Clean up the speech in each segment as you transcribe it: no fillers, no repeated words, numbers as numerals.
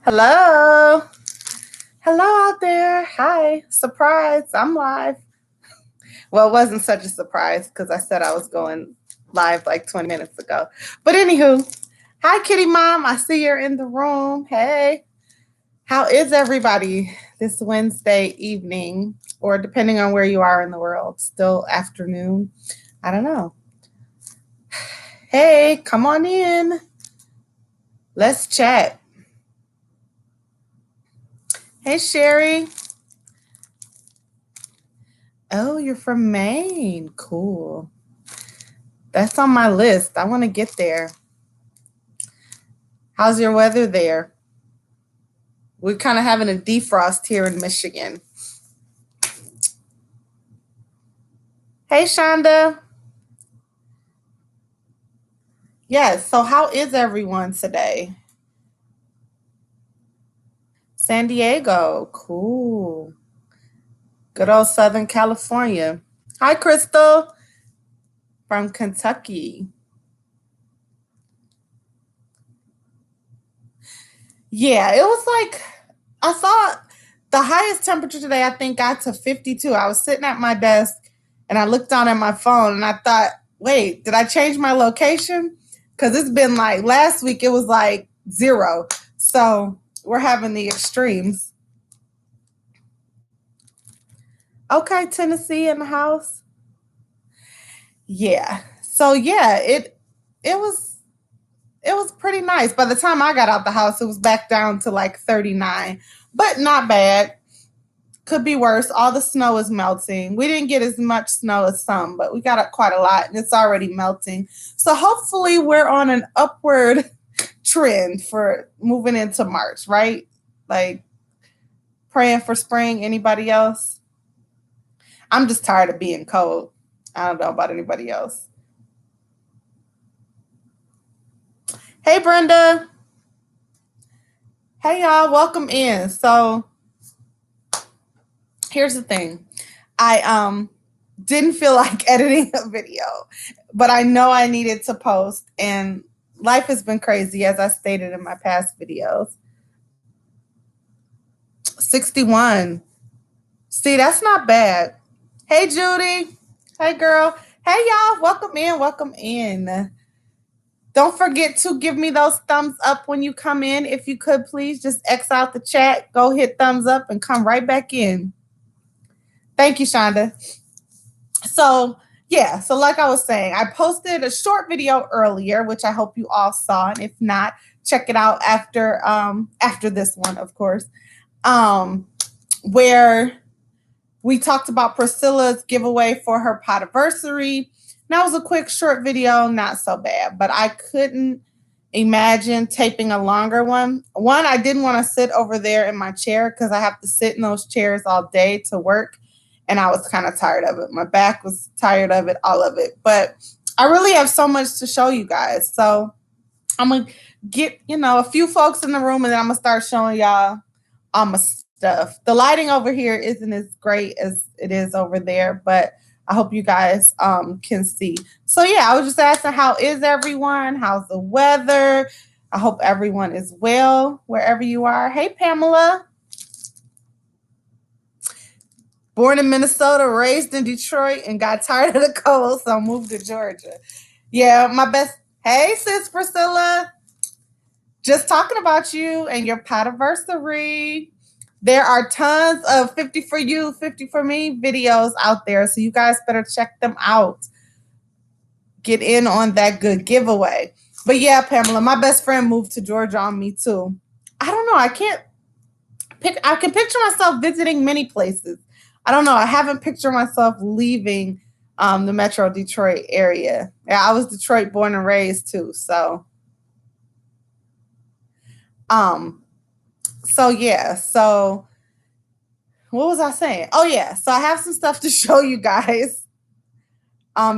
Hello. Hello out there. Hi. Surprise. I'm live. Well, it wasn't such a surprise because I said I was going live like 20 minutes ago. But anywho, hi, Kitty Mom. I see you're in the room. Hey. How is everybody this Wednesday evening? Or depending on where you are in the world, still afternoon? I don't know. Hey, come on in. Let's chat. Hey, Sherry. Oh, you're from Maine. Cool. That's on my list. I want to get there. How's your weather there? We're kind of having a defrost here in Michigan. Hey, Shonda. Yes, so how is everyone today? San Diego. Cool. Good old Southern California. Hi, Crystal from Kentucky. Yeah, it was like, I saw the highest temperature today, I think, got to 52. I was sitting at my desk and I looked down at my phone and I thought, wait, did I change my location? Because it's been like last week, it was like 0. So we're having the extremes. Okay, Tennessee in the house. Yeah. So yeah, it was pretty nice. By the time I got out the house, it was back down to like 39, but not bad. Could be worse. All the snow is melting. We didn't get as much snow as some, but we got quite a lot and it's already melting. So hopefully we're on an upward trend for moving into March, right? Like praying for spring. Anybody else? I'm just tired of being cold. I don't know about anybody else. Hey, Brenda. Hey, y'all. Welcome in. So here's the thing. I didn't feel like editing a video, but I know I needed to post, and life has been crazy, as I stated in my past videos. 61. See, that's not bad. Hey, Judy. Hey, girl. Hey, y'all. Welcome in. Welcome in. Don't forget to give me those thumbs up when you come in. If you could, please just X out the chat, go hit thumbs up, and come right back in. Thank you, Shonda. So, yeah, so like I was saying, I posted a short video earlier, which I hope you all saw. And if not, check it out after this one, of course, where we talked about Priscilla's giveaway for her podiversary. That was a quick, short video, not so bad, but I couldn't imagine taping a longer one. One, I didn't want to sit over there in my chair because I have to sit in those chairs all day to work. And I was kind of tired of it. My back was tired of it, all of it. But I really have so much to show you guys. So I'm going to get, a few folks in the room and then I'm going to start showing y'all all my stuff. The lighting over here isn't as great as it is over there, but I hope you guys can see. So yeah, I was just asking, how is everyone? How's the weather? I hope everyone is well wherever you are. Hey, Pamela. Born in Minnesota, raised in Detroit, and got tired of the cold, so moved to Georgia. Yeah, my best. Hey, sis Priscilla. Just talking about you and your podiversary. There are tons of 50 for you, 50 for me videos out there, so you guys better check them out. Get in on that good giveaway. But yeah, Pamela, my best friend moved to Georgia on me too. I don't know. I can picture myself visiting many places. I don't know. I haven't pictured myself leaving the Metro Detroit area. Yeah, I was Detroit born and raised too. So yeah. So what was I saying? Oh yeah. So I have some stuff to show you guys.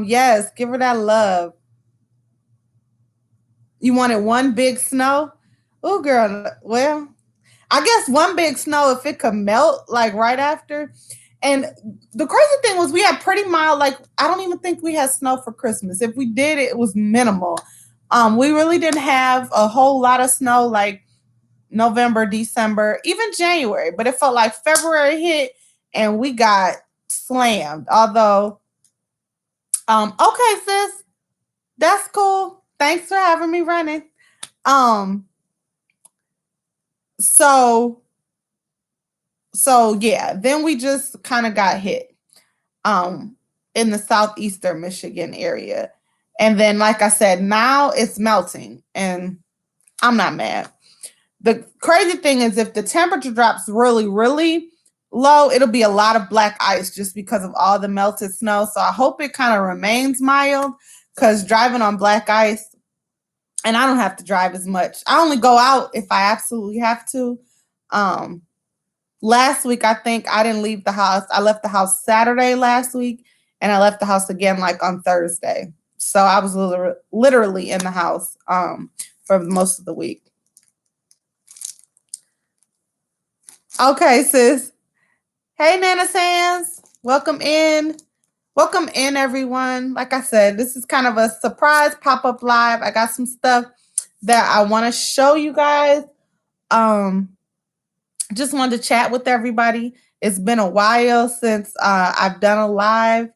Yes, give her that love. You wanted one big snow? Oh, girl. Well, I guess one big snow if it could melt like right after. And the crazy thing was we had pretty mild, like I don't even think we had snow for Christmas. If we did, it was minimal. We really didn't have a whole lot of snow. Like November, December, even January, but it felt like February hit and we got slammed. Although, okay, sis, that's cool. Thanks for having me running. So yeah, then we just kind of got hit in the southeastern Michigan area. And then, like I said, now it's melting and I'm not mad. The crazy thing is if the temperature drops really, really low, it'll be a lot of black ice just because of all the melted snow. So I hope it kind of remains mild because driving on black ice, and I don't have to drive as much. I only go out if I absolutely have to. Last week, I think I didn't leave the house. I left the house Saturday last week, and I left the house again like on Thursday. So I was literally in the house for most of the week. Okay, sis. Hey, Nana Sands. Welcome in. Welcome in, everyone. Like I said, this is kind of a surprise pop-up live. I got some stuff that I want to show you guys. Just wanted to chat with everybody. It's been a while since I've done a live,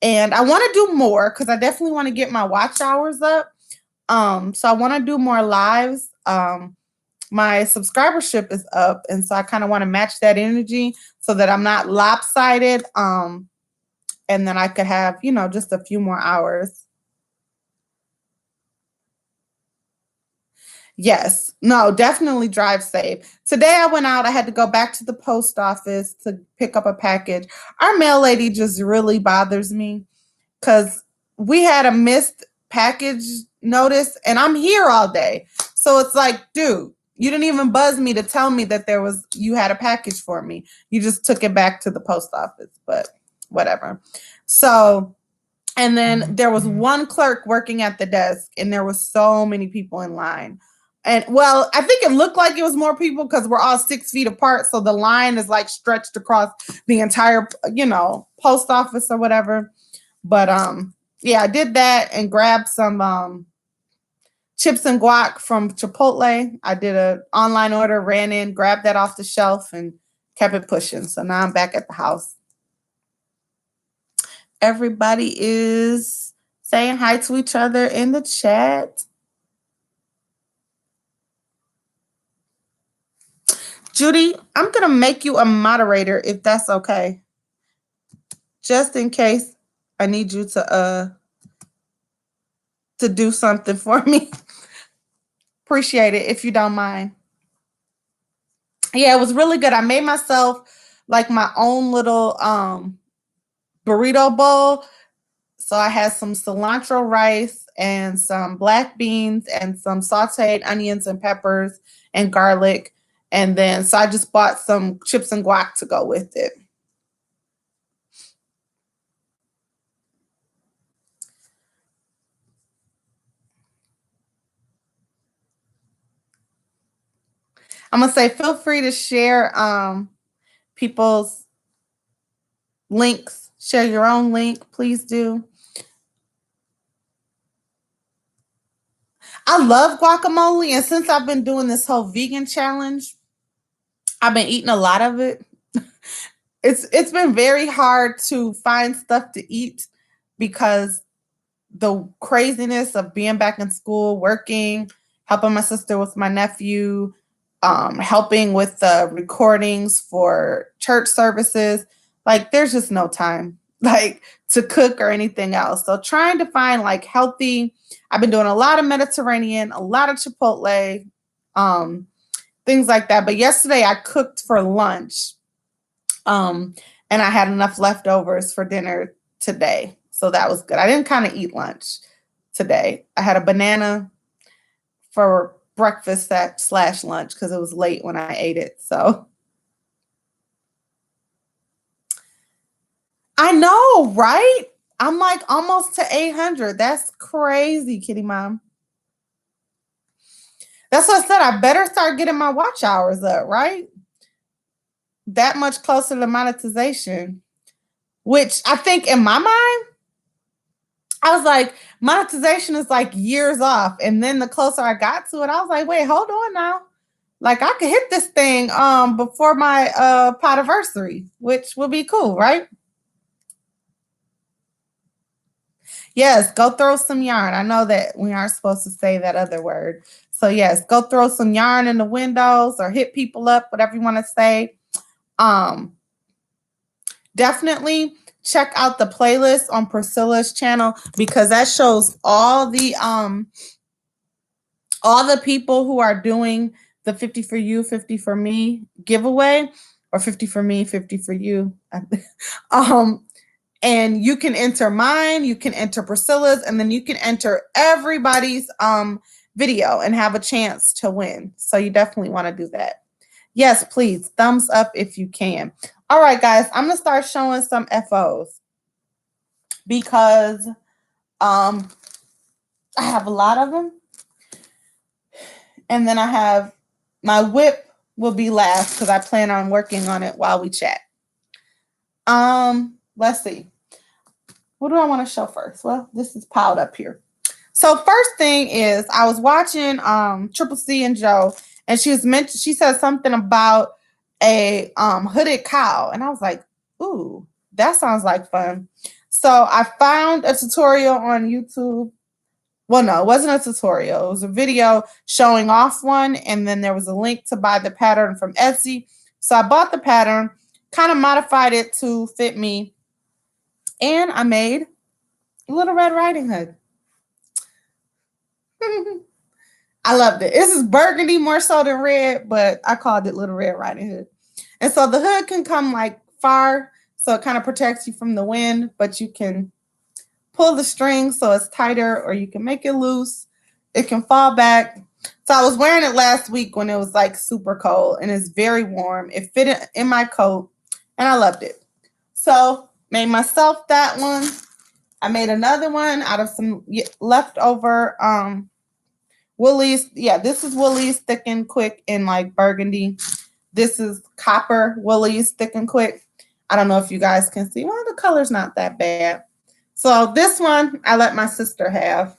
and I want to do more because I definitely want to get my watch hours up. So I want to do more lives. My subscribership is up, and so I kind of want to match that energy so that I'm not lopsided. And then I could have, just a few more hours. Yes. No, definitely drive safe. Today I went out. I had to go back to the post office to pick up a package. Our mail lady just really bothers me because we had a missed package notice and I'm here all day. So it's like, dude, you didn't even buzz me to tell me that you had a package for me. You just took it back to the post office, but whatever. So, and then there was one clerk working at the desk and there was so many people in line. And well, I think it looked like it was more people because we're all 6 feet apart. So the line is like stretched across the entire, post office or whatever. But yeah, I did that and grabbed some chips and guac from Chipotle. I did an online order, ran in, grabbed that off the shelf and kept it pushing. So now I'm back at the house. Everybody is saying hi to each other in the chat. Judy, I'm going to make you a moderator if that's okay. Just in case I need you to do something for me. Appreciate it if you don't mind. Yeah, it was really good. I made myself like my own little burrito bowl. So I had some cilantro rice and some black beans and some sauteed onions and peppers and garlic. And then, so I just bought some chips and guac to go with it. I'm going to say, feel free to share people's links. Share your own link. Please do. I love guacamole. And since I've been doing this whole vegan challenge, I've been eating a lot of it. It's been very hard to find stuff to eat because the craziness of being back in school, working, helping my sister with my nephew, helping with the recordings for church services. Like there's just no time to cook or anything else. So trying to find healthy, I've been doing a lot of Mediterranean, a lot of Chipotle, things like that. But yesterday I cooked for lunch. And I had enough leftovers for dinner today. So that was good. I didn't kind of eat lunch today. I had a banana for breakfast / lunch because it was late when I ate it. So I know, right? I'm almost to 800. That's crazy, Kitty Mom. That's what I said. I better start getting my watch hours up, right? That much closer to monetization, which I think in my mind, I was like, monetization is years off. And then the closer I got to it, I was like, wait, hold on now. Like I could hit this thing before my podiversary, which will be cool, right? Yes, go throw some yarn. I know that we aren't supposed to say that other word. So yes, go throw some yarn in the windows or hit people up, whatever you want to say. Definitely check out the playlist on Priscilla's channel because that shows all the people who are doing the 50 for you, 50 for me giveaway, or 50 for me, 50 for you. And you can enter mine, you can enter Priscilla's, and then you can enter everybody's video and have a chance to win. So you definitely want to do that. Yes, please, thumbs up if you can. All right, guys, I'm going to start showing some FOs because I have a lot of them. And then I have my whip will be last because I plan on working on it while we chat. Let's see. What do I want to show first? Well, this is piled up here. So first thing is I was watching Triple C and Joe, and she said something about a hooded cow, and I was like, ooh, that sounds like fun. So I found a tutorial on YouTube. Well, no, it wasn't a tutorial. It was a video showing off one, and then there was a link to buy the pattern from Etsy. So I bought the pattern, kind of modified it to fit me, and I made a Little Red Riding Hood. I loved it. This is burgundy more so than red, but I called it Little Red Riding Hood. And so the hood can come like far, so it kind of protects you from the wind, but you can pull the string so it's tighter, or you can make it loose. It can fall back. So I was wearing it last week when it was like super cold, and it's very warm. It fit in my coat, and I loved it. So made myself that one. I made another one out of some leftover Woolies. Yeah, this is Woolies Thick and Quick in like burgundy. This is copper Woolies Thick and Quick. I don't know if you guys can see. Well, the color's not that bad. So this one I let my sister have.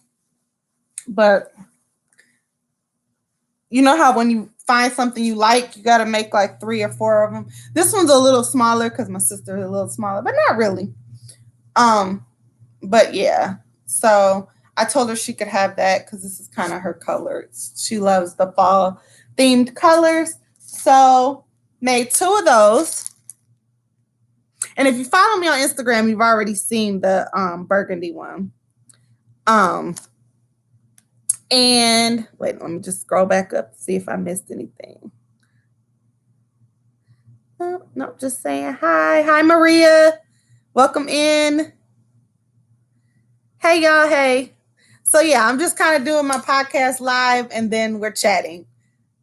But you know how when you find something you like, you got to make like 3 or 4 of them. This one's a little smaller because my sister is a little smaller, but not really. But yeah, so I told her she could have that because this is kind of her color. She loves the fall themed colors. So made 2 of those. And if you follow me on Instagram, you've already seen the burgundy one. And wait, let me just scroll back up to see if I missed anything. Oh, no, just saying hi. Hi, Maria. Welcome in. Hey, y'all. Hey. So, yeah, I'm just kind of doing my podcast live, and then we're chatting.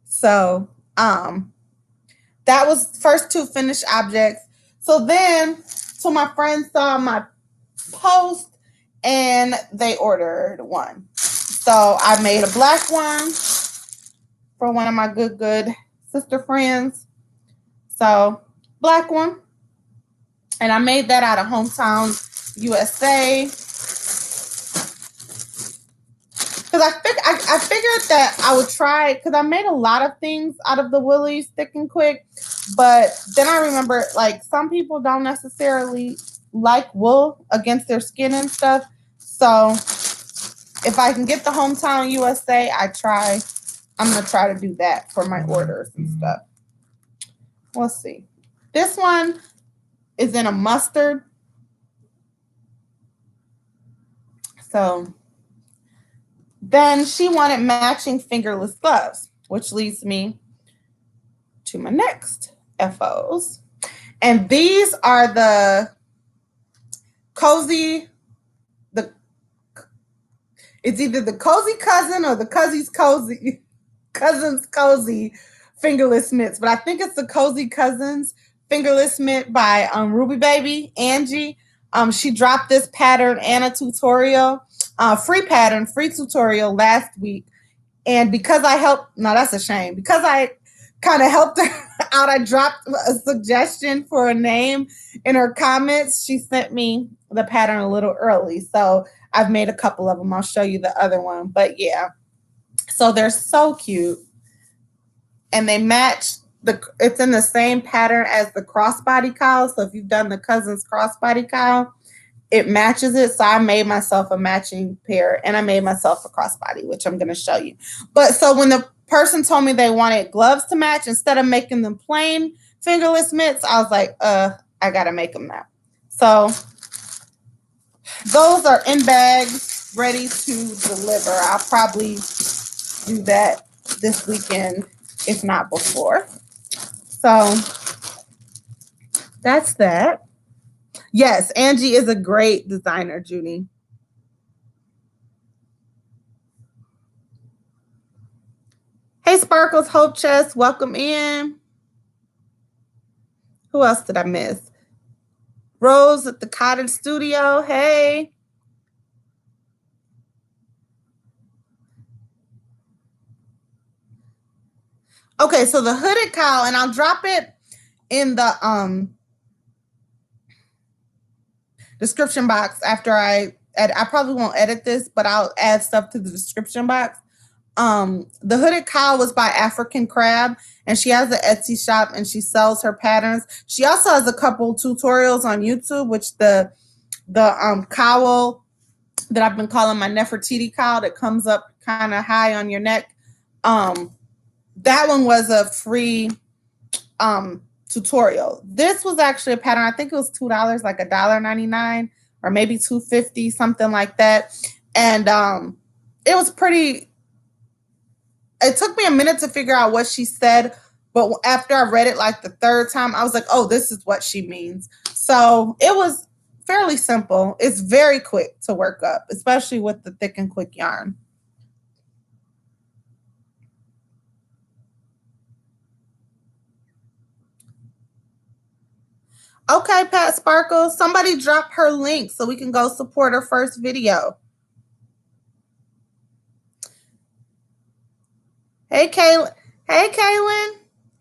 So, that was first 2 finished objects. So then, my friends saw my post, and they ordered one. So I made a black one for one of my good sister friends. So black one. And I made that out of Hometown, USA. Because I figured that I would try, because I made a lot of things out of the Woolies Thick and Quick. But then I remember, like, some people don't necessarily like wool against their skin and stuff. So if I can get the Hometown USA, I'm going to try to do that for my orders and stuff. Let's see. This one is in a mustard. So then she wanted matching fingerless gloves, which leads me to my next FOs. And these are the cozy, it's either the cozy cousin or the cousin's cozy fingerless mitts, but I think it's the cozy cousins fingerless mitt by Ruby Baby Angie. She dropped this pattern and a tutorial, free tutorial last week, and because I helped, no, that's a shame. Because I kind of helped her out, I dropped a suggestion for a name in her comments. She sent me the pattern a little early, so I've made a couple of them. I'll show you the other one. But yeah, so they're so cute. and they match it's in the same pattern as the crossbody cowl. So if you've done the Cousin's crossbody cowl, it matches it. So I made myself a matching pair, and I made myself a crossbody, which I'm going to show you. But so when the person told me they wanted gloves to match, instead of making them plain fingerless mitts, I was like, I got to make them now. So those are in bags, ready to deliver. I'll probably do that this weekend, if not before. So that's that. Yes, Angie is a great designer, Judy. Hey, Sparkles, Hope Chest, welcome in. Who else did I miss? Rose at the Cottage Studio, hey. Okay, so the hooded cowl, and I'll drop it in the description box after I probably won't edit this, but I'll add stuff to the description box. The hooded cowl was by African Crab, and she has an Etsy shop and she sells her patterns. She also has a couple tutorials on YouTube, which the cowl that I've been calling my Nefertiti cowl that comes up kind of high on your neck. That one was a free tutorial. This was actually a pattern. I think it was $2, like $1.99 or maybe $2.50, something like that. And it was pretty. It took me a minute to figure out what she said, but after I read it like the third time, I was like, oh, this is what she means. So it was fairly simple. It's very quick to work up, especially with the thick and quick yarn. Okay, Pat Sparkle, somebody drop her link so we can go support her first video. Hey, Kaylin. Hey, Kaylin.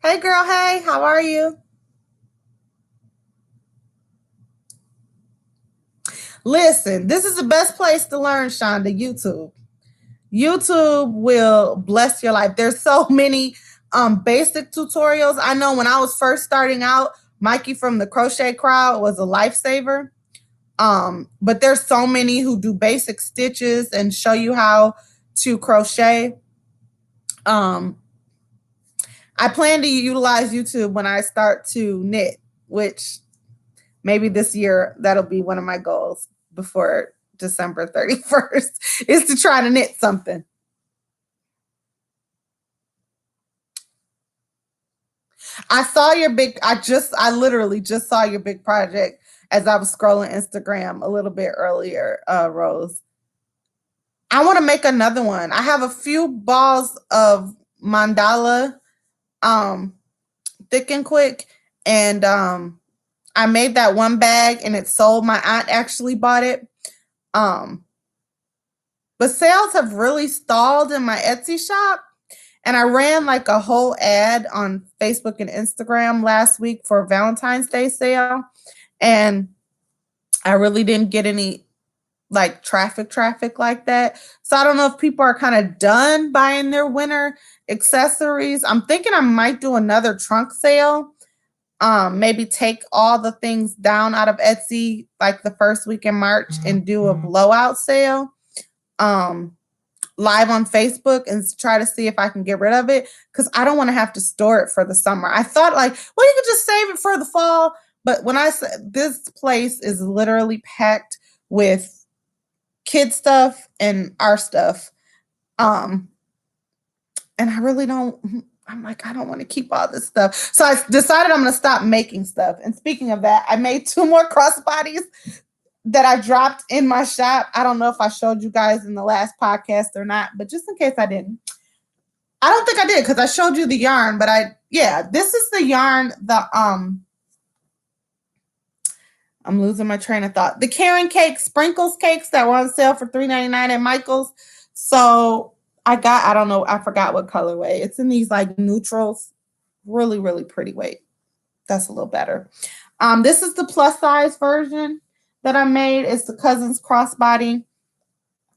Hey, girl. Hey, how are you? Listen, this is the best place to learn, Shonda, YouTube. YouTube will bless your life. There's so many basic tutorials. I know when I was first starting out, Mikey from the Crochet Crowd was a lifesaver. But there's so many who do basic stitches and show you how to crochet. I plan to utilize YouTube when I start to knit, which maybe this year that'll be one of my goals before December 31st is to try to knit something. I saw your big, I literally just saw your big project as I was scrolling Instagram a little bit earlier, Rose. I want to make another one. I have a few balls of mandala, thick and quick, and I made that one bag and it sold. My aunt actually bought it. But sales have really stalled in my Etsy shop. And I ran like a whole ad on Facebook and Instagram last week for a Valentine's Day sale. And I really didn't get any like traffic like that. So I don't know if people are kind of done buying their winter accessories. I'm thinking I might do another trunk sale. Maybe take all the things down out of Etsy like the first week in March and do a blowout sale live on Facebook and try to see if I can get rid of it, because I don't want to have to store it for the summer. I thought like, well, you could just save it for the fall. But when I said this place is literally packed with kid stuff and our stuff. And I really don't, I'm like, I don't want to keep all this stuff. So I decided I'm going to stop making stuff. And speaking of that, I made 2 more crossbodies that I dropped in my shop. I don't know if I showed you guys in the last podcast or not, but just in case I didn't. I don't think I did because I showed you the yarn, but this is the yarn, I'm losing my train of thought. The Karen Cake Sprinkles cakes that were on sale for $3.99 at Michael's. So I don't know, I forgot what colorway. It's in these like neutrals. Really, really pretty. Wait, that's a little better. This is the plus size version that I made. It's the Cousin's crossbody.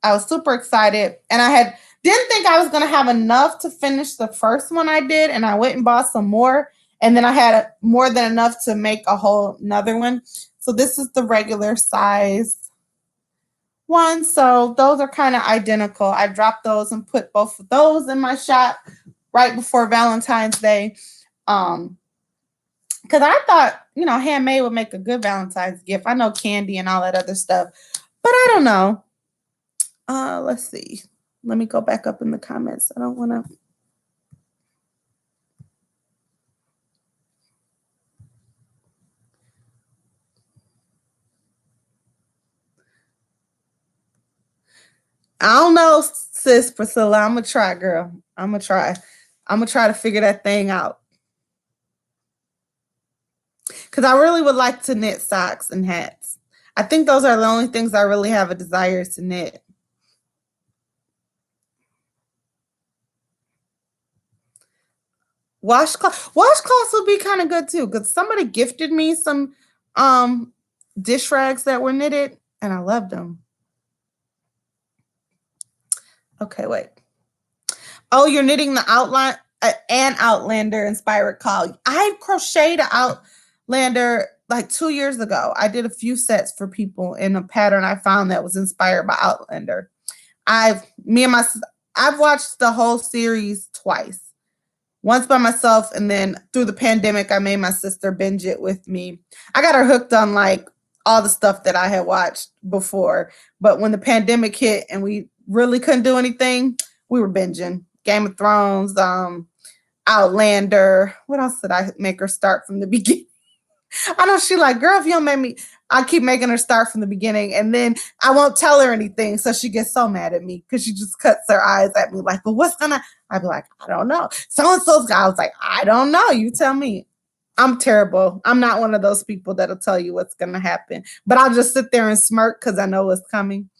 I was super excited. And I had Didn't think I was going to have enough to finish the first one I did, and I went and bought some more, and then I had more than enough to make a whole another one. So this is the regular size one. So those are kind of identical. I dropped those and put both of those in my shop right before Valentine's Day. Because I thought, handmade would make a good Valentine's gift. I know candy and all that other stuff, but I don't know. Let's see. Let me go back up in the comments. I don't want to. I don't know, sis Priscilla. I'm going to try, girl. I'm going to try to figure that thing out. Because I really would like to knit socks and hats. I think those are the only things I really have a desire to knit. Washcloths would be kind of good too, because somebody gifted me some dish rags that were knitted, and I loved them. Okay, wait. Oh, you're knitting the outline and Outlander inspired call. I crocheted an Outlander like 2 years ago. I did a few sets for people in a pattern I found that was inspired by Outlander. I've watched the whole series twice. Once by myself, and then through the pandemic, I made my sister binge it with me. I got her hooked on like all the stuff that I had watched before. But when the pandemic hit and we really couldn't do anything, we were binging. Game of Thrones, Outlander. What else did I make her start from the beginning? I know she like, girl, if you don't make me, I keep making her start from the beginning, and then I won't tell her anything. So she gets so mad at me because she just cuts her eyes at me like, well, what's gonna, I'd be like, I don't know. So-and-so's guy, I was like, I don't know. You tell me. I'm terrible. I'm not one of those people that'll tell you what's gonna happen. But I'll just sit there and smirk because I know what's coming.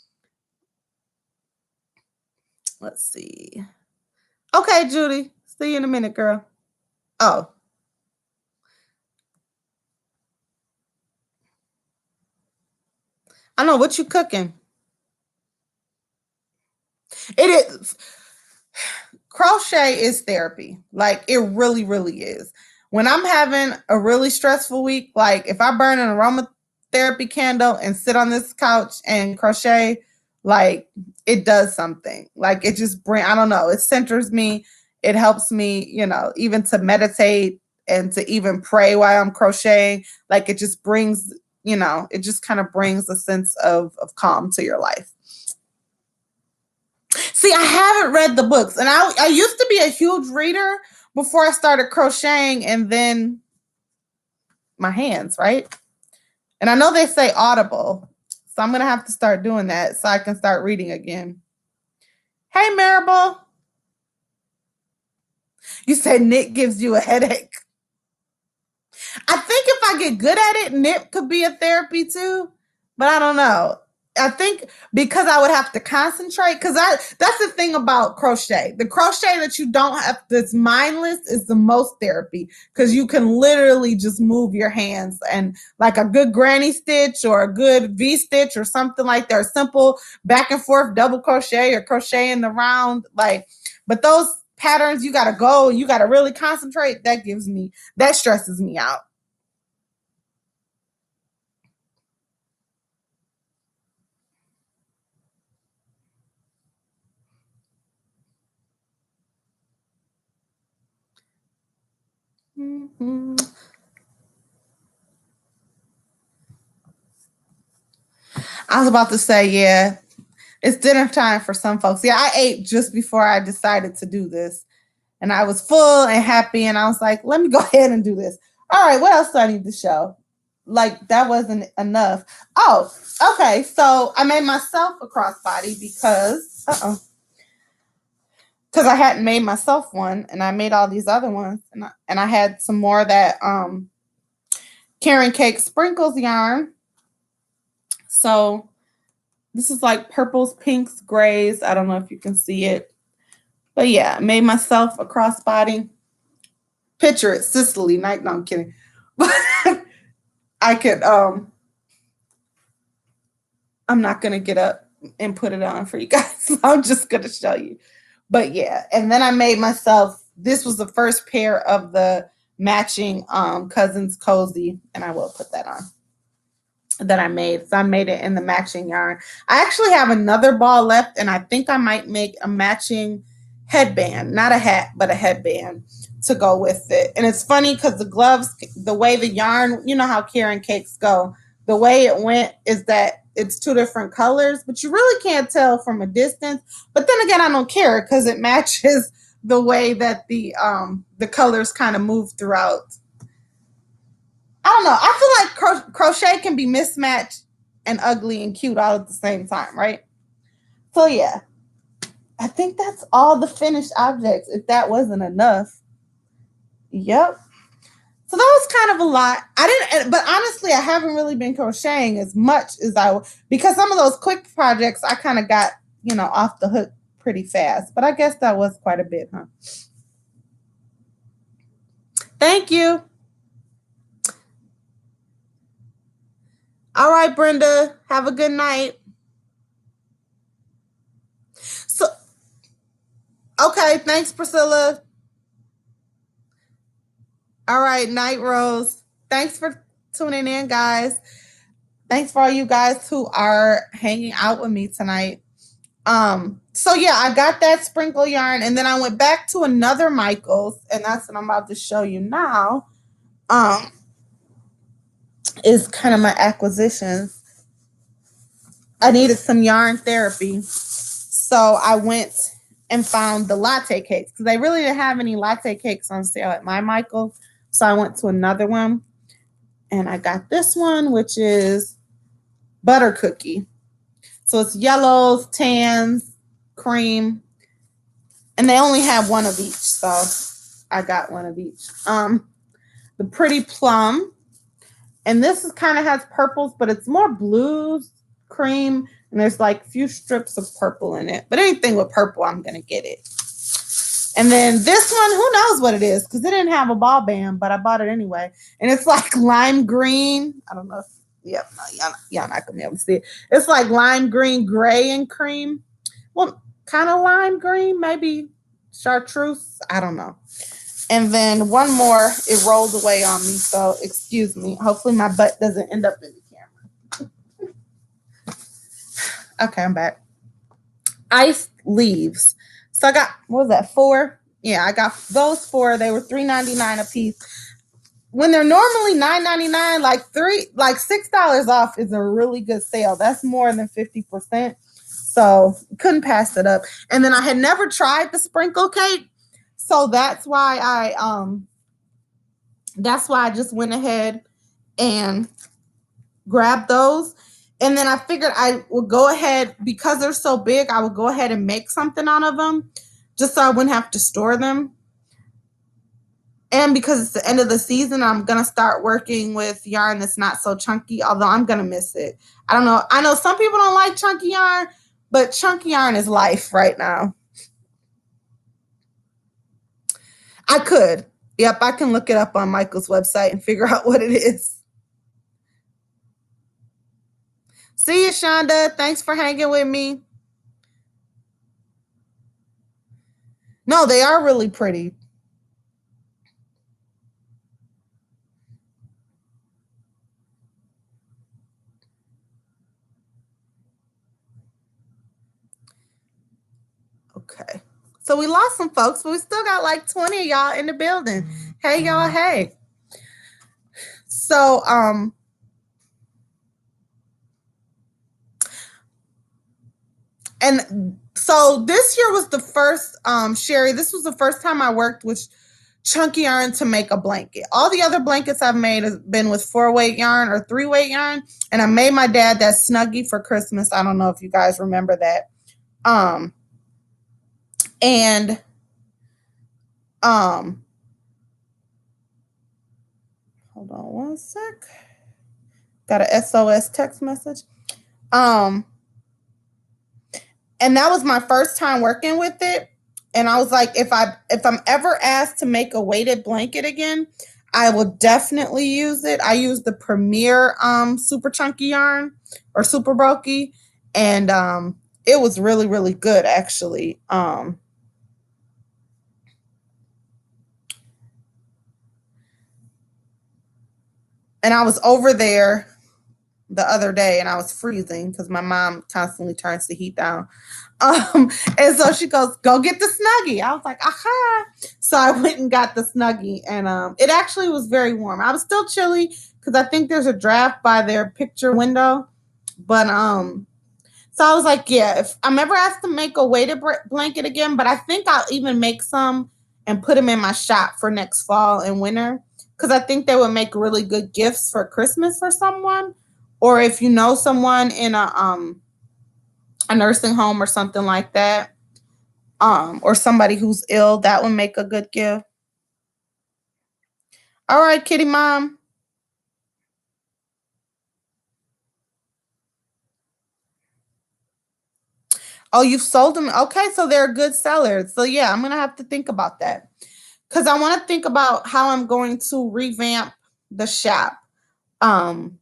Let's see. Okay, Judy. See you in a minute, girl. Oh. I know what you cooking. It is. Crochet is therapy. Like it really, really is. When I'm having a really stressful week, like if I burn an aromatherapy candle and sit on this couch and crochet, like it does something. Like it just I don't know, it centers me. It helps me, even to meditate and to even pray while I'm crocheting. Like it just brings, it just kind of brings a sense of calm to your life. See, I haven't read the books, and I used to be a huge reader before I started crocheting, and then my hands, right? And I know they say Audible, so I'm going to have to start doing that so I can start reading again. Hey, Maribel. You said knit gives you a headache. I think if I get good at it, knit could be a therapy too, but I don't know. I think because I would have to concentrate, because that's the thing about crochet. The crochet that you don't have, that's mindless, is the most therapy, because you can literally just move your hands, and like a good granny stitch or a good V stitch or something like that, or simple back and forth double crochet or crochet in the round. But those patterns, you got to go, you got to really concentrate. That stresses me out. Mm-hmm. I was about to say, yeah, it's dinner time for some folks. Yeah, I ate just before I decided to do this, and I was full and happy, and I was like, let me go ahead and do this. All right, what else do I need to show? Like, that wasn't enough. Oh, okay, so I made myself a crossbody because, because I hadn't made myself one, and I made all these other ones, and I had some more of that Karen Cake Sprinkles yarn. So this is like purples, pinks, grays. I don't know if you can see it. But yeah, I made myself a crossbody. Picture it, Sicily night. No, I'm kidding. But I could, I'm not going to get up and put it on for you guys. I'm just going to show you. But yeah, and then I made myself, this was the first pair of the matching Cousins Cozy, and I will put that on, that I made. So I made it in the matching yarn. I actually have another ball left, and I think I might make a matching headband, not a hat, but a headband to go with it. And it's funny because the gloves, the way the yarn, you know how Karen cakes go, the way it went is that it's two different colors, but you really can't tell from a distance. But then again, I don't care because it matches the way that the colors kind of move throughout. I don't know. I feel like crochet can be mismatched and ugly and cute all at the same time, right? So yeah, I think that's all the finished objects, if that wasn't enough. Yep. So that was kind of a lot. But honestly, I haven't really been crocheting as much as because some of those quick projects I kind of got, off the hook pretty fast. But I guess that was quite a bit, huh? Thank you. All right, Brenda, have a good night. So, okay, thanks, Priscilla. All right, Night Rose. Thanks for tuning in, guys. Thanks for all you guys who are hanging out with me tonight. So yeah, I got that sprinkle yarn, and then I went back to another Michael's, and that's what I'm about to show you now. Is kind of my acquisitions. I needed some yarn therapy, so I went and found the latte cakes because they really didn't have any latte cakes on sale at my Michael's. So I went to another one, and I got this one, which is butter cookie. So it's yellows, tans, cream, and they only have one of each. So I got one of each. The pretty plum, and this is kind of has purples, but it's more blues, cream, and there's like a few strips of purple in it. But anything with purple, I'm gonna get it. And then this one, who knows what it is, because it didn't have a ball band, but I bought it anyway. And it's like lime green. I don't know if, yep, no, y'all not gonna be able to see it. It's like lime green, gray, and cream. Well, kind of lime green, maybe chartreuse. I don't know. And then one more, it rolled away on me, so excuse me. Hopefully my butt doesn't end up in the camera. Okay, I'm back. Iced leaves. So I got, what was that, 4? Yeah, I got those 4. They were $3.99 a piece. When they're normally $9.99, like $6 off is a really good sale. That's more than 50%. So couldn't pass it up. And then I had never tried the sprinkle cake. So that's why I just went ahead and grabbed those. And then I figured I would go ahead, because they're so big, I would go ahead and make something out of them just so I wouldn't have to store them. And because it's the end of the season, I'm going to start working with yarn that's not so chunky, although I'm going to miss it. I don't know. I know some people don't like chunky yarn, but chunky yarn is life right now. I could. Yep, I can look it up on Michael's website and figure out what it is. See you, Shonda. Thanks for hanging with me. No, they are really pretty. Okay. So we lost some folks, but we still got like 20 of y'all in the building. Hey, y'all. Hey. So, and so this year was the first, Sherry, this was the first time I worked with chunky yarn to make a blanket. All the other blankets I've made have been with 4-weight yarn or 3-weight yarn. And I made my dad that Snuggie for Christmas. I don't know if you guys remember that. And hold on one sec. Got a SOS text message. And that was my first time working with it. And I was like, if I'm ever asked to make a weighted blanket again, I will definitely use it. I use the Premier super chunky yarn or super bulky, and it was really, really good actually. And I was over there the other day and I was freezing because my mom constantly turns the heat down. And so she goes, go get the Snuggie. I was like, aha. So I went and got the Snuggie, and it actually was very warm. I was still chilly because I think there's a draft by their picture window. But so I was like, yeah, if I'm ever asked to make a weighted blanket again, but I think I'll even make some and put them in my shop for next fall and winter, because I think they would make really good gifts for Christmas for someone, or if you know someone in a nursing home or something like that, or somebody who's ill, that would make a good gift. All right, kitty mom. Oh, you've sold them. Okay, so they're good sellers. So yeah, I'm gonna have to think about that because I want to think about how I'm going to revamp the shop. Um,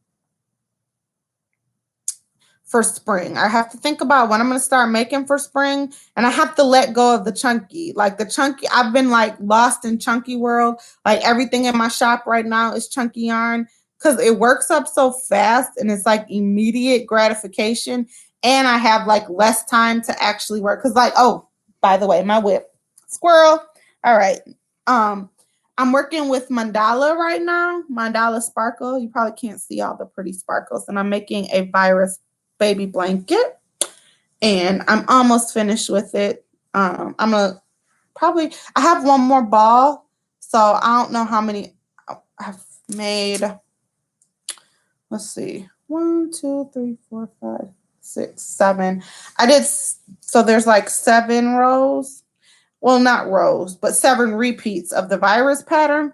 for spring. I have to think about what I'm going to start making for spring, and I have to let go of the chunky. Like the chunky, I've been like lost in chunky world. Like everything in my shop right now is chunky yarn because it works up so fast and it's like immediate gratification. And I have like less time to actually work. Cause like, oh, by the way, my whip squirrel. All right. Um, I'm working with mandala right now, mandala sparkle. You probably can't see all the pretty sparkles. And I'm making a virus baby blanket, and I'm almost finished with it. I'm gonna probably, I have one more ball, so I don't know how many I've made. Let's see, 1, 2, 3, 4, 5, 6, 7. I did, so there's like 7 rows. Well, not rows, but 7 repeats of the virus pattern,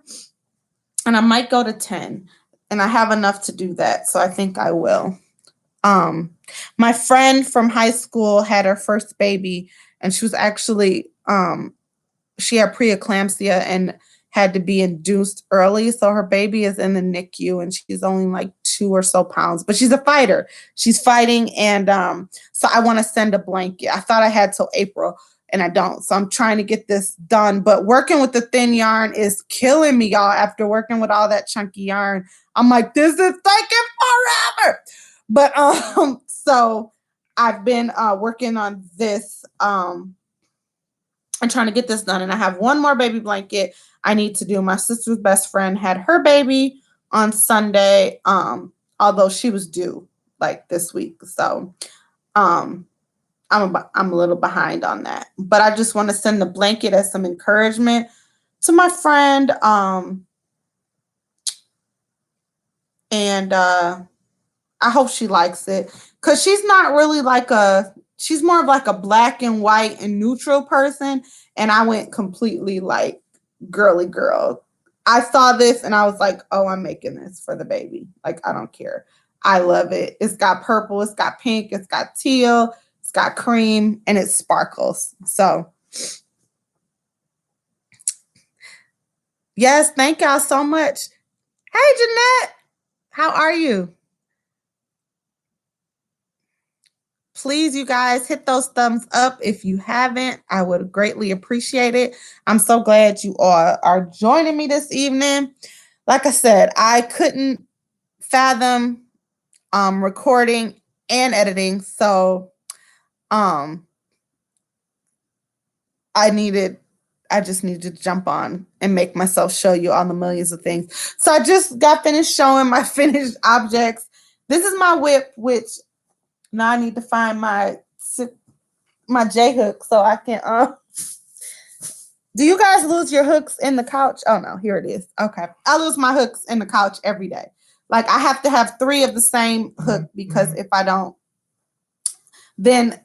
and I might go to 10, and I have enough to do that, so I think I will. My friend from high school had her first baby, and she was actually she had preeclampsia and had to be induced early. So her baby is in the NICU, and she's only like 2 or so pounds, but she's a fighter. She's fighting, and so I want to send a blanket. I thought I had till April, and I don't. So I'm trying to get this done. But working with the thin yarn is killing me, y'all. After working with all that chunky yarn, I'm like, this is taking forever. But so I've been working on this and trying to get this done. And I have one more baby blanket I need to do. My sister's best friend had her baby on Sunday, although she was due like this week. So I'm a little behind on that. But I just want to send the blanket as some encouragement to my friend. And I hope she likes it, because she's not really like she's more of like a black and white and neutral person. And I went completely like girly girl. I saw this and I was like, oh, I'm making this for the baby. Like, I don't care. I love it. It's got purple, it's got pink, it's got teal, it's got cream, and it sparkles. So yes, thank y'all so much. Hey, Jeanette, how are you? Please, you guys, hit those thumbs up if you haven't. I would greatly appreciate it. I'm so glad you all are joining me this evening. Like I said, I couldn't fathom recording and editing, so I just needed to jump on and make myself show you all the millions of things. So I just got finished showing my finished objects. This is my whip, which now I need to find my J hook so I can do you guys lose your hooks in the couch? Oh no, here it is. Okay. I lose my hooks in the couch every day. Like I have to have 3 of the same hook, because if I don't, then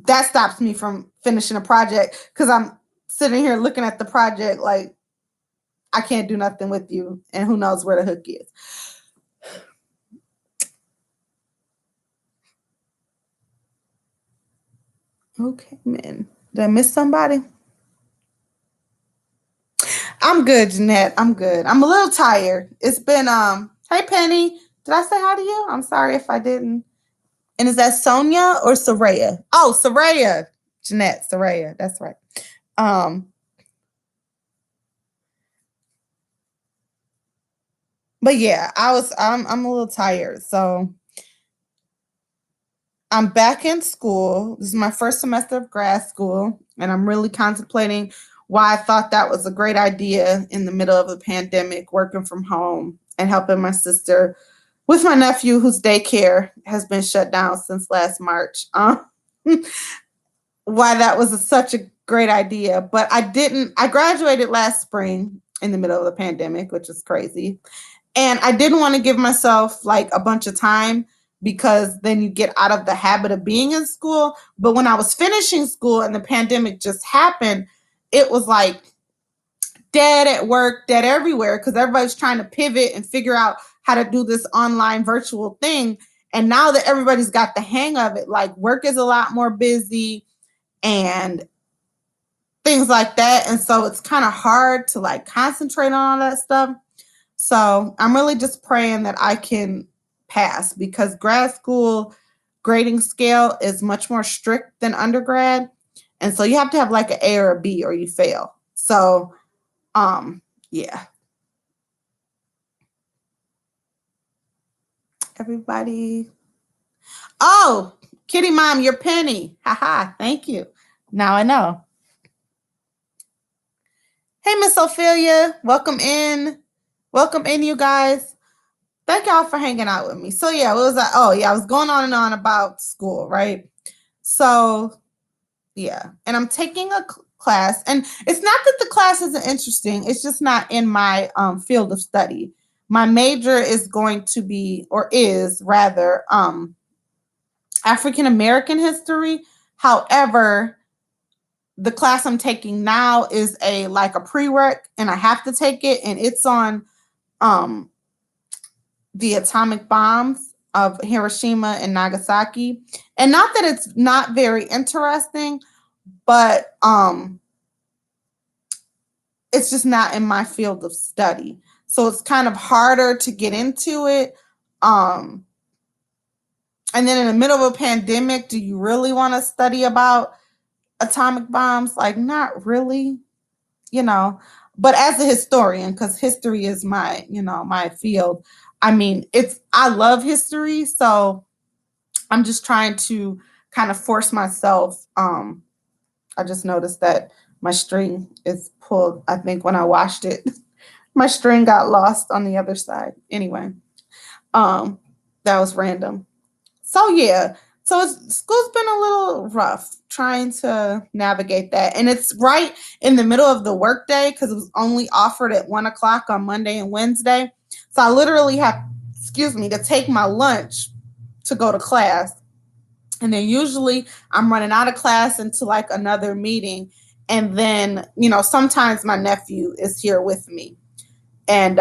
that stops me from finishing a project, because I'm sitting here looking at the project like I can't do nothing with you, and who knows where the hook is. Okay, man. Did I miss somebody? I'm good, Jeanette. I'm good. I'm a little tired. It's been hey Penny. Did I say hi to you? I'm sorry if I didn't. And is that Sonia or Soraya? Oh, Soraya. Jeanette, Soraya. That's right. Um But yeah, I'm a little tired. So I'm back in school. This is my first semester of grad school, and I'm really contemplating why I thought that was a great idea in the middle of a pandemic, working from home and helping my sister with my nephew, whose daycare has been shut down since last March. Why that was such a great idea. But I graduated last spring in the middle of the pandemic, which is crazy. And I didn't want to give myself like a bunch of time because then you get out of the habit of being in school. But when I was finishing school and the pandemic just happened, it was like dead at work, dead everywhere because everybody's trying to pivot and figure out how to do this online virtual thing. And now that everybody's got the hang of it, like work is a lot more busy and things like that. And so it's kind of hard to like concentrate on all that stuff. So I'm really just praying that I can pass because grad school grading scale is much more strict than undergrad. And so you have to have like an A or a B or you fail. So yeah. Everybody. Oh, Kitty Mom, your penny. Haha, thank you. Now I know. Hey, Miss Ophelia, welcome in. Welcome in, you guys. Thank y'all for hanging out with me. So yeah, what was that? Oh yeah, I was going on and on about school, right? So yeah, and I'm taking a class, and it's not that the class isn't interesting. It's just not in my field of study. My major is going to be, or is rather, African American history. However, the class I'm taking now is a prereq, and I have to take it, and it's on the atomic bombs of Hiroshima and Nagasaki. And not that it's not very interesting, but it's just not in my field of study. So it's kind of harder to get into it. And then in the middle of a pandemic, do you really want to study about atomic bombs? Like, not really, you know. But as a historian, because history is my, my field, I mean, I love history. So I'm just trying to kind of force myself. I just noticed that my string is pulled. I think when I washed it, my string got lost on the other side. Anyway, that was random. So yeah, so school's been a little rough trying to navigate that, and it's right in the middle of the workday because it was only offered at 1:00 on Monday and Wednesday. So I literally have, to take my lunch to go to class. And then usually I'm running out of class into like another meeting. And then, sometimes my nephew is here with me. And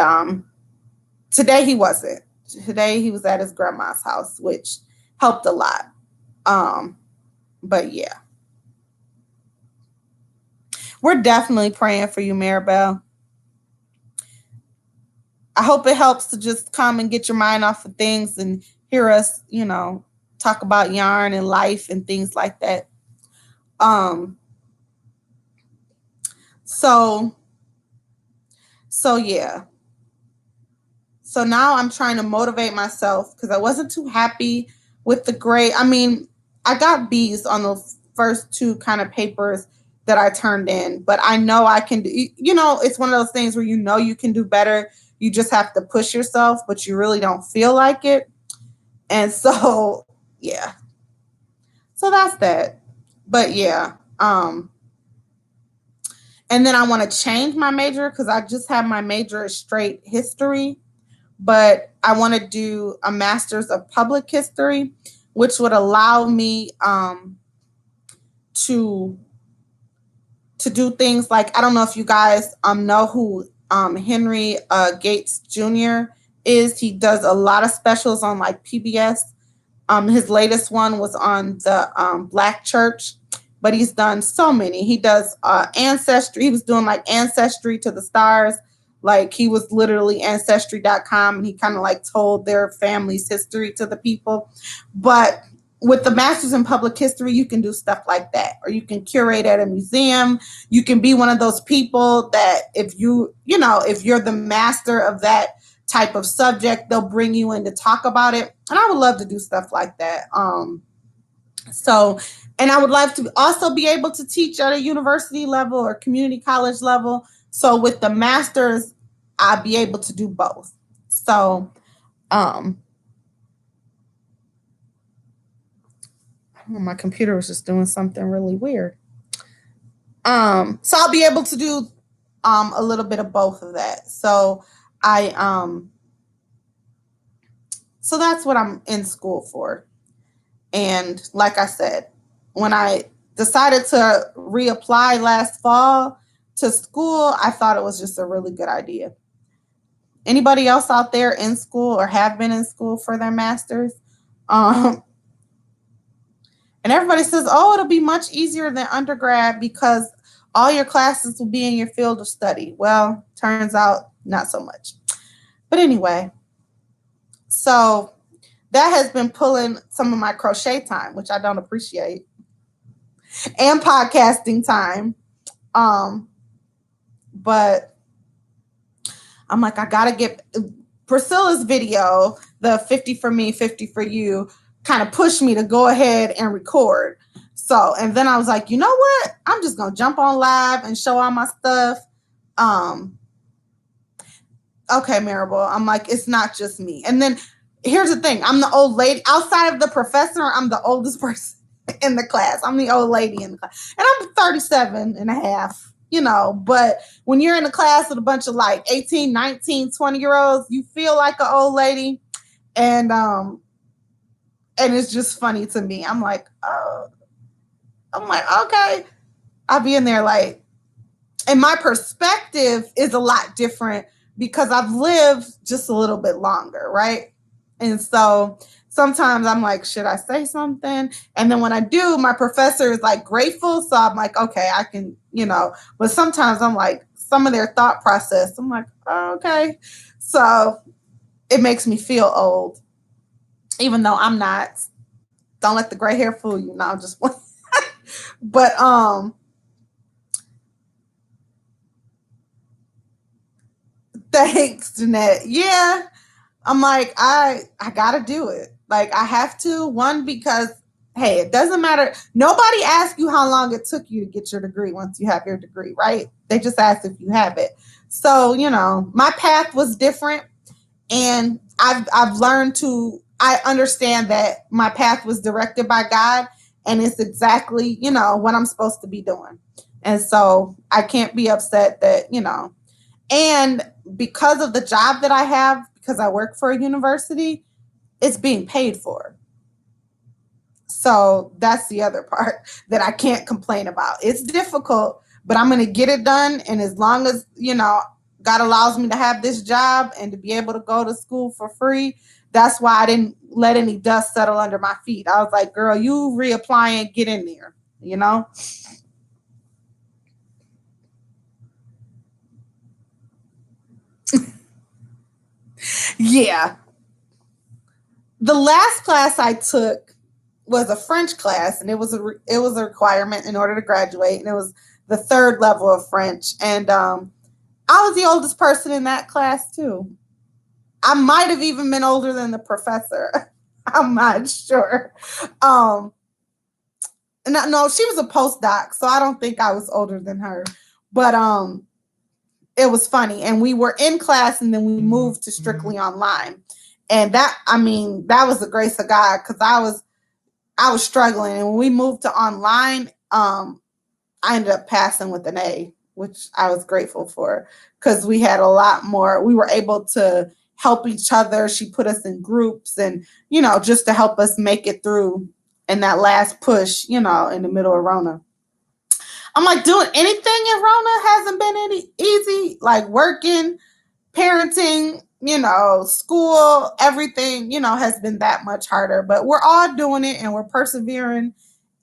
today he wasn't. Today he was at his grandma's house, which helped a lot. But yeah. We're definitely praying for you, Maribel. I hope it helps to just come and get your mind off of things and hear us, talk about yarn and life and things like that. So yeah. So now I'm trying to motivate myself because I wasn't too happy with the grade. I mean, I got B's on those first two kind of papers that I turned in, but I know I can do, it's one of those things where you can do better. You just have to push yourself, but you really don't feel like it. And so, yeah. So that's that. But yeah. And then I want to change my major because I just have my major as straight history, but I want to do a master's of public history, which would allow me to do things like, I don't know if you guys know who Henry Gates Jr. is. He does a lot of specials on like PBS. His latest one was on the Black church, but he's done so many. He does ancestry. He was doing like ancestry to the stars. Like he was literally ancestry.com and he kind of like told their family's history to the people. But with the master's in public history, you can do stuff like that, or you can curate at a museum. You can be one of those people that if you're the master of that type of subject, they'll bring you in to talk about it. And I would love to do stuff like that. And I would love to also be able to teach at a university level or community college level. So with the master's, I'd be able to do both. So, my computer was just doing something really weird. So I'll be able to do a little bit of both of that. So so that's what I'm in school for. And like I said, when I decided to reapply last fall to school, I thought it was just a really good idea. Anybody else out there in school or have been in school for their master's? And everybody says, oh, it'll be much easier than undergrad because all your classes will be in your field of study. Well, turns out not so much. But anyway, so that has been pulling some of my crochet time, which I don't appreciate, and podcasting time. But I'm like, I gotta get Priscilla's video, the 50 for me, 50 for you, kind of pushed me to go ahead and record. So, and then I was like, you know what? I'm just gonna jump on live and show all my stuff. Okay, Maribel. I'm like, it's not just me. And then here's the thing. I'm the old lady. Outside of the professor, I'm the oldest person in the class. I'm the old lady in the class. And I'm 37 and a half, but when you're in a class with a bunch of like 18, 19, 20-year-olds, you feel like an old lady. And it's just funny to me. I'm like, okay. I'll be in there like, and my perspective is a lot different because I've lived just a little bit longer, right? And so sometimes I'm like, should I say something? And then when I do, my professor is like grateful. So I'm like, okay, I can, but sometimes I'm like, some of their thought process, I'm like, oh, okay. So it makes me feel old, even though I'm not. Don't let the gray hair fool you. No, just but thanks, Jeanette. Yeah. I'm like, I gotta do it. Like I have to, one, because hey, it doesn't matter. Nobody asked you how long it took you to get your degree once you have your degree, right? They just asked if you have it. So, my path was different, and I've learned I understand that my path was directed by God, and it's exactly, what I'm supposed to be doing. And so I can't be upset that, and because of the job that I have, because I work for a university, it's being paid for. So that's the other part that I can't complain about. It's difficult, but I'm going to get it done. And as long as, God allows me to have this job and to be able to go to school for free, that's why I didn't let any dust settle under my feet. I was like, girl, you reapplying, get in there, Yeah. The last class I took was a French class, and it was a requirement in order to graduate, and it was the third level of French. And I was the oldest person in that class too. I might have even been older than the professor. I'm not sure. No, she was a postdoc, so I don't think I was older than her. But it was funny, and we were in class, and then we moved to strictly online. And that was the grace of God, because I was struggling. And when we moved to online, I ended up passing with an A, which I was grateful for, because we had a lot more. We were able to help each other. She put us in groups and, just to help us make it through in that last push, in the middle of Rona. I'm like, doing anything in Rona hasn't been any easy, like working, parenting, school, everything, has been that much harder, but we're all doing it and we're persevering.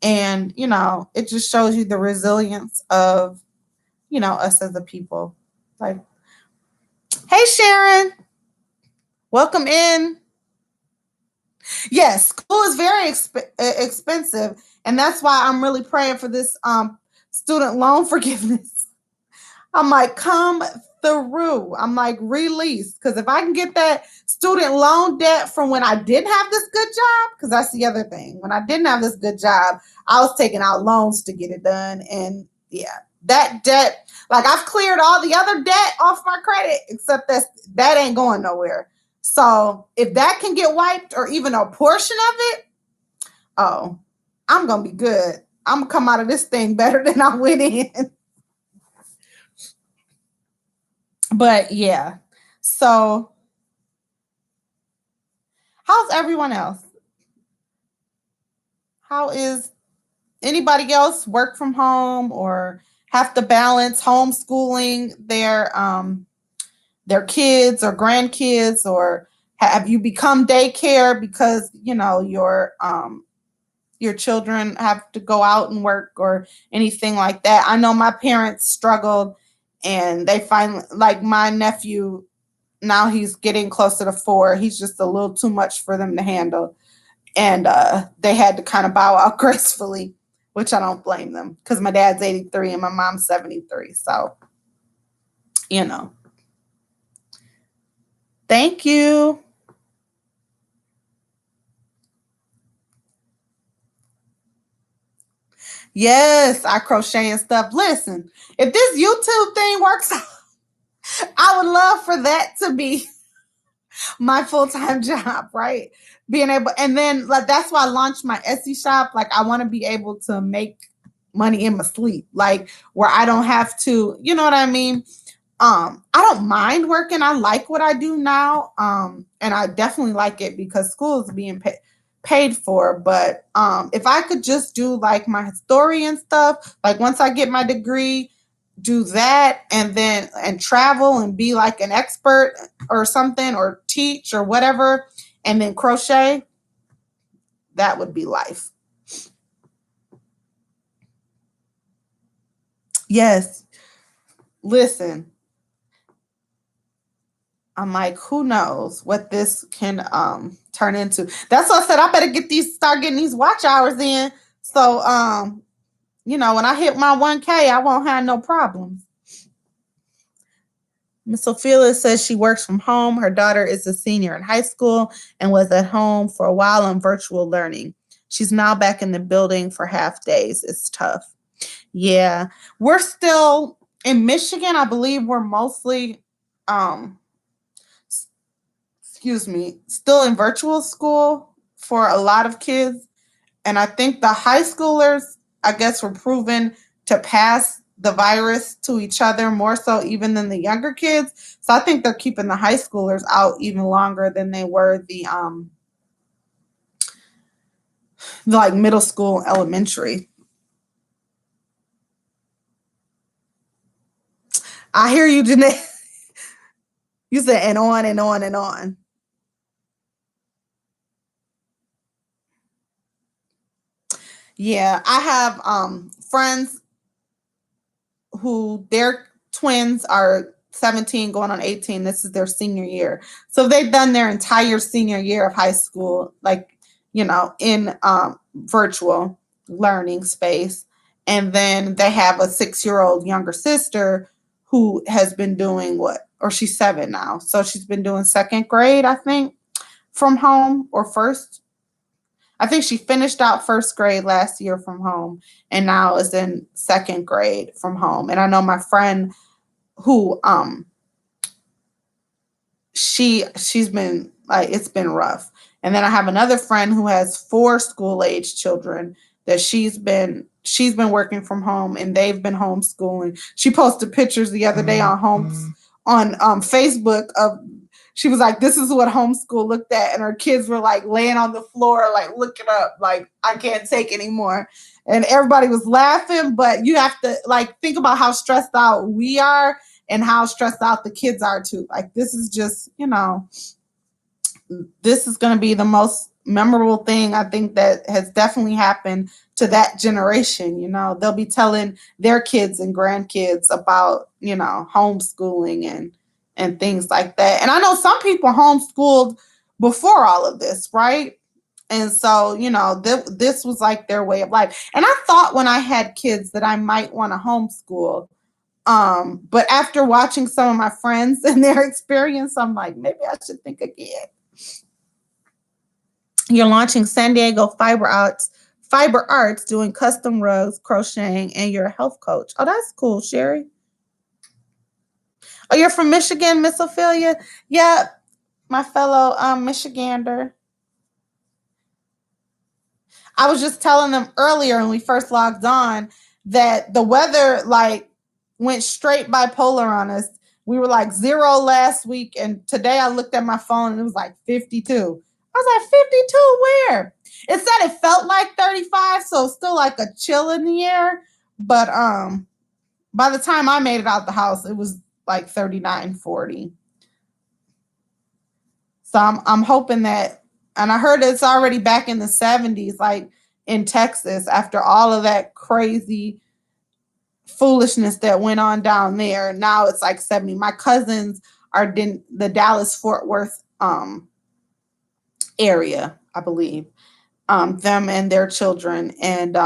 And, it just shows you the resilience of, us as a people. Like, hey, Sharon, welcome in. Yes, school is very expensive. And that's why I'm really praying for this student loan forgiveness. I'm like, come through. I'm like, release. Because if I can get that student loan debt from when I didn't have this good job, because that's the other thing. When I didn't have this good job, I was taking out loans to get it done. And yeah, that debt, like I've cleared all the other debt off my credit, except that ain't going nowhere. So if that can get wiped or even a portion of it, oh, I'm going to be good. I'm going to come out of this thing better than I went in. But yeah, so how's everyone else? How is anybody else work from home or have to balance homeschooling their kids or grandkids, or have you become daycare because your children have to go out and work or anything like that? I know my parents struggled, and they finally, like my nephew, now he's getting closer to 4. He's just a little too much for them to handle. And they had to kind of bow out gracefully, which I don't blame them, because my dad's 83 and my mom's 73. So, thank you. Yes, I crochet and stuff. Listen, if this YouTube thing works out, I would love for that to be my full-time job, right? Being able, and then like that's why I launched my Etsy shop. Like I want to be able to make money in my sleep, like where I don't have to, you know what I mean? I don't mind working. I like what I do now. And I definitely like it because school is being paid for. But if I could just do like my historian stuff, like once I get my degree, do that and travel and be like an expert or something, or teach or whatever, and then crochet, that would be life. Yes. Listen, I'm like, who knows what this can turn into. That's why I said I better start getting these watch hours in. So when I hit my 1K, I won't have no problems. Miss Ophelia says she works from home. Her daughter is a senior in high school and was at home for a while on virtual learning. She's now back in the building for half days. It's tough. Yeah. We're still in Michigan. I believe we're mostly still in virtual school for a lot of kids. And I think the high schoolers, I guess, were proven to pass the virus to each other more so even than the younger kids. So I think they're keeping the high schoolers out even longer than they were the like middle school, elementary. I hear you, Janae. You said and on and on and on. Yeah, I have friends who their twins are 17 going on 18. This is their senior year. So they've done their entire senior year of high school, like, in virtual learning space. And then they have a 6-year-old younger sister who has been doing or she's 7 now. So she's been doing second grade, I think, from home, or first. I think she finished out first grade last year from home and now is in second grade from home. And I know my friend who she's been like, it's been rough. And then I have another friend who has 4 school age children that she's been working from home, and they've been homeschooling. She posted pictures the other day on Facebook of, she was like, this is what homeschool looked at. And her kids were like laying on the floor, like looking up, like, I can't take anymore. And everybody was laughing, but you have to like think about how stressed out we are and how stressed out the kids are too. Like, this is just, this is going to be the most memorable thing I think that has definitely happened to that generation. They'll be telling their kids and grandkids about, homeschooling and things like that. And I know some people homeschooled before all of this, right? And so, this was like their way of life. And I thought when I had kids that I might want to homeschool. But after watching some of my friends and their experience, I'm like, maybe I should think again. You're launching San Diego Fiber Arts, doing custom rugs, crocheting, and you're a health coach. Oh, that's cool, Sherry. Oh, you're from Michigan, Miss Ophelia? Yeah, my fellow Michigander. I was just telling them earlier when we first logged on that the weather like went straight bipolar on us. We were like 0 last week, and today I looked at my phone and it was like 52. I was like, 52 where? It said it felt like 35, so it's still like a chill in the air. But by the time I made it out the house, it was like 39, 40. So I'm hoping that, and I heard it's already back in the 70s, like in Texas, after all of that crazy foolishness that went on down there. Now it's like 70. My cousins are in the Dallas-Fort Worth area, I believe. Them and their children. And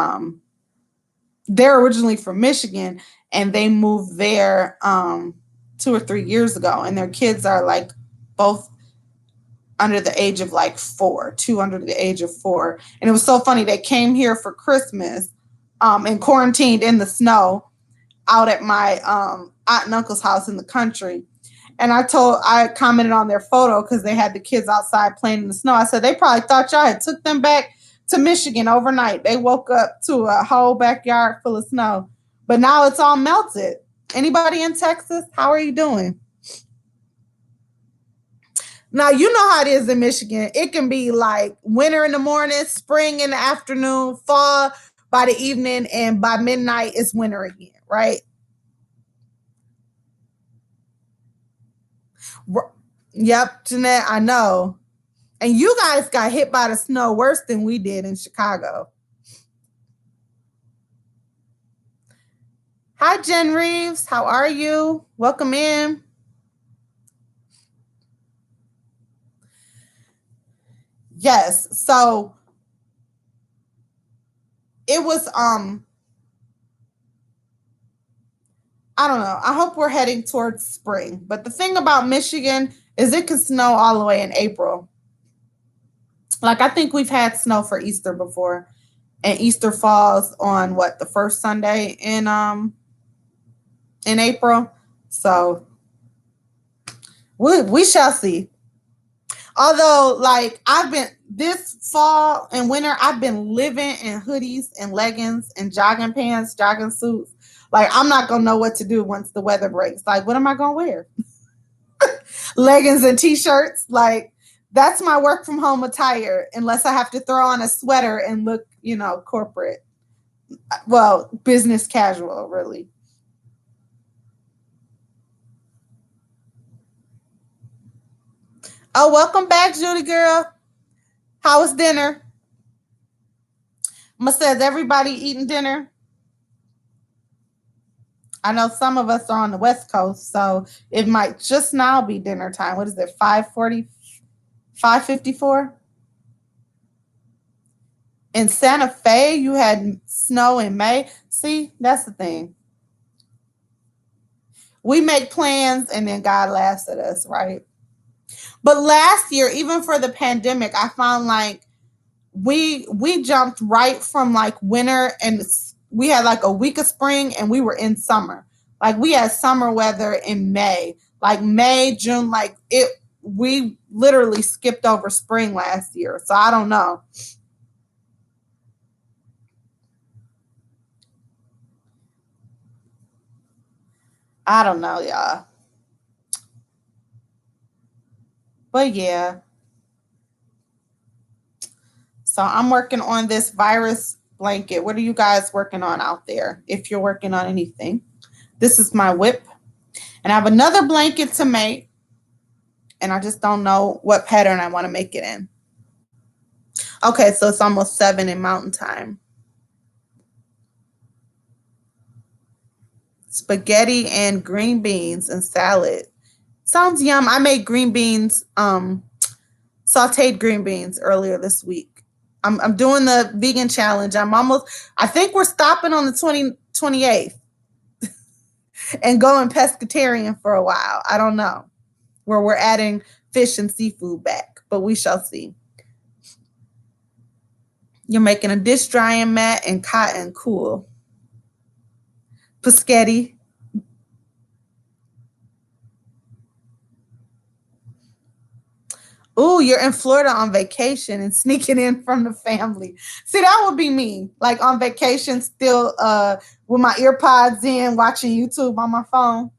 they're originally from Michigan, and they moved there 2 or 3 years ago. And their kids are like both under the age of like 4, 2 under the age of 4. And it was so funny. They came here for Christmas and quarantined in the snow out at my aunt and uncle's house in the country. And I commented on their photo because they had the kids outside playing in the snow. I said, they probably thought y'all had took them back to Michigan overnight. They woke up to a whole backyard full of snow, but now it's all melted. Anybody in Texas? How are you doing? Now, you know how it is in Michigan. It can be like winter in the morning, spring in the afternoon, fall by the evening, and by midnight, it's winter again, right? Yep, Jeanette, I know. And you guys got hit by the snow worse than we did in Chicago. Hi, Jen Reeves. How are you? Welcome in. Yes. So it was I don't know. I hope we're heading towards spring. But the thing about Michigan is it can snow all the way in April. Like, I think we've had snow for Easter before. And Easter falls on what, the first Sunday in April. So we shall see. Although, like, I've been this fall and winter, I've been living in hoodies and leggings and jogging pants, jogging suits. Like, I'm not gonna know what to do once the weather breaks. Like, what am I gonna wear? Leggings and t-shirts. Like, that's my work from home attire, unless I have to throw on a sweater and look, corporate. Well, business casual, really. Oh, welcome back, Judy girl. How was dinner? Says everybody eating dinner? I know some of us are on the West Coast, so it might just now be dinner time. What is it, 5:40, 5:54? In Santa Fe, you had snow in May. See, that's the thing. We make plans and then God laughs at us, right? But last year, even for the pandemic, I found like we jumped right from like winter, and we had like a week of spring and we were in summer. Like, we had summer weather in May, like May, June, like we literally skipped over spring last year. So I don't know. I don't know, y'all. But yeah. So I'm working on this virus blanket. What are you guys working on out there? If you're working on anything. This is my whip. And I have another blanket to make. And I just don't know what pattern I want to make it in. Okay, so it's almost 7 in Mountain Time. Spaghetti and green beans and salad. Sounds yum. I made green beans, sauteed green beans earlier this week. I'm doing the vegan challenge. I think we're stopping on the 28th. and going pescatarian for a while. I don't know, where we're adding fish and seafood back, but we shall see. You're making a dish drying mat in cotton. Cool. Paschetti. Ooh, you're in Florida on vacation and sneaking in from the family. See, that would be me. Like on vacation, still with my ear pods in, watching YouTube on my phone.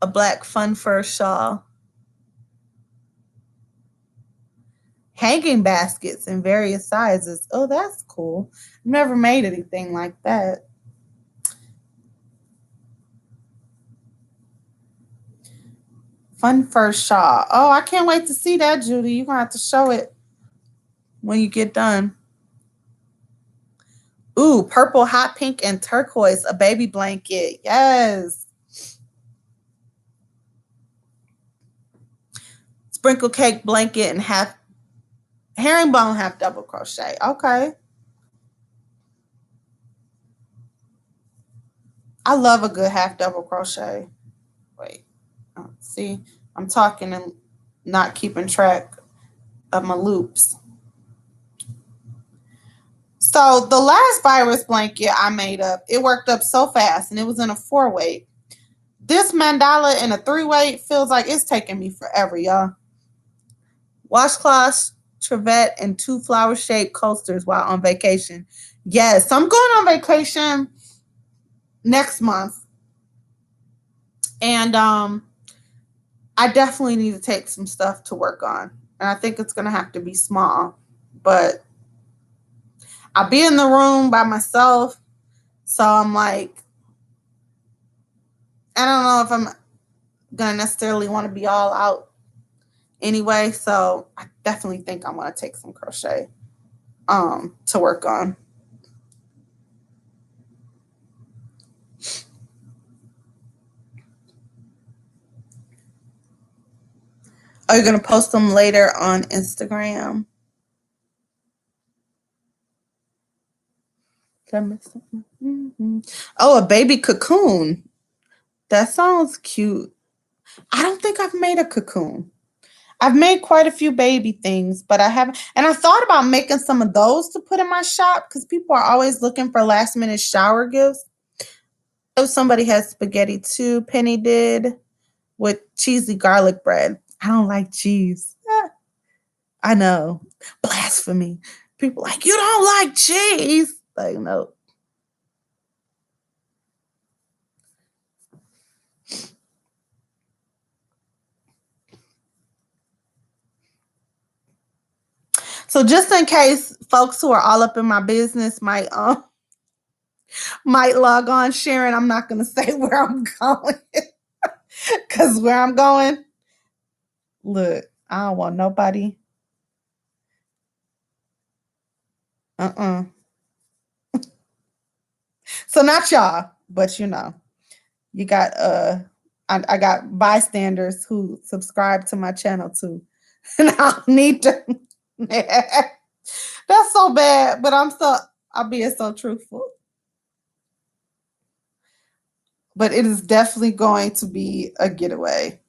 A black fun fur shawl. Hanging baskets in various sizes. Oh, that's cool. I've never made anything like that. Fun fur shawl. Oh, I can't wait to see that, Judy. You're going to have to show it when you get done. Ooh, purple, hot pink, and turquoise. A baby blanket. Yes. Sprinkle cake blanket and half herringbone, half double crochet. Okay. I love a good half double crochet. Wait. See, I'm talking and not keeping track of my loops. So the last virus blanket I made up, it worked up so fast, and it was in a 4-weight. This mandala in a 3-weight feels like it's taking me forever, y'all. Washcloths, trivet, and 2 flower-shaped coasters while on vacation. Yes, I'm going on vacation next month. And I definitely need to take some stuff to work on. And I think it's going to have to be small. But I'll be in the room by myself. So I'm like, I don't know if I'm going to necessarily want to be all out anyway. So I definitely think I'm going to take some crochet to work on. Are you going to post them later on Instagram? Did I miss something? Mm-hmm. Oh, a baby cocoon. That sounds cute. I don't think I've made a cocoon. I've made quite a few baby things, but I haven't. And I thought about making some of those to put in my shop because people are always looking for last minute shower gifts. Oh, somebody has spaghetti too. Penny did with cheesy garlic bread. I don't like cheese. I know. Blasphemy. People like, you don't like cheese. Like, no. So just in case folks who are all up in my business might log on, Sharon, I'm not gonna say where I'm going. Cause where I'm going, look, I don't want nobody. So not y'all, but you know, you got I got bystanders who subscribe to my channel too. And I'll need to that's so bad, but I'm being so truthful. But it is definitely going to be a getaway.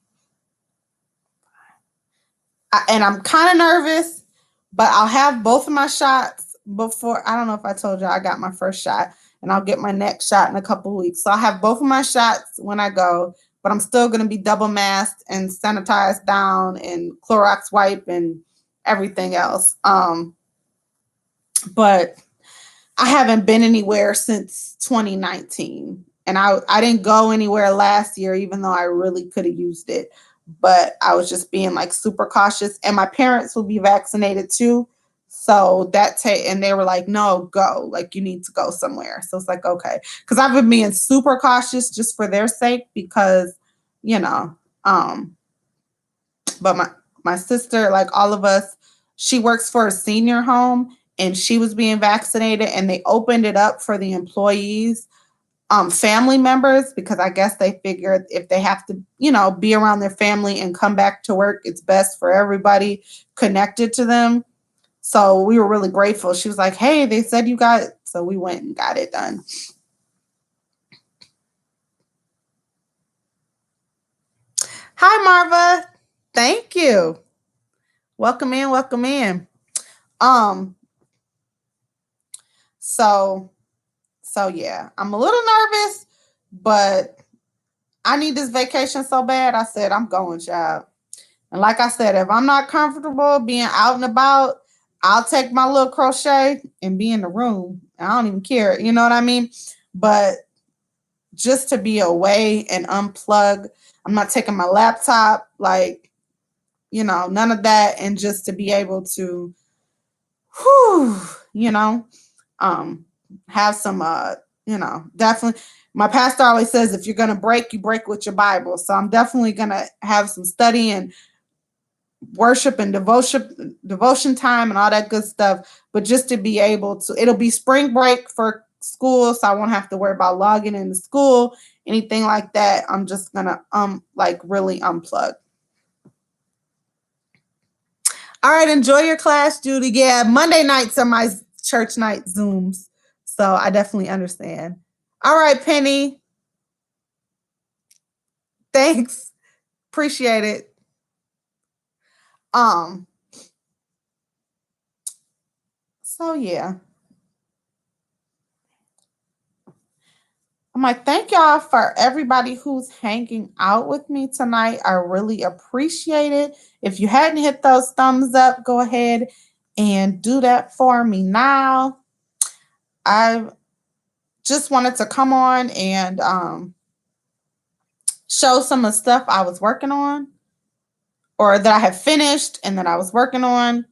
And I'm kind of nervous, but I'll have both of my shots before. I don't know if I told you I got my first shot, and I'll get my next shot in a couple of weeks. So I'll have both of my shots when I go, but I'm still going to be double masked and sanitized down and Clorox wipe and everything else. But I haven't been anywhere since 2019. And I didn't go anywhere last year, even though I really could have used it. But I was just being like super cautious. And my parents will be vaccinated too. So and they were like, no, go. Like, you need to go somewhere. So it's like, okay. Because I've been being super cautious just for their sake because, you know, but my sister, like all of us, she works for a senior home and she was being vaccinated and they opened it up for the employees, family members, because I guess they figured if they have to, you know, be around their family and come back to work, it's best for everybody connected to them. So we were really grateful. She was like, hey, they said you got So we went and got it done. Hi, Marva. Thank you. Welcome in. Welcome in. So yeah, I'm a little nervous, but I need this vacation so bad. I said, I'm going, child. And like I said, if I'm not comfortable being out and about, I'll take my little crochet and be in the room. I don't even care. You know what I mean? But just to be away and unplug, I'm not taking my laptop, like, you know, none of that. And just to be able to, you know, have some, you know, definitely. My pastor always says, if you're going to break, you break with your Bible. So I'm definitely going to have some study and worship and devotion time and all that good stuff. But just to be able to, it'll be spring break for school, so I won't have to worry about logging into school, anything like that. I'm just going to, like, really unplug. All right, enjoy your class, Judy. Yeah, Monday nights are my church night Zooms. So I definitely understand. All right, Penny. Thanks. Appreciate it. So yeah. I'm like, thank y'all for everybody who's hanging out with me tonight. I really appreciate it. If you hadn't hit those thumbs up, go ahead and do that for me now. I just wanted to come on and show some of the stuff I was working on, or that I have finished and that I was working on,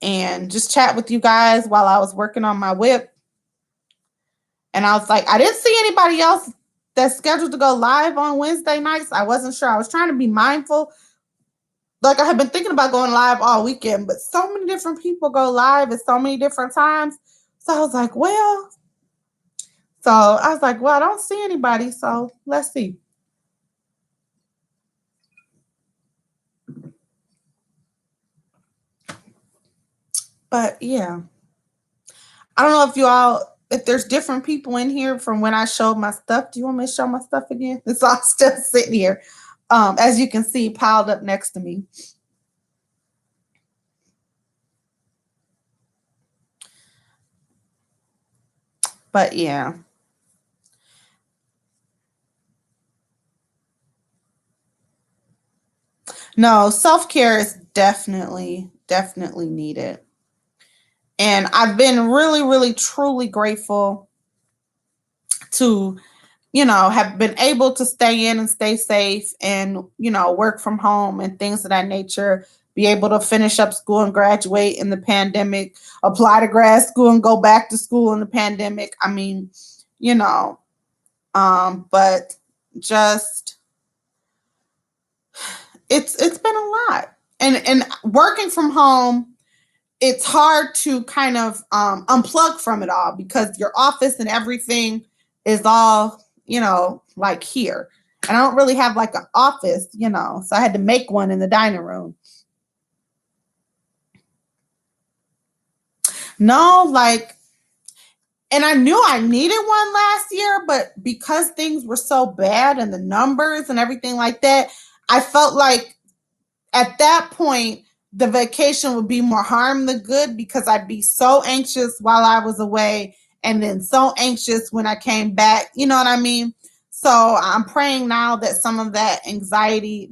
and just chat with you guys while I was working on my whip. And I was like, I didn't see anybody else that's scheduled to go live on Wednesday nights. I wasn't sure. I was trying to be mindful. Like, I had been thinking about going live all weekend, but so many different people go live at so many different times. So I was like, well, I don't see anybody. So let's see. But yeah, I don't know if there's different people in here from when I showed my stuff. Do you want me to show my stuff again? It's all still sitting here. As you can see, piled up next to me. But yeah. No, self-care is definitely needed. And I've been really, really, truly grateful to, you know, have been able to stay in and stay safe and, you know, work from home and things of that nature, be able to finish up school and graduate in the pandemic, apply to grad school and go back to school in the pandemic. I mean, you know, but just, it's been a lot. And working from home, it's hard to kind of unplug from it all because your office and everything is all, you know, like here. And I don't really have like an office, you know, so I had to make one in the dining room. No, like, and I knew I needed one last year, but because things were so bad and the numbers and everything like that, I felt like at that point, the vacation would be more harm than good because I'd be so anxious while I was away and then so anxious when I came back. You know what I mean? So I'm praying now that some of that anxiety,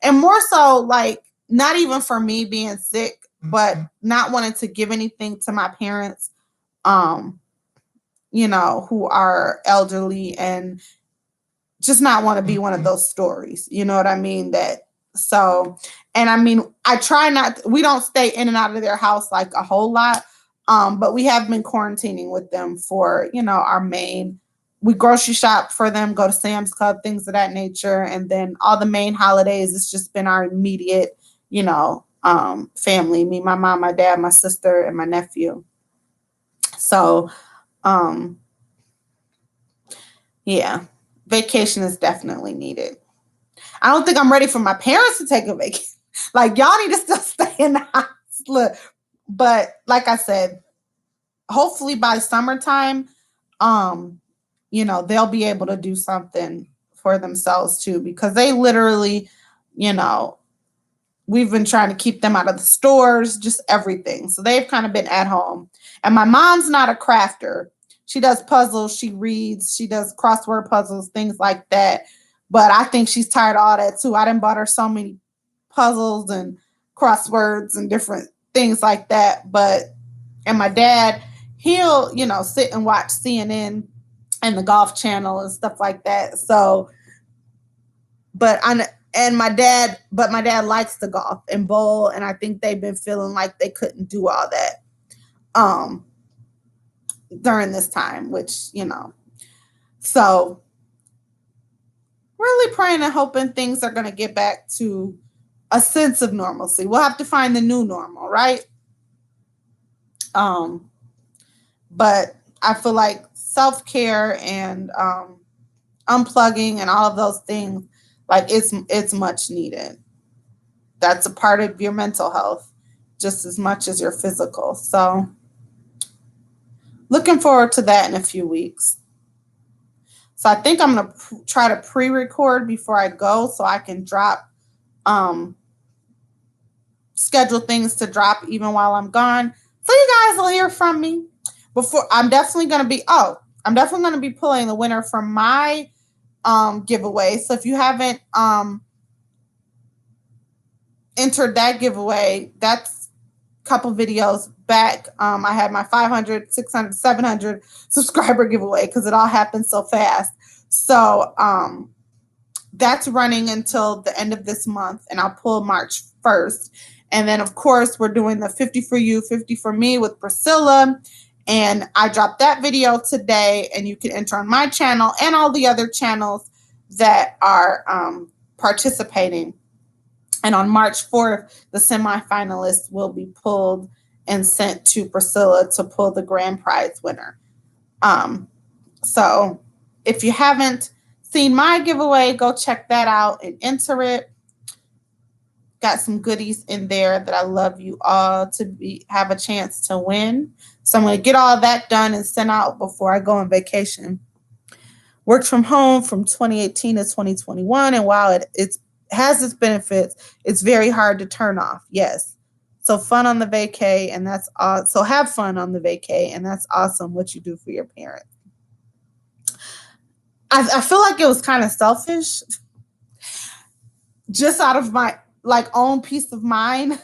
and more so, like, not even for me being sick, but not wanting to give anything to my parents, you know, who are elderly, and just not want to be one of those stories. You know what I mean? And I mean, we don't stay in and out of their house like a whole lot. But we have been quarantining with them for, you know, we grocery shop for them, go to Sam's Club, things of that nature. And then all the main holidays, it's just been our immediate, you know, family, me, my mom, my dad, my sister, and my nephew. So, yeah, vacation is definitely needed. I don't think I'm ready for my parents to take a vacation. Like, y'all need to still stay in the house. Look, but like I said, hopefully by summertime, they'll be able to do something for themselves too, because they literally, you know, we've been trying to keep them out of the stores, just everything. So they've kind of been at home. And my mom's not a crafter. She does puzzles, she reads, she does crossword puzzles, things like that. But I think she's tired of all that too. I done bought her so many puzzles and crosswords and different things like that. And my dad, he'll, sit and watch CNN and the Golf Channel and stuff like that. So, but my dad likes to golf and bowl, and I think they've been feeling like they couldn't do all that during this time, which, so really praying and hoping things are going to get back to a sense of normalcy. We'll have to find the new normal, right? But I feel like self-care and unplugging and all of those things, like it's much needed. That's a part of your mental health just as much as your physical. So looking forward to that in a few weeks. So I think I'm going to try to pre-record before I go so I can drop, schedule things to drop even while I'm gone. So you guys will hear from me. I'm definitely going to be pulling the winner from my giveaway. So if you haven't entered that giveaway, that's a couple videos back. I had my 500, 600, 700 subscriber giveaway because it all happened so fast. So that's running until the end of this month, and I'll pull March 1st. And then, of course, we're doing the 50 for you, 50 for me with Priscilla. And I dropped that video today, and you can enter on my channel and all the other channels that are participating. And on March 4th, the semifinalists will be pulled and sent to Priscilla to pull the grand prize winner. So if you haven't seen my giveaway, go check that out and enter it. Got some goodies in there that I love you all to have a chance to win. So I'm going to get all that done and sent out before I go on vacation. Worked from home from 2018 to 2021. And while it has its benefits, it's very hard to turn off. Yes. So fun on the vacay, and that's awesome. So have fun on the vacay, and that's awesome what you do for your parents. I feel like it was kind of selfish, just out of my own peace of mind.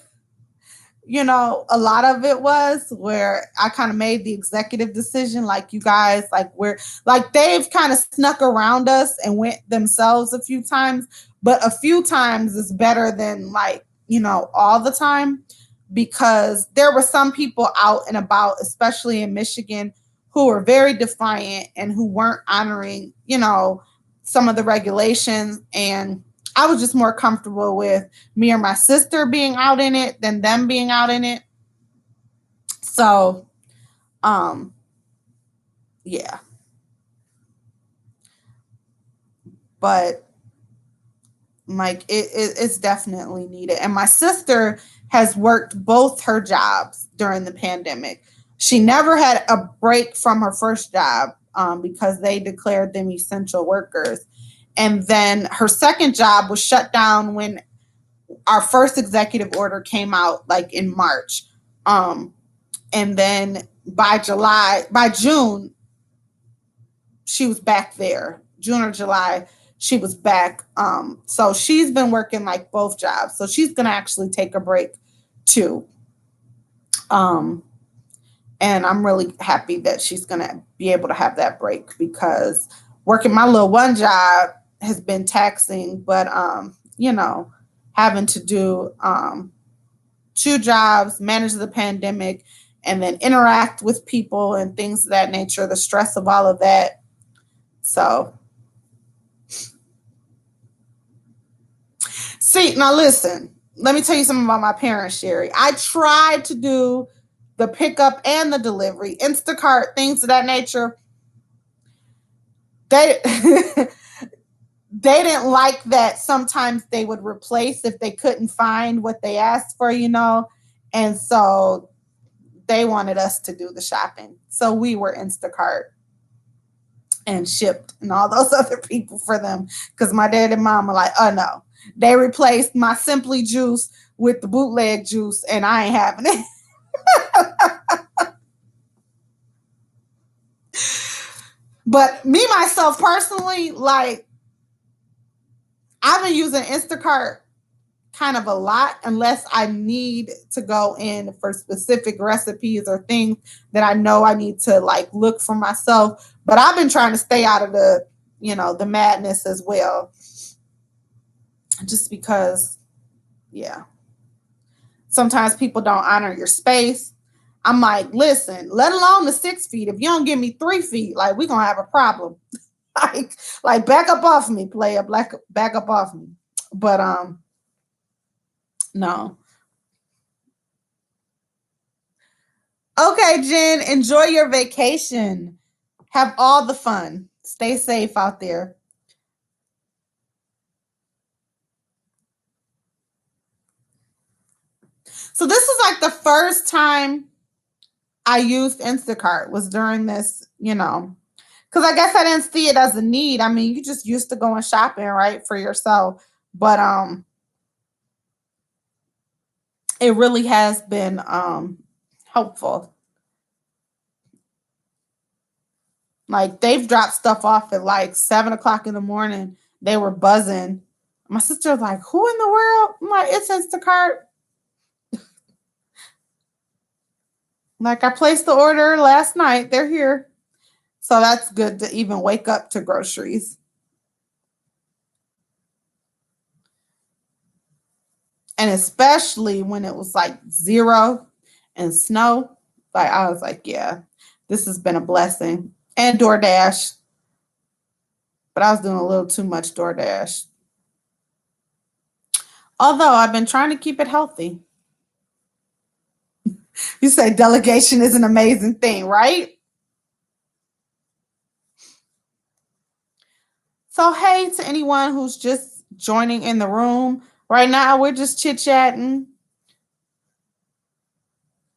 A lot of it was where I kind of made the executive decision, like you guys, they've kind of snuck around us and went themselves a few times, but a few times is better than all the time, because there were some people out and about, especially in Michigan, who were very defiant and who weren't honoring, some of the regulations. And I was just more comfortable with me or my sister being out in it than them being out in it. So, yeah. But it's definitely needed. And my sister has worked both her jobs during the pandemic. She never had a break from her first job because they declared them essential workers. And then her second job was shut down when our first executive order came out, in March. And then by June, she was back there. June or July, she was back. So she's been working both jobs. So she's going to actually take a break too. And I'm really happy that she's going to be able to have that break, because working my little one job has been taxing, but, having to do two jobs, manage the pandemic, and then interact with people and things of that nature, the stress of all of that. So, see, now listen, let me tell you something about my parents, Sherry. I tried to do the pickup and the delivery, Instacart, things of that nature. They didn't like that sometimes they would replace if they couldn't find what they asked for, And so they wanted us to do the shopping. So we were Instacart and shipped and all those other people for them. Because my dad and mom were like, oh no. They replaced my Simply juice with the bootleg juice, and I ain't having it. But me, myself, personally, like, I've been using Instacart kind of a lot unless I need to go in for specific recipes or things that I know I need to like look for myself. But I've been trying to stay out of the, the madness as well. Just because, yeah. Sometimes people don't honor your space. I'm like, listen, let alone the 6 feet. If you don't give me 3 feet, like, we're going to have a problem. like back up off me, player. Back up off me. But, no. Okay, Jen, enjoy your vacation. Have all the fun. Stay safe out there. So this is like the first time I used Instacart was during this, because I guess I didn't see it as a need. I mean, you just used to going shopping, right, for yourself. But it really has been helpful. Like, they've dropped stuff off at like 7 o'clock in the morning. They were buzzing. My sister was like, who in the world? I'm like, it's Instacart. Like, I placed the order last night. They're here. So that's good to even wake up to groceries. And especially when it was like 0 and snow. Like, I was like, yeah, this has been a blessing. And DoorDash. But I was doing a little too much DoorDash. Although I've been trying to keep it healthy. You say delegation is an amazing thing, right? So, hey to anyone who's just joining in the room. Right now, we're just chit-chatting.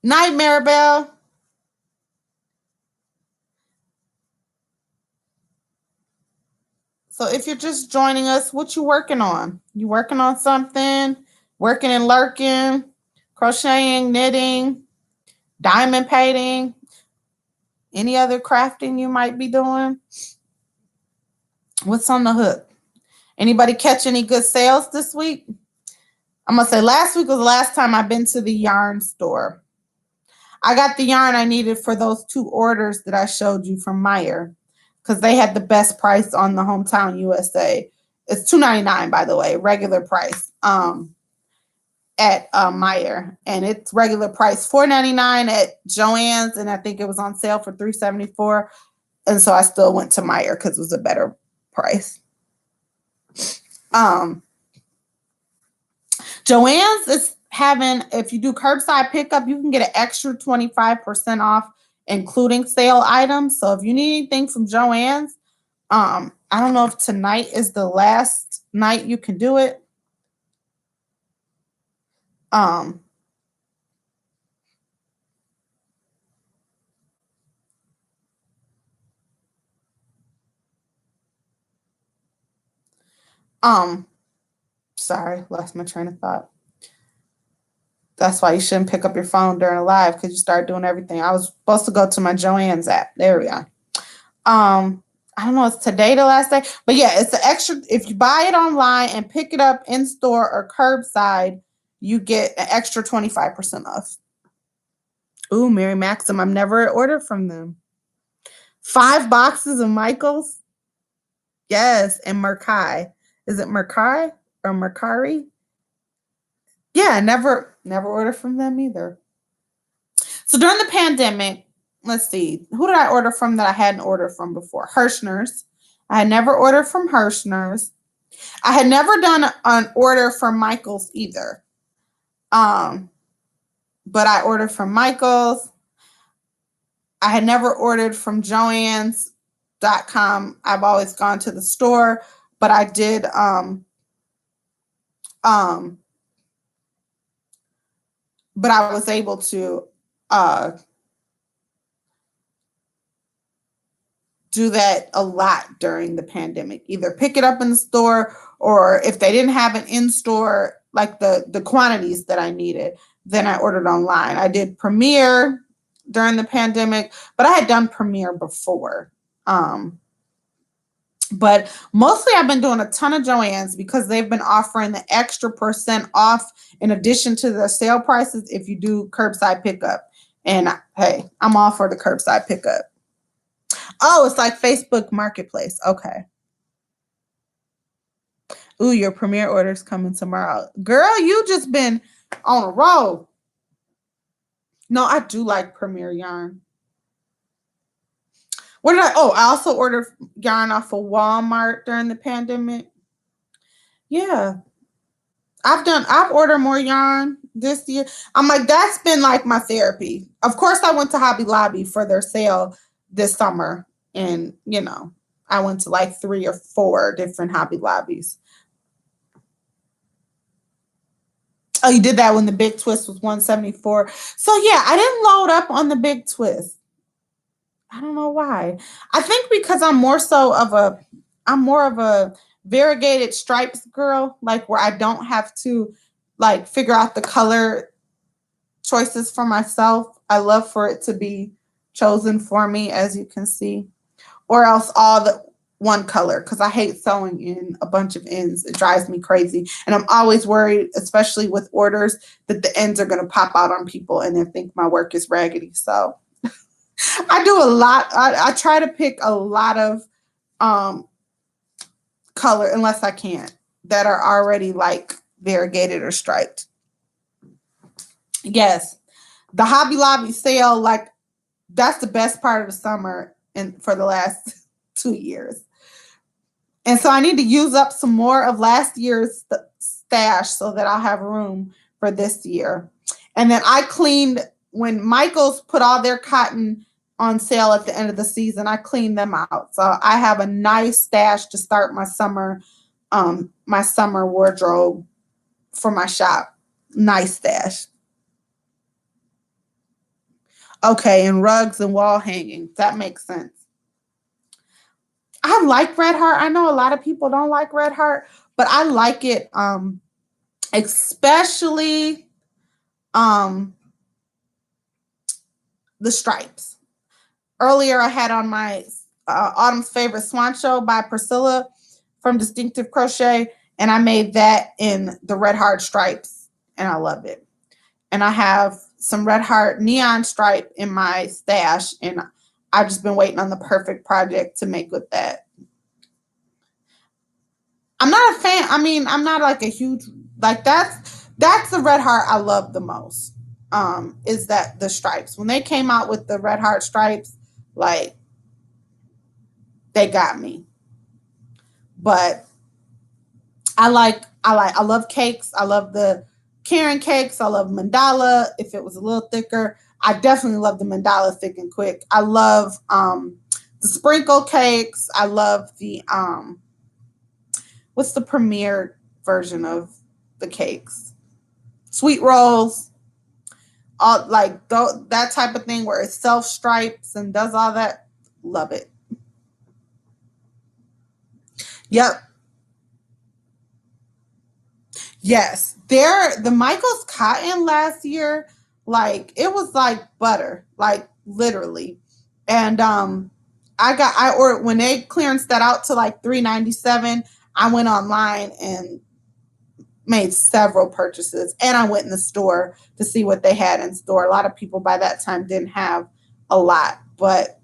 Night, Maribel. So if you're just joining us, what you working on? You working on something? Working and lurking? Crocheting, knitting, diamond painting? Any other crafting you might be doing? What's on the hook? Anybody catch any good sales this week? I'm going to say last week was the last time I've been to the yarn store. I got the yarn I needed for those 2 orders that I showed you from Meyer because they had the best price on the Hometown USA. It's $2.99, by the way, regular price at Meyer. And it's regular price $4.99 at Joann's, and I think it was on sale for $3.74. And so I still went to Meyer because it was a better price. Joann's is having, if you do curbside pickup, you can get an extra 25% off, including sale items. So if you need anything from Joann's, I don't know if tonight is the last night you can do it. Sorry, lost my train of thought. That's why you shouldn't pick up your phone during a live because you start doing everything. I was supposed to go to my Joann's app. There we go. I don't know, it's today the last day, but yeah, it's the extra. If you buy it online and pick it up in store or curbside, you get an extra 25% off. Ooh, Mary Maxim, I've never ordered from them. 5 boxes of Michaels. Yes, and Mercai. Is it Mercai or Mercari? Yeah, never ordered from them either. So during the pandemic, let's see, who did I order from that I hadn't ordered from before? Hirschner's. I had never ordered from Hirschner's. I had never done an order from Michael's either. But I ordered from Michael's. I had never ordered from Joann's.com. I've always gone to the store, but I did but I was able to do that a lot during the pandemic. Either pick it up in the store, or if they didn't have it in store, like the quantities that I needed, then I ordered online. I did Premiere during the pandemic, but I had done Premiere before. But mostly I've been doing a ton of Joann's because they've been offering the extra % off in addition to the sale prices if you do curbside pickup. And hey, I'm all for the curbside pickup. Oh, it's like Facebook Marketplace. Okay. Ooh, your Premiere order's coming tomorrow. Girl, you just been on a roll. No, I do like Premiere yarn. What did I? Oh, I also ordered yarn off of Walmart during the pandemic. Yeah. I've ordered more yarn this year. I'm like, that's been like my therapy. Of course, I went to Hobby Lobby for their sale this summer. And, I went to like 3 or 4 different Hobby Lobbies. Oh, you did that when the Big Twist was $174. So yeah, I didn't load up on the Big Twist. I don't know why. I think because I'm more of a variegated stripes girl, like where I don't have to like figure out the color choices for myself. I love for it to be chosen for me, as you can see, or else all the one color, because I hate sewing in a bunch of ends. It drives me crazy. And I'm always worried, especially with orders, that the ends are going to pop out on people and then think my work is raggedy. So I do a lot. I try to pick a lot of color, unless I can't, that are already like variegated or striped. Yes, the Hobby Lobby sale, like that's the best part of the summer and for the last 2 years. And so I need to use up some more of last year's stash so that I'll have room for this year. And then I cleaned, when Michaels put all their cotton on sale at the end of the season, I cleaned them out. So I have a nice stash to start my summer wardrobe for my shop. Nice stash. Okay, and rugs and wall hanging. That makes sense. I like Red Heart. I know a lot of people don't like Red Heart, but I like it, especially the stripes. Earlier, I had on my Autumn's Favorite Swan Show by Priscilla from Distinctive Crochet, and I made that in the Red Heart stripes, and I love it. And I have some Red Heart neon stripe in my stash, and I've just been waiting on the perfect project to make with that. I'm not a fan. I mean, I'm not like a huge, like that's the Red Heart I love the most. Is that the stripes. When they came out with the Red Heart stripes, like they got me. But I love cakes. I love the Karen cakes. I love mandala. If it was a little thicker, I definitely love the mandala thick and quick. I love the sprinkle cakes. I love the what's the premier version of the cakes? Sweet rolls. All like that type of thing where it self stripes and does all that. Love it. Yep. Yes. The Michaels cotton last year, like it was like butter, like literally. And I ordered when they clearanced that out to like $3.97. I went online and made several purchases, and I went in the store to see what they had in store. A lot of people by that time didn't have a lot, but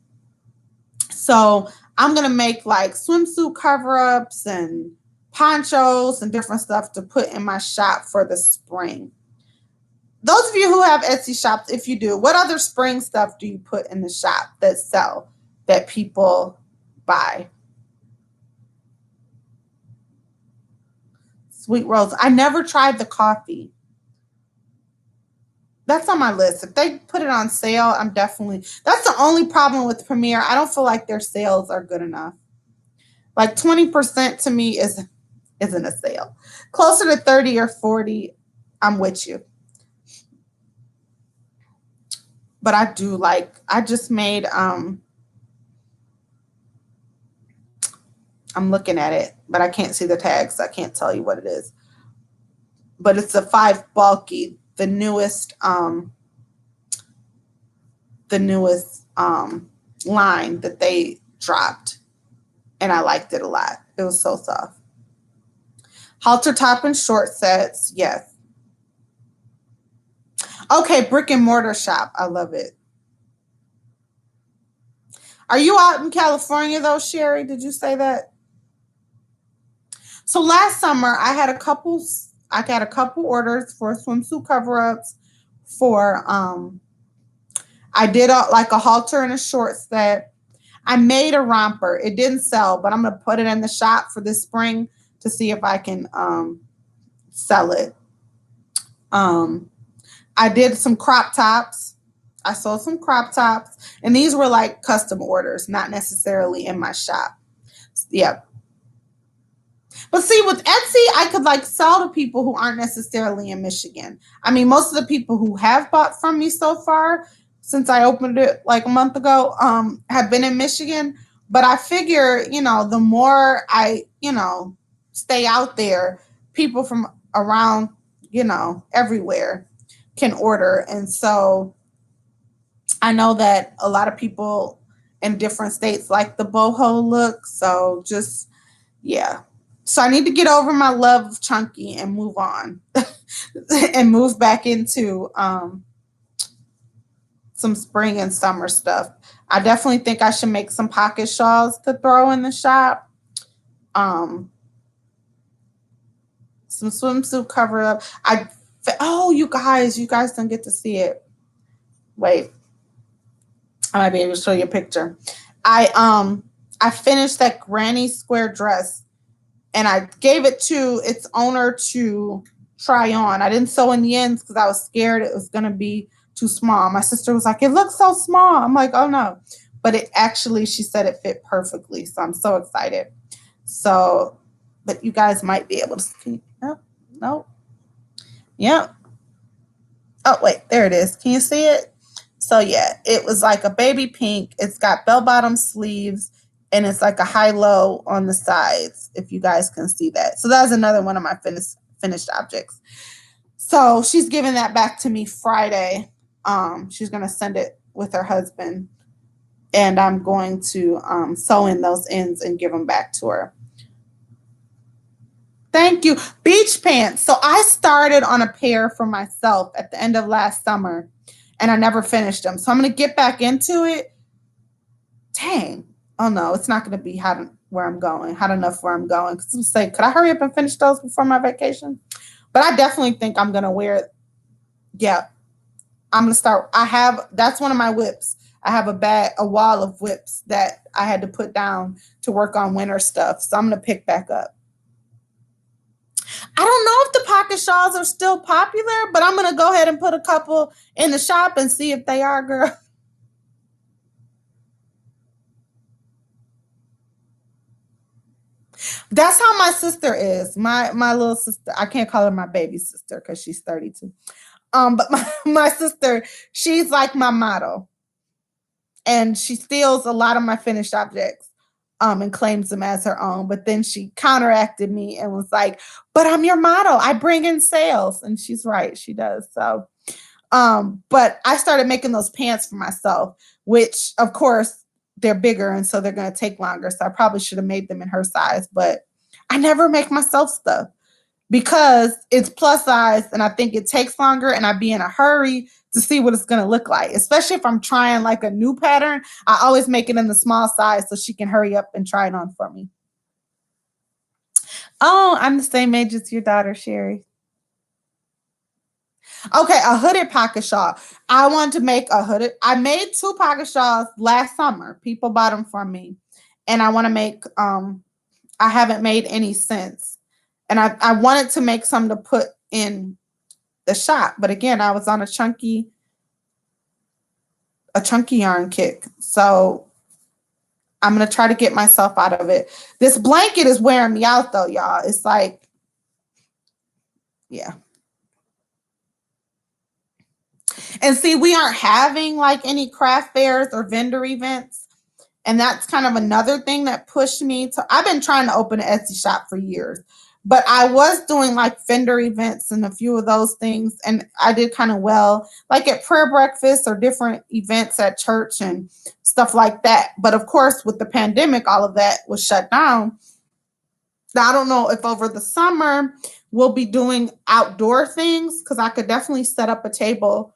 so I'm going to make like swimsuit cover-ups and ponchos and different stuff to put in my shop for the spring. Those of you who have Etsy shops, if you do, what other spring stuff do you put in the shop that sell, that people buy? Sweet rolls. I never tried the coffee. That's on my list. If they put it on sale, that's the only problem with Premiere. I don't feel like their sales are good enough. Like 20% to me isn't a sale. Closer to 30 or 40, I'm with you. But I do like, I just made, I'm looking at it, but I can't see the tags. So I can't tell you what it is. But it's a 5 bulky, the newest line that they dropped. And I liked it a lot. It was so soft. Halter top and short sets. Yes. Okay, brick and mortar shop. I love it. Are you out in California though, Sherry? Did you say that? So last summer I got a couple orders for swimsuit cover-ups for I did like a halter and a short set. I made a romper. It didn't sell, but I'm going to put it in the shop for this spring to see if I can sell it. I did some crop tops. I sold some crop tops, and these were like custom orders, not necessarily in my shop. Yeah. But see, with Etsy, I could like sell to people who aren't necessarily in Michigan. I mean, most of the people who have bought from me so far, since I opened it like a month ago, have been in Michigan. But I figure, the more I, stay out there, people from around, everywhere can order. And so I know that a lot of people in different states like the boho look. So just, yeah. So I need to get over my love of chunky and move on and move back into some spring and summer stuff. I definitely think I should make some pocket shawls to throw in the shop. Some swimsuit cover up. You guys don't get to see it. Wait, I might be able to show you a picture. I finished that granny square dress and I gave it to its owner to try on. I didn't sew in the ends because I was scared it was going to be too small. My sister was like, it looks so small. I'm like, oh no. But it actually, she said it fit perfectly. So I'm so excited. So, but you guys might be able to see. No. Yeah. Oh, wait, there it is. Can you see it? So yeah, it was like a baby pink. It's got bell-bottom sleeves and it's like a high-low on the sides, if you guys can see that. So that's another one of my finished objects. So she's giving that back to me Friday. She's going to send it with her husband and I'm going to sew in those ends and give them back to her. Thank you. Beach pants. So I started on a pair for myself at the end of last summer and I never finished them. So I'm going to get back into it. Dang. Oh no, it's not going to be hot enough where I'm going. Because I'm saying, could I hurry up and finish those before my vacation? But I definitely think I'm going to wear it. Yeah. I'm going to start. That's one of my whips. I have a wall of whips that I had to put down to work on winter stuff. So I'm going to pick back up. I don't know if the pocket shawls are still popular, but I'm going to go ahead and put a couple in the shop and see if they are, girl. That's how my sister is. My little sister, I can't call her my baby sister because she's 32. But my sister, she's like my model. And she steals a lot of my finished objects and claims them as her own. But then she counteracted me and was like, but I'm your model. I bring in sales. And she's right. She does. So, but I started making those pants for myself, which of course they're bigger. And so they're going to take longer. So I probably should have made them in her size, but I never make myself stuff because it's plus size. And I think it takes longer and I'd be in a hurry to see what it's going to look like, especially if I'm trying like a new pattern. I always make it in the small size so she can hurry up and try it on for me. Oh, I'm the same age as your daughter, Sherry. Okay, a hooded pocket shawl. I wanted to make a hooded. I made 2 pocket shawls last summer. People bought them from me. And I want to make, I haven't made any since. And I wanted to make some to put in the shop. But again, I was on a chunky yarn kick. So I'm going to try to get myself out of it. This blanket is wearing me out though, y'all. It's like, yeah. And see, we aren't having like any craft fairs or vendor events. And that's kind of another thing that pushed me to, I've been trying to open an Etsy shop for years, but I was doing like vendor events and a few of those things. And I did kind of well, like at prayer breakfast or different events at church and stuff like that. But of course, with the pandemic, all of that was shut down. Now, I don't know if over the summer we'll be doing outdoor things, because I could definitely set up a table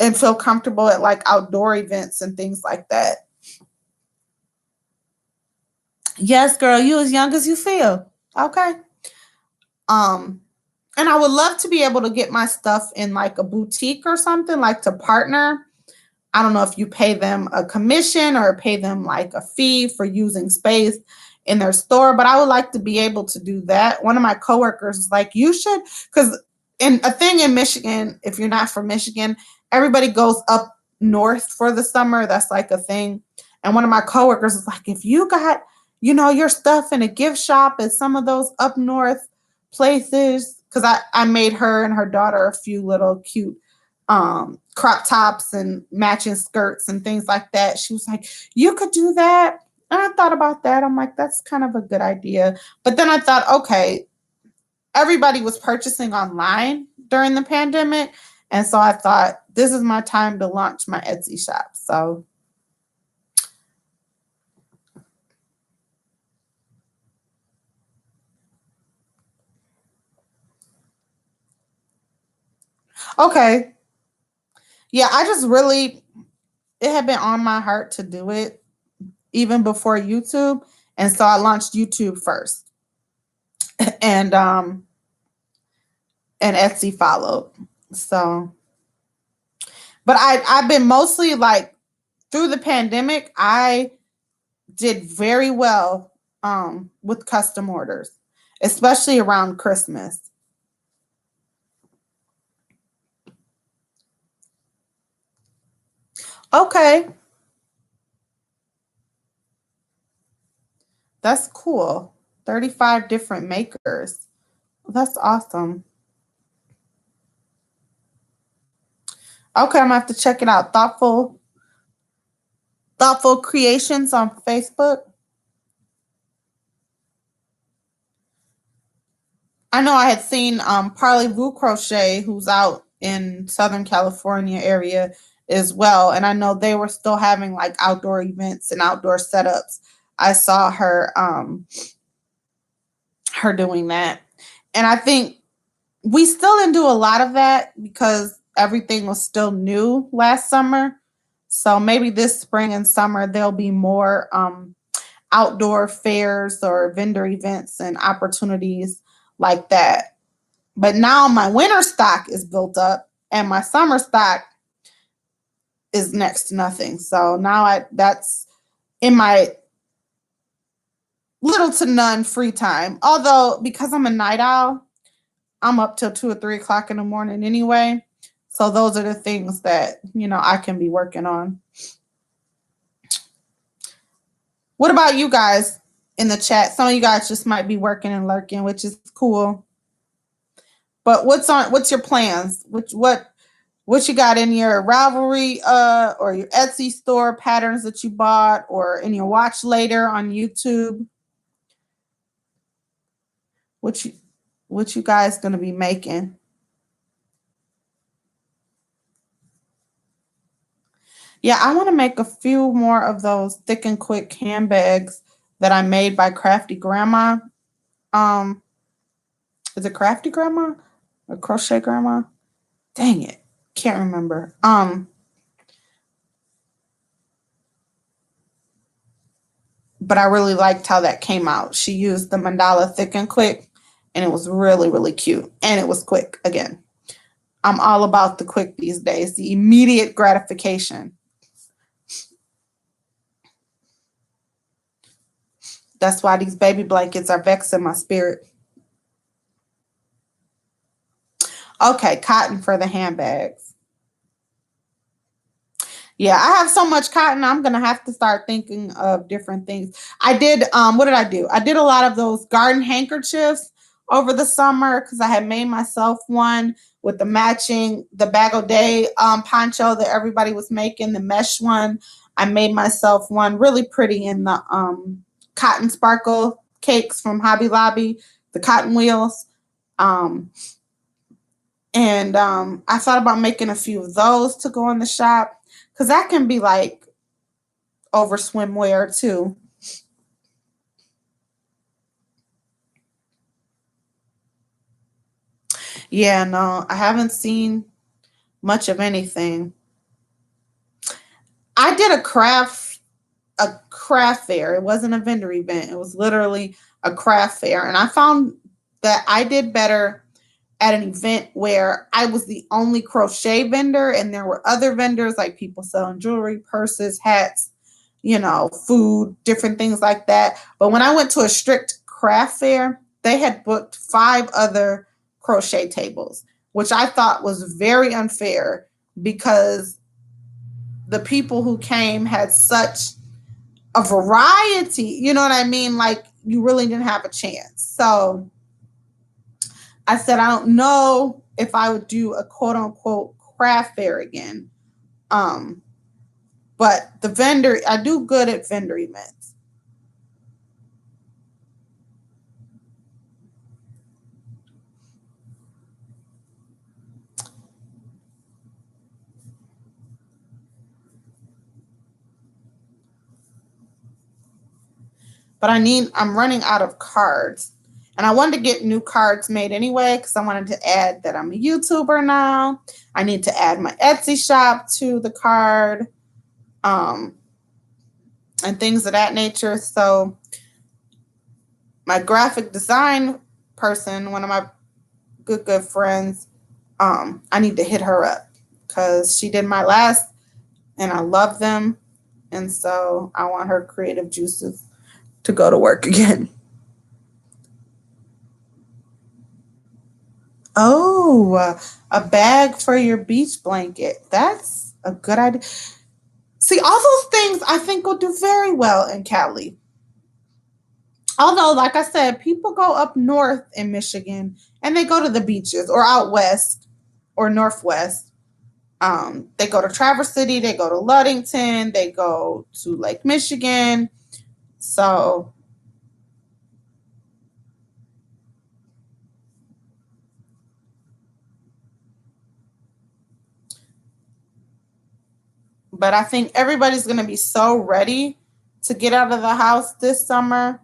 and feel comfortable at like outdoor events and things like that. Yes, girl, you as young as you feel. Okay. Um, and I would love to be able to get my stuff in like a boutique or something, like to partner. I don't know if you pay them a commission or pay them like a fee for using space in their store, but I would like to be able to do that. One of my coworkers was like, you should, because in a thing in Michigan, if you're not from Michigan, everybody goes up north for the summer. That's like a thing. And one of my coworkers was like, if you got, your stuff in a gift shop at some of those up north places, because I made her and her daughter a few little cute crop tops and matching skirts and things like that. She was like, you could do that. And I thought about that. I'm like, that's kind of a good idea. But then I thought, okay, everybody was purchasing online during the pandemic. And so I thought, this is my time to launch my Etsy shop. So okay. Yeah, I just really, it had been on my heart to do it even before YouTube. And so I launched YouTube first. And Etsy followed. So, but I've been mostly like through the pandemic, I did very well with custom orders, especially around Christmas. Okay, that's cool. 35 different makers. That's awesome. Okay, I'm gonna have to check it out. Thoughtful Creations on Facebook. I know I had seen Parlez-Vous Crochet, who's out in Southern California area as well. And I know they were still having like outdoor events and outdoor setups. I saw her doing that. And I think we still didn't do a lot of that because everything was still new last summer. So maybe this spring and summer there'll be more outdoor fairs or vendor events and opportunities like that. But now my winter stock is built up and my summer stock is next to nothing. So now that's in my little to none free time. Although because I'm a night owl, I'm up till 2 or 3 o'clock in the morning anyway. So those are the things that, I can be working on. What about you guys in the chat? Some of you guys just might be working and lurking, which is cool. But what's your plans? What you got in your Ravelry or your Etsy store patterns that you bought or in your watch later on YouTube? What you guys gonna be making? Yeah, I want to make a few more of those thick and quick handbags that I made by Crafty Grandma. Um, is it Crafty Grandma or Crochet Grandma? Dang it, can't remember. But I really liked how that came out. She used the mandala thick and quick, and it was really, really cute. And it was quick again. I'm all about the quick these days, the immediate gratification. That's why these baby blankets are vexing my spirit. Okay, cotton for the handbags. Yeah, I have so much cotton. I'm gonna have to start thinking of different things. I did. What did I do? I did a lot of those garden handkerchiefs over the summer because I had made myself one with the matching, the Bag O' Day poncho that everybody was making, the mesh one. I made myself one really pretty in the cotton sparkle cakes from Hobby Lobby, the cotton wheels. I thought about making a few of those to go in the shop because that can be like over swimwear too. Yeah, no, I haven't seen much of anything. I did a craft fair. It wasn't a vendor event. It was literally a craft fair. And I found that I did better at an event where I was the only crochet vendor and there were other vendors like people selling jewelry, purses, hats, food, different things like that. But when I went to a strict craft fair, they had booked 5 other crochet tables, which I thought was very unfair because the people who came had such a variety, you know what I mean? Like you really didn't have a chance. So I said, I don't know if I would do a quote unquote craft fair again. But the vendor, I do good at vendor events. But I'm running out of cards. And I wanted to get new cards made anyway because I wanted to add that I'm a YouTuber now. I need to add my Etsy shop to the card and things of that nature. So my graphic design person, one of my good friends, I need to hit her up because she did my last and I love them. And so I want her creative juices to go to work again. Oh, a bag for your beach blanket. That's a good idea. See, all those things I think will do very well in Cali. Although, like I said, people go up north in Michigan and they go to the beaches or out west or northwest. They go to Traverse City, they go to Ludington, they go to Lake Michigan. So but I think everybody's going to be so ready to get out of the house this summer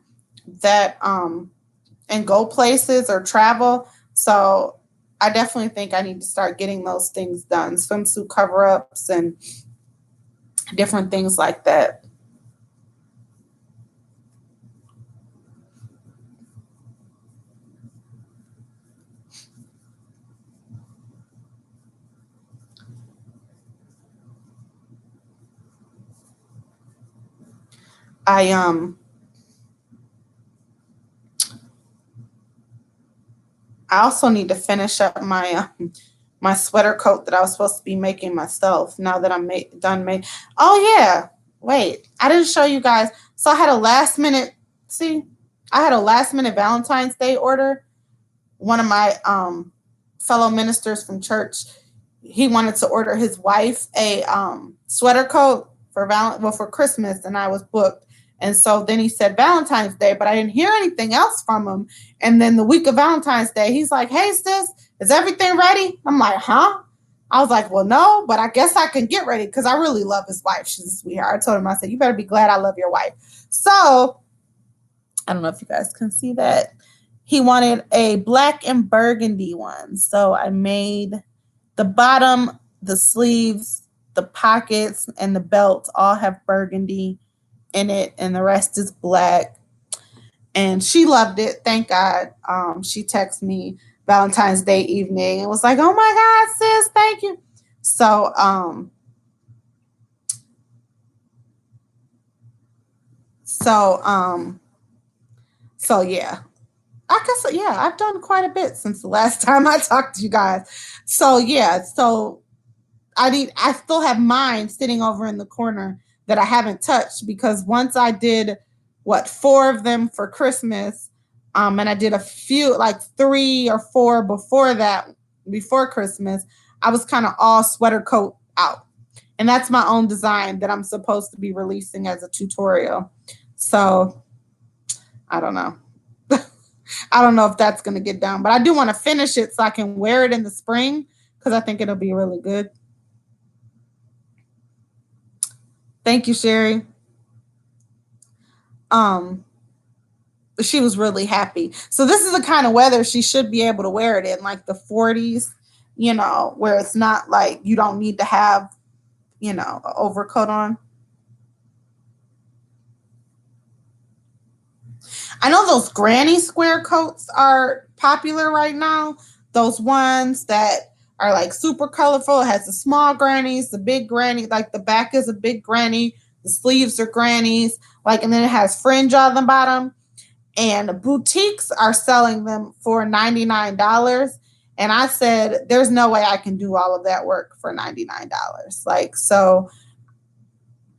that and go places or travel. So I definitely think I need to start getting those things done, swimsuit cover-ups and different things like that. I also need to finish up my sweater coat that I was supposed to be making myself. Now that I'm done made. Oh yeah, wait, I didn't show you guys. So I had a last minute. See, I had a last minute Valentine's Day order. One of my fellow ministers from church, he wanted to order his wife a sweater coat for Christmas, and I was booked. And so then he said Valentine's Day, but I didn't hear anything else from him. And then the week of Valentine's Day, he's like, "Hey sis, is everything ready?" I'm like, "Huh?" I was like, "Well, no, but I guess I can get ready," because I really love his wife. She's a sweetheart. I told him, I said, "You better be glad I love your wife." So I don't know if you guys can see that. He wanted a black and burgundy one. So I made the bottom, the sleeves, the pockets, and the belt all have burgundy in it, and the rest is black. And she loved it. Thank God. She texted me Valentine's Day evening and was like, "Oh my God, sis, thank you." So, so yeah. I guess yeah, I've done quite a bit since the last time I talked to you guys. So yeah, so I still have mine sitting over in the corner that I haven't touched because once I did 4 of them for Christmas, and I did a few like 3 or 4 before that, before Christmas, I was kind of all sweater coat out. And that's my own design that I'm supposed to be releasing as a tutorial. So I don't know. I don't know if that's going to get done, but I do want to finish it so I can wear it in the spring because I think it'll be really good. Thank you, Sherry. She was really happy. So this is the kind of weather she should be able to wear it in, like the 40s, you know, where it's not like you don't need to have, you know, an overcoat on. I know those granny square coats are popular right now. Those ones that are like super colorful. It has the small grannies, the big granny, like the back is a big granny, the sleeves are grannies, like, and then it has fringe on the bottom. And boutiques are selling them for $99. And I said, there's no way I can do all of that work for $99. Like, so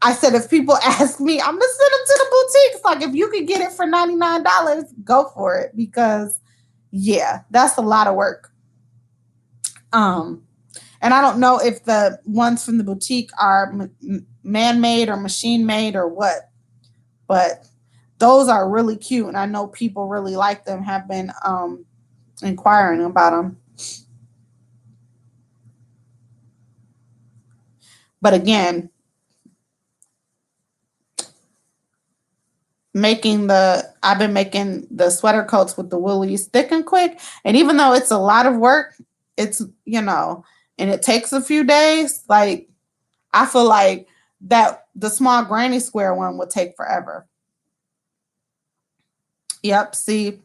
I said, if people ask me, I'm going to send them to the boutiques. Like, if you could get it for $99, go for it. Because, yeah, that's a lot of work. And I don't know if the ones from the boutique are man-made or machine-made or what. But those are really cute. And I know people really like them, have been inquiring about them. But again, I've been making the sweater coats with the woolies thick and quick. And even though it's a lot of work, it's, you know, and it takes a few days, like I feel like that the small granny square one would take forever. Yep, see.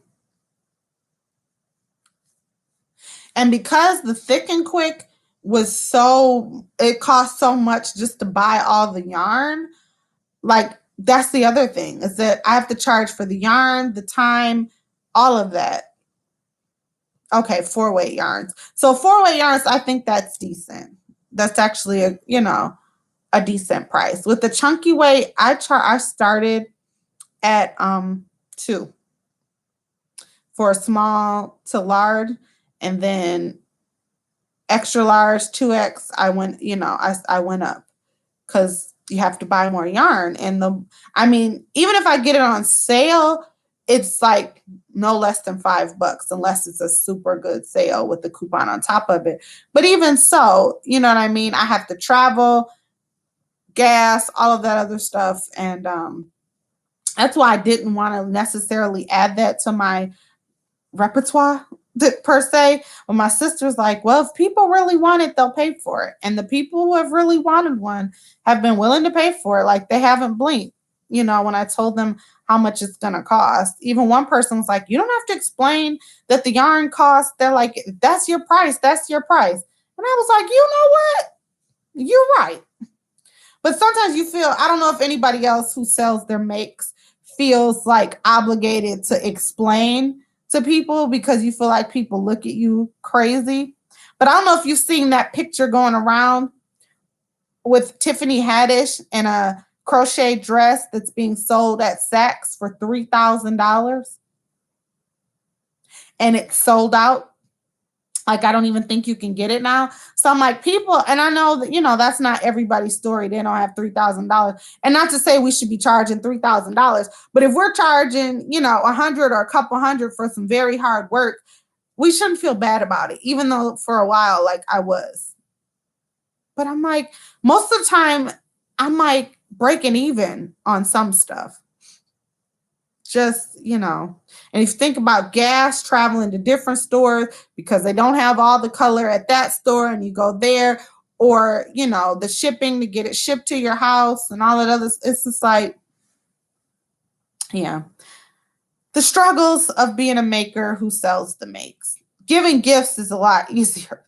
And because the thick and quick it cost so much just to buy all the yarn, like that's the other thing, is that I have to charge for the yarn, the time, all of that. Okay, 4-weight yarns. So 4-weight yarns, I think that's decent. That's actually a decent price. With the chunky weight, I started at 2 for a small to large, and then extra large 2X. I went up because you have to buy more yarn. And even if I get it on sale, it's like no less than $5 unless it's a super good sale with the coupon on top of it. But even so, you know what I mean? I have to travel, gas, all of that other stuff. And that's why I didn't want to necessarily add that to my repertoire per se. But my sister's like, well, if people really want it, they'll pay for it. And the people who have really wanted one have been willing to pay for it. Like they haven't blinked, you know, when I told them how much it's going to cost. Even one person was like, you don't have to explain that the yarn costs. They're like, that's your price. That's your price. And I was like, you know what? You're right. But sometimes you feel, I don't know if anybody else who sells their makes feels like obligated to explain to people because you feel like people look at you crazy. But I don't know if you've seen that picture going around with Tiffany Haddish in a crochet dress that's being sold at Saks for $3,000. And it's sold out. Like, I don't even think you can get it now. So I'm like, people, and I know that, you know, that's not everybody's story. They don't have $3,000. And not to say we should be charging $3,000, but if we're charging, you know, 100 or a couple hundred for some very hard work, we shouldn't feel bad about it, even though for a while, like I was. But I'm like, most of the time, I'm like breaking even on some stuff. Just, you know, and if you think about gas, traveling to different stores because they don't have all the color at that store and you go there, or, you know, the shipping to get it shipped to your house and all that other, it's just like, yeah. The struggles of being a maker who sells the makes. Giving gifts is a lot easier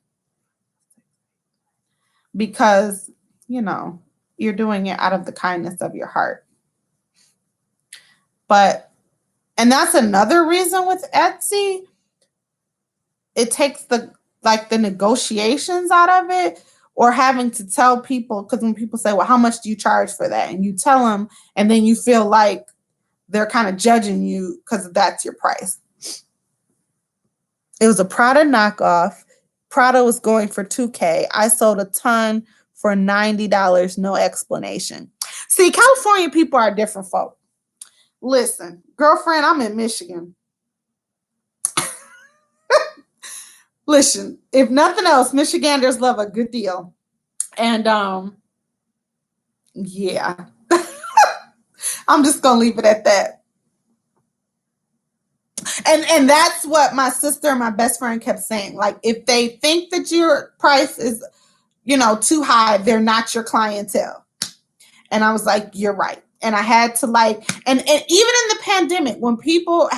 because, you know, you're doing it out of the kindness of your heart. And that's another reason with Etsy. It takes the negotiations out of it, or having to tell people, because when people say, well, how much do you charge for that? And you tell them, and then you feel like they're kind of judging you because that's your price. It was a Prada knockoff. Prada was going for $2K. I sold a ton for $90, no explanation. See, California people are different folk. Listen, girlfriend, I'm in Michigan. Listen, if nothing else, Michiganders love a good deal. And yeah. I'm just gonna leave it at that. And that's what my sister and my best friend kept saying. Like, if they think that your price is, too high, they're not your clientele. And I was like, you're right. And I had to and even in the pandemic, when people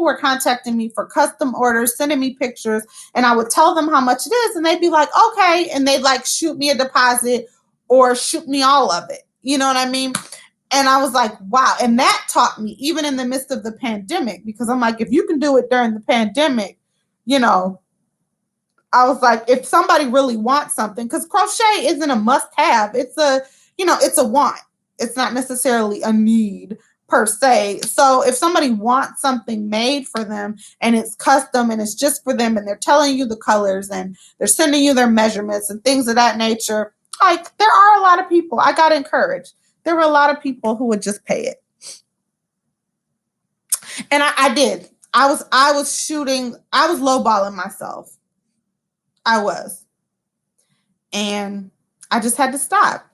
were contacting me for custom orders, sending me pictures, and I would tell them how much it is, and they'd be like, okay. And they'd shoot me a deposit or shoot me all of it. You know what I mean? And I was like, wow. And that taught me, even in the midst of the pandemic, because I'm like, if you can do it during the pandemic, I was like, if somebody really wants something, because crochet isn't a must have, it's a want. It's not necessarily a need per se. So if somebody wants something made for them and it's custom and it's just for them and they're telling you the colors and they're sending you their measurements and things of that nature, there are a lot of people. I got encouraged. There were a lot of people who would just pay it. And I did. I was lowballing myself. I was. And I just had to stop.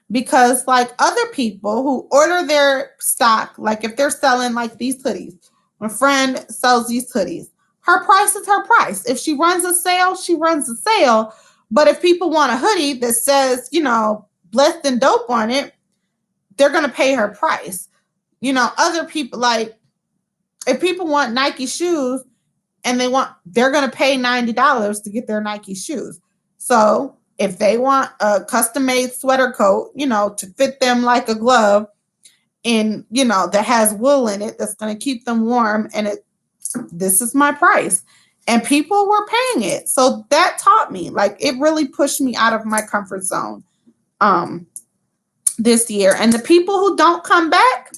Because other people who order their stock, if they're selling these hoodies, my friend sells these hoodies, her price is her price. If she runs a sale, she runs a sale. But if people want a hoodie that says, blessed and dope on it, they're going to pay her price. Other people, if people want Nike shoes and they're going to pay $90 to get their Nike shoes. So if they want a custom made sweater coat, to fit them like a glove and, that has wool in it, that's going to keep them warm. And this is my price. And people were paying it. So that taught me, it really pushed me out of my comfort zone this year. And the people who don't come back,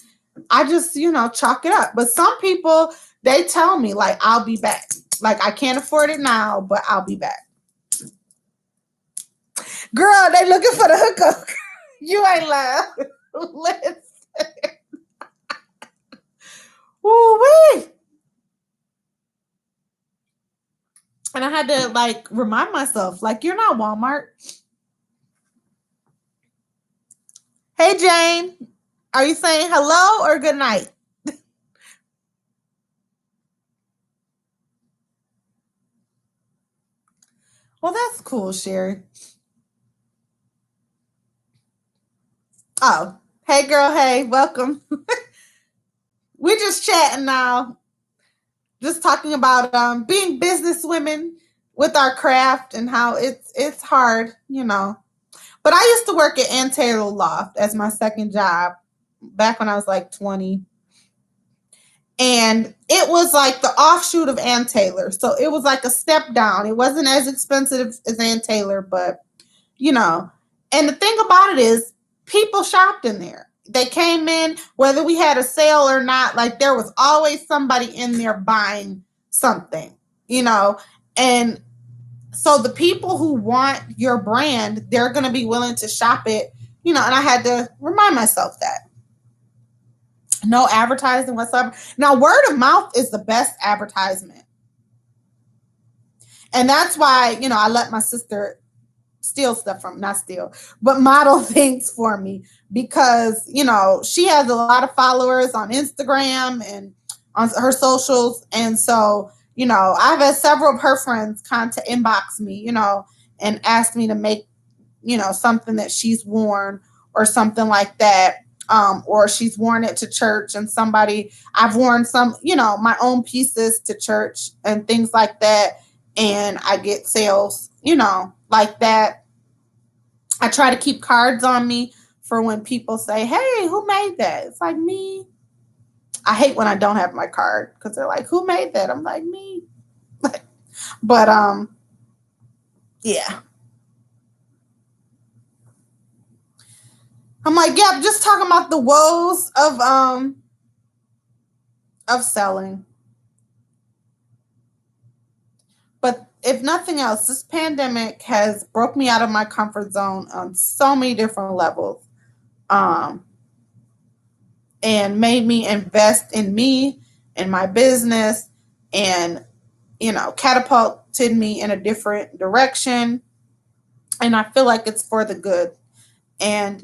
I just, chalk it up. But some people, they tell me I'll be back. I can't afford it now, but I'll be back. Girl, they looking for the hookup. You ain't lying. Listen. Woo-wee. And I had to remind myself, you're not Walmart. Hey, Jane, are you saying hello or good night? Well, that's cool, Sherry. Oh, hey, girl. Hey, welcome. We're just chatting now. Just talking about being business women with our craft and how it's hard, But I used to work at Ann Taylor Loft as my second job back when I was 20. And it was the offshoot of Ann Taylor. So it was a step down. It wasn't as expensive as Ann Taylor, but, And the thing about it is people shopped in there. They came in, whether we had a sale or not, there was always somebody in there buying something, And so the people who want your brand, they're going to be willing to shop it, and I had to remind myself that. No advertising whatsoever. Now, word of mouth is the best advertisement. And that's why, I let my sister but model things for me because, she has a lot of followers on Instagram and on her socials. And so, I've had several of her friends inbox me, and ask me to make, something that she's worn or something like that. Or she's worn it to church and I've worn some, my own pieces to church and things like that. And I get sales, like that. I try to keep cards on me for when people say, hey, who made that? It's me. I hate when I don't have my card because they're like, who made that? I'm like, me. But, yeah. I'm like, yeah, just talking about the woes of selling. But if nothing else, this pandemic has broke me out of my comfort zone on so many different levels, um, and made me invest in me and my business, and catapulted me in a different direction. And I feel like it's for the good. And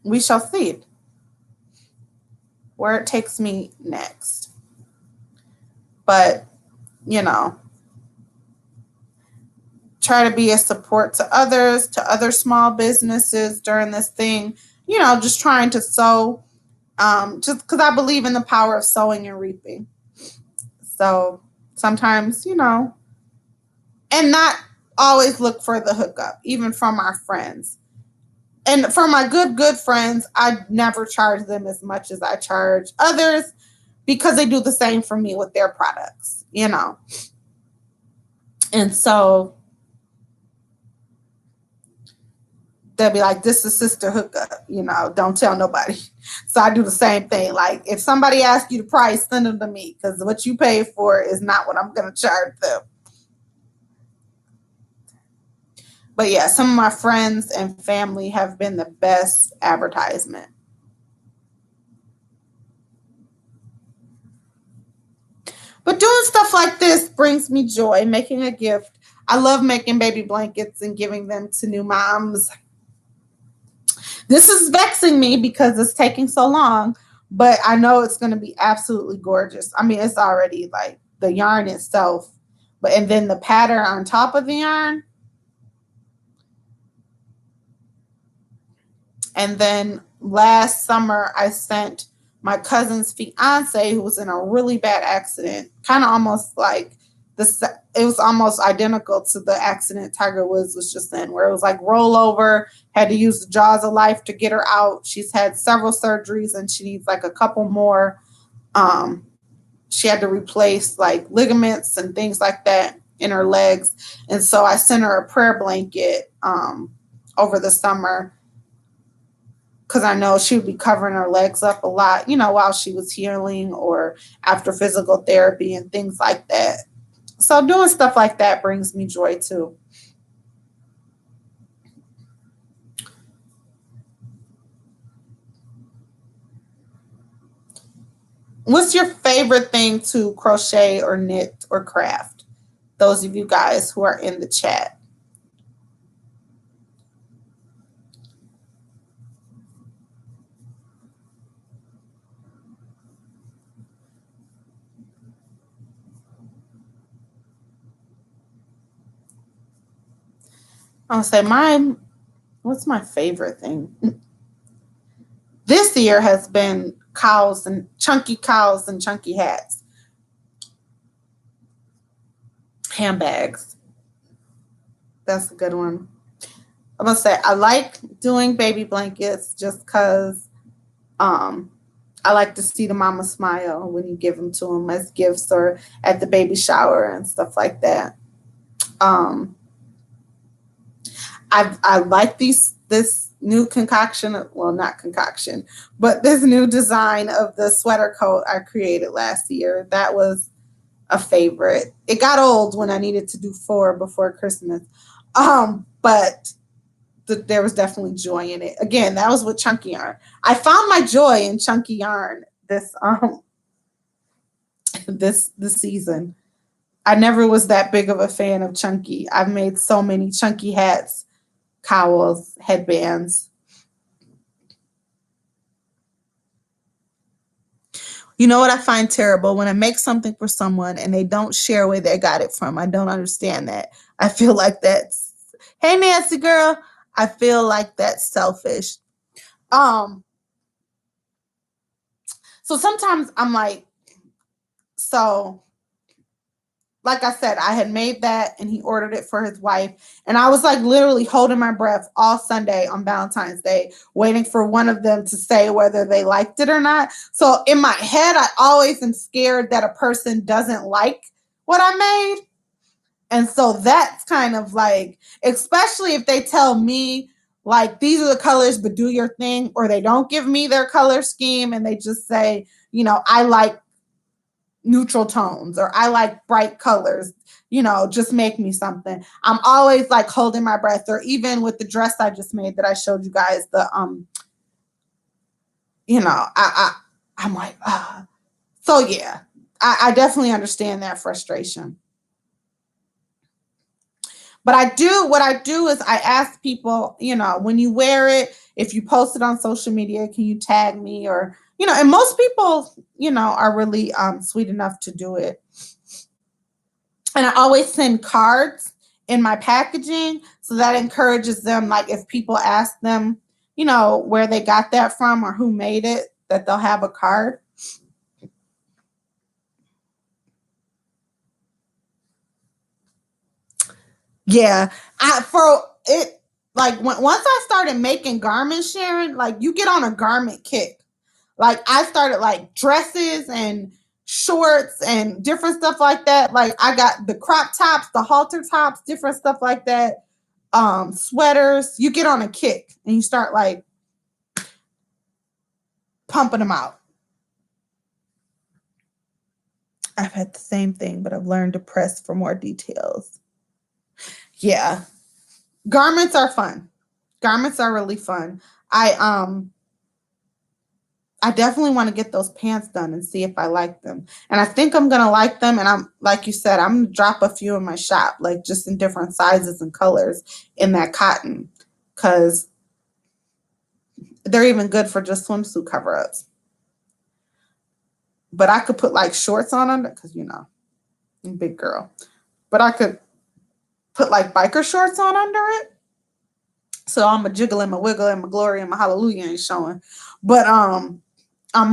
we shall see where it takes me next. But try to be a support to others, to other small businesses during this thing. Just trying to sow, just because I believe in the power of sowing and reaping. So sometimes, and not always look for the hookup, even from our friends. And for my good friends, I never charge them as much as I charge others, because they do the same for me with their products. And so they'll be like, this is sister hookup, don't tell nobody. So I do the same thing. Like, if somebody asks you the price, send them to me, because what you pay for is not what I'm going to charge them. But yeah, some of my friends and family have been the best advertisement. But doing stuff like this brings me joy, making a gift. I love making baby blankets and giving them to new moms. This is vexing me because it's taking so long, but I know it's going to be absolutely gorgeous. I mean, it's already like the yarn itself, and then the pattern on top of the yarn. And then last summer, I sent my cousin's fiance, who was in a really bad accident, kind of almost like this. It was almost identical to the accident Tiger Woods was just in, where it was like rollover, had to use the jaws of life to get her out. She's had several surgeries and she needs like a couple more. She had to replace like ligaments and things like that in her legs. And so I sent her a prayer blanket over the summer, because I know she would be covering her legs up a lot, while she was healing or after physical therapy and things like that. So doing stuff like that brings me joy too. What's your favorite thing to crochet or knit or craft? Those of you guys who are in the chat. I'll say what's my favorite thing? This year has been cows and chunky hats. Handbags. That's a good one. I'm going to say I like doing baby blankets just because I like to see the mama smile when you give them to them as gifts or at the baby shower and stuff like that. I like this new concoction, well, not concoction, but this new design of the sweater coat I created last year. That was a favorite. It got old when I needed to do 4 before Christmas. But there was definitely joy in it. Again, that was with chunky yarn. I found my joy in chunky yarn this season. I never was that big of a fan of chunky. I've made so many chunky hats, cowls, headbands. You know what I find terrible? When I make something for someone and they don't share where they got it from. I don't understand that. I feel like that's, hey, Nancy girl, I feel like that's selfish. So sometimes I'm like, like I said, I had made that and he ordered it for his wife. And I was like literally holding my breath all Sunday on Valentine's Day, waiting for one of them to say whether they liked it or not. So in my head, I always am scared that a person doesn't like what I made. And so that's kind of like, especially if they tell me like, these are the colors, but do your thing, or they don't give me their color scheme and they just say, I like neutral tones, or I like bright colors, just make me something. I'm always like holding my breath, or even with the dress I just made that I showed you guys, I'm like, so yeah, I definitely understand that frustration. But what I do is I ask people, when you wear it, if you post it on social media, can you tag me? Or, and most people, are really sweet enough to do it. And I always send cards in my packaging. So that encourages them. Like if people ask them, where they got that from or who made it, that they'll have a card. Yeah. Once I started making garments, Sharon, like you get on a garment kick. Like I started like dresses and shorts and different stuff like that. Like I got the crop tops, the halter tops, different stuff like that. Sweaters. You get on a kick and you start like pumping them out. I've had the same thing, but I've learned to press for more details. Yeah. Garments are fun. Garments are really fun. I definitely want to get those pants done and see if I like them. And I think I'm going to like them. And I'm, like you said, I'm going to drop a few in my shop, like just in different sizes and colors in that cotton, because they're even good for just swimsuit cover-ups. But I could put like shorts on under, because, I'm a big girl. But I could put like biker shorts on under it. So I'm a jiggle and my wiggle and my glory and my hallelujah ain't showing. But I'm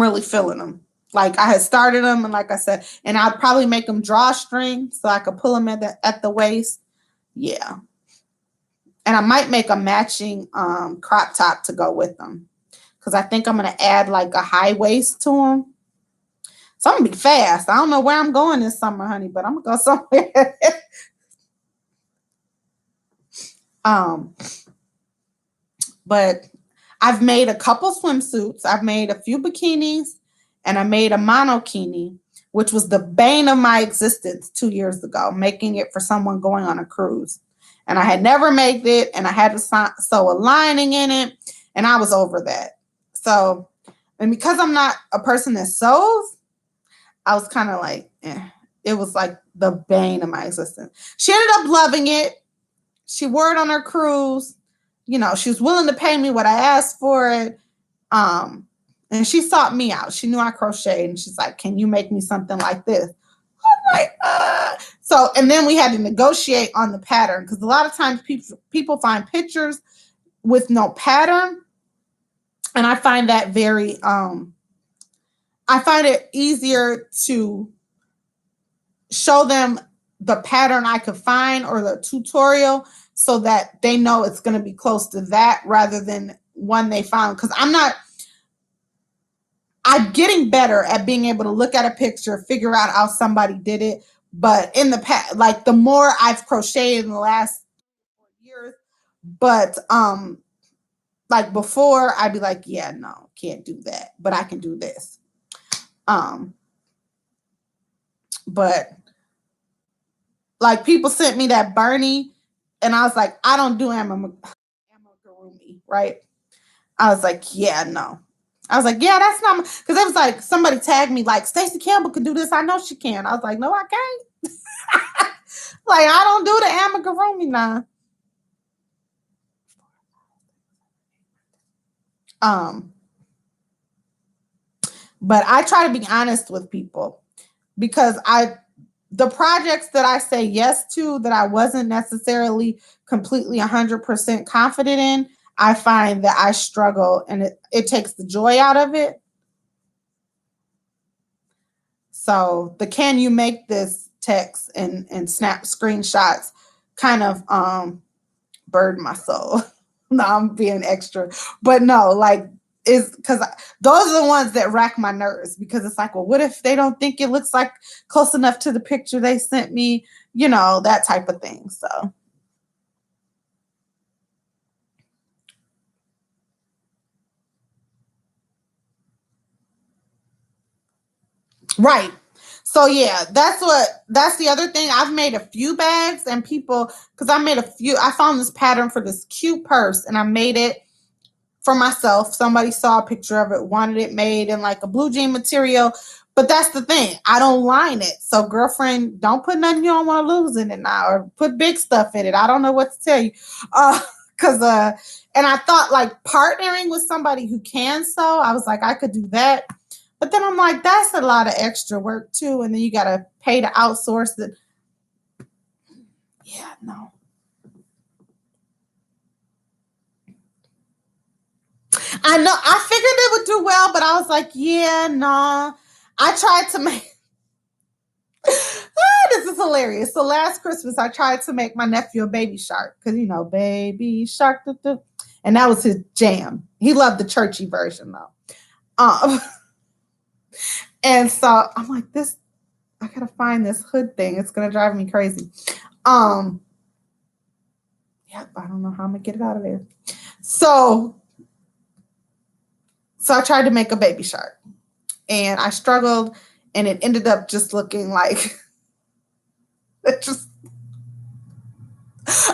really feeling them. Like I had started them, and like I said, and I'd probably make them drawstring so I could pull them at the waist. Yeah. And I might make a matching crop top to go with them, because I think I'm going to add like a high waist to them. So I'm going to be fast. I don't know where I'm going this summer, honey, but I'm going to go somewhere. But I've made a couple swimsuits. I've made a few bikinis, and I made a monokini, which was the bane of my existence 2 years ago, making it for someone going on a cruise. And I had never made it, and I had to sew a lining in it, and I was over that. So, and because I'm not a person that sews, I was kind of like, it was like the bane of my existence. She ended up loving it. She wore it on her cruise. She was willing to pay me what I asked for it. And she sought me out. She knew I crocheted, and she's like, can you make me something like this? I'm like, So, and then we had to negotiate on the pattern, because a lot of times people find pictures with no pattern. And I find that I find it easier to show them the pattern I could find or the tutorial, so that they know it's going to be close to that rather than one they found. Because I'm getting better at being able to look at a picture, figure out how somebody did it. But in the past, like the more I've crocheted in the last 4 years, but like before, I'd be like, yeah, no, can't do that, but I can do this. But like people sent me that Bernie, and I was like, I don't do amigurumi, right? I was like, yeah, no. I was like, yeah, that's not, because it was like somebody tagged me like, Stacey Campbell can do this. I know she can. I was like, no, I can't. Like, I don't do the amigurumi now. But I try to be honest with people, because the projects that I say yes to that I wasn't necessarily completely 100% confident in, I find that I struggle, and it takes the joy out of it. So the can you make this text and snap screenshots kind of burden my soul. No, I'm being extra. But no, like, is because those are the ones that rack my nerves, because it's like, well, what if they don't think it looks like close enough to the picture they sent me, that type of thing. So right. So yeah, that's the other thing. I've made a few bags and people, because I found this pattern for this cute purse and I made it for myself. Somebody saw a picture of it, wanted it made in like a blue jean material. But that's the thing. I don't line it. So girlfriend, don't put nothing you don't want to lose in it now, or put big stuff in it. I don't know what to tell you. And I thought like partnering with somebody who can sew, I was like, I could do that. But then I'm like, that's a lot of extra work too. And then you got to pay to outsource it. Yeah, no. I know. I figured it would do well, but I was like, yeah, no. I tried to make. This is hilarious. So last Christmas, I tried to make my nephew a baby shark because, you know, baby shark. And that was his jam. He loved the churchy version, though. And so I'm like, I got to find this hood thing. It's going to drive me crazy. Yep, I don't know how I'm going to get it out of there. So I tried to make a baby shark and I struggled and it ended up just looking like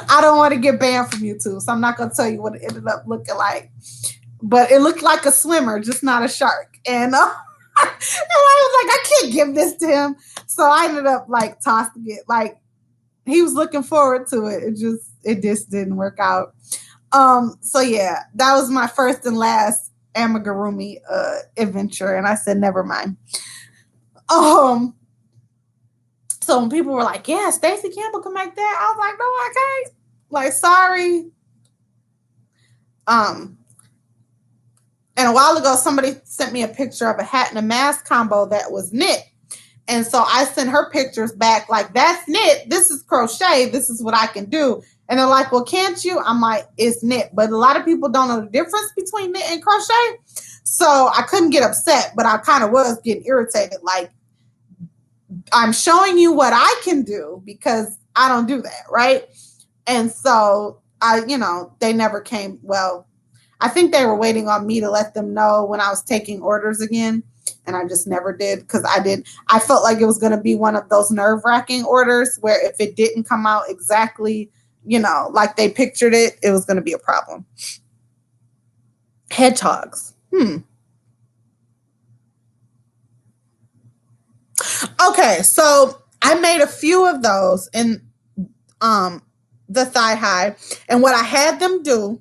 I don't want to get banned from YouTube, so I'm not going to tell you what it ended up looking like, but it looked like a swimmer, just not a shark. And, and I was like, I can't give this to him. So I ended up like tossing it. Like he was looking forward to it. It just didn't work out. So yeah, that was my first and last amigurumi adventure, and I said never mind. So when people were like, yeah, Stacey Campbell can make that, I was like, no, I can't. Like, sorry. And a while ago somebody sent me a picture of a hat and a mask combo that was knit, and so I sent her pictures back like, that's knit, this is crochet, this is what I can do. And they're like, well, can't you? I'm like, it's knit. But a lot of people don't know the difference between knit and crochet. So I couldn't get upset, but I kind of was getting irritated. Like, I'm showing you what I can do because I don't do that, right? And so they never came. Well, I think they were waiting on me to let them know when I was taking orders again. And I just never did because I felt like it was going to be one of those nerve-wracking orders where if it didn't come out exactly like they pictured it, it was going to be a problem. Hedgehogs. Okay, so I made a few of those in the thigh high, and what I had them do,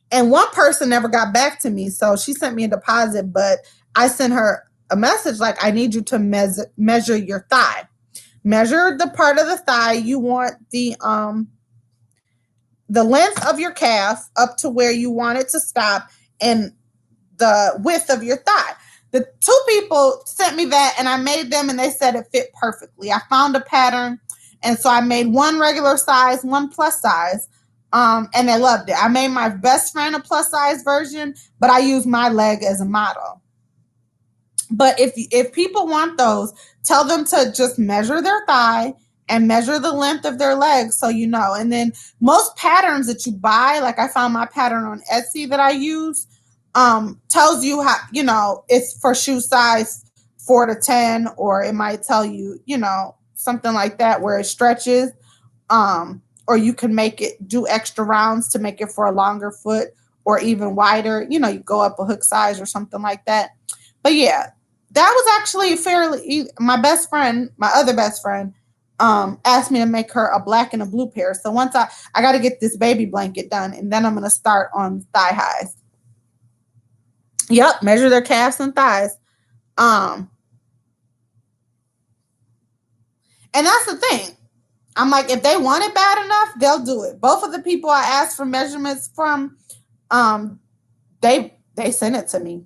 and one person never got back to me, so she sent me a deposit, but I sent her a message like, I need you to measure your thigh. Measure the part of the thigh you want the length of your calf up to where you want it to stop and the width of your thigh. The two people sent me that and I made them and they said it fit perfectly. I found a pattern and so I made one regular size, one plus size, and they loved it. I made my best friend a plus size version, but I used my leg as a model. But if people want those, tell them to just measure their thigh and measure the length of their legs so you know. And then most patterns that you buy, like I found my pattern on Etsy that I use, tells you how, it's for shoe size 4 to 10, or it might tell you, something like that where it stretches, or you can make it do extra rounds to make it for a longer foot or even wider. You go up a hook size or something like that. But yeah, that was actually fairly easy. My other best friend, asked me to make her a black and a blue pair. So once I got to get this baby blanket done, and then I'm going to start on thigh highs. Yep, measure their calves and thighs. And that's the thing. I'm like, if they want it bad enough, they'll do it. Both of the people I asked for measurements from, they sent it to me.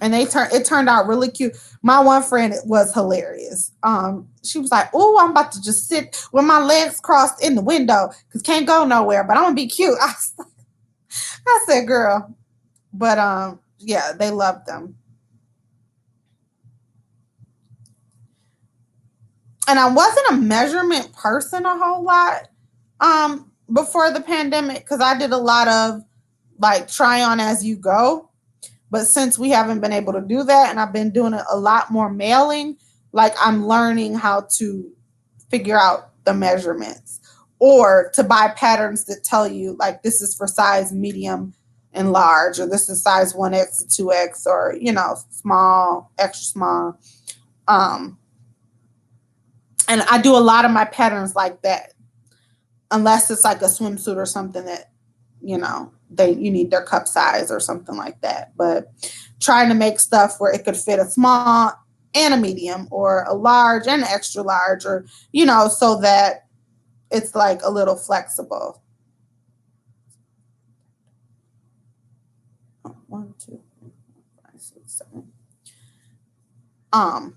And it turned out really cute. My one friend was hilarious. She was like, "Oh, I'm about to just sit with my legs crossed in the window because can't go nowhere, but I'm gonna be cute." I said, "Girl," but yeah, they loved them. And I wasn't a measurement person a whole lot before the pandemic because I did a lot of like try on as you go. But since we haven't been able to do that, and I've been doing a lot more mailing, like I'm learning how to figure out the measurements, or to buy patterns that tell you like this is for size medium and large, or this is size 1X to 2X, or small, extra small. Um and I do a lot of my patterns like that, unless it's like a swimsuit or something that you need their cup size or something like that. But trying to make stuff where it could fit a small and a medium, or a large and extra large, or so that it's like a little flexible. 1, 2, 5, 6, 7.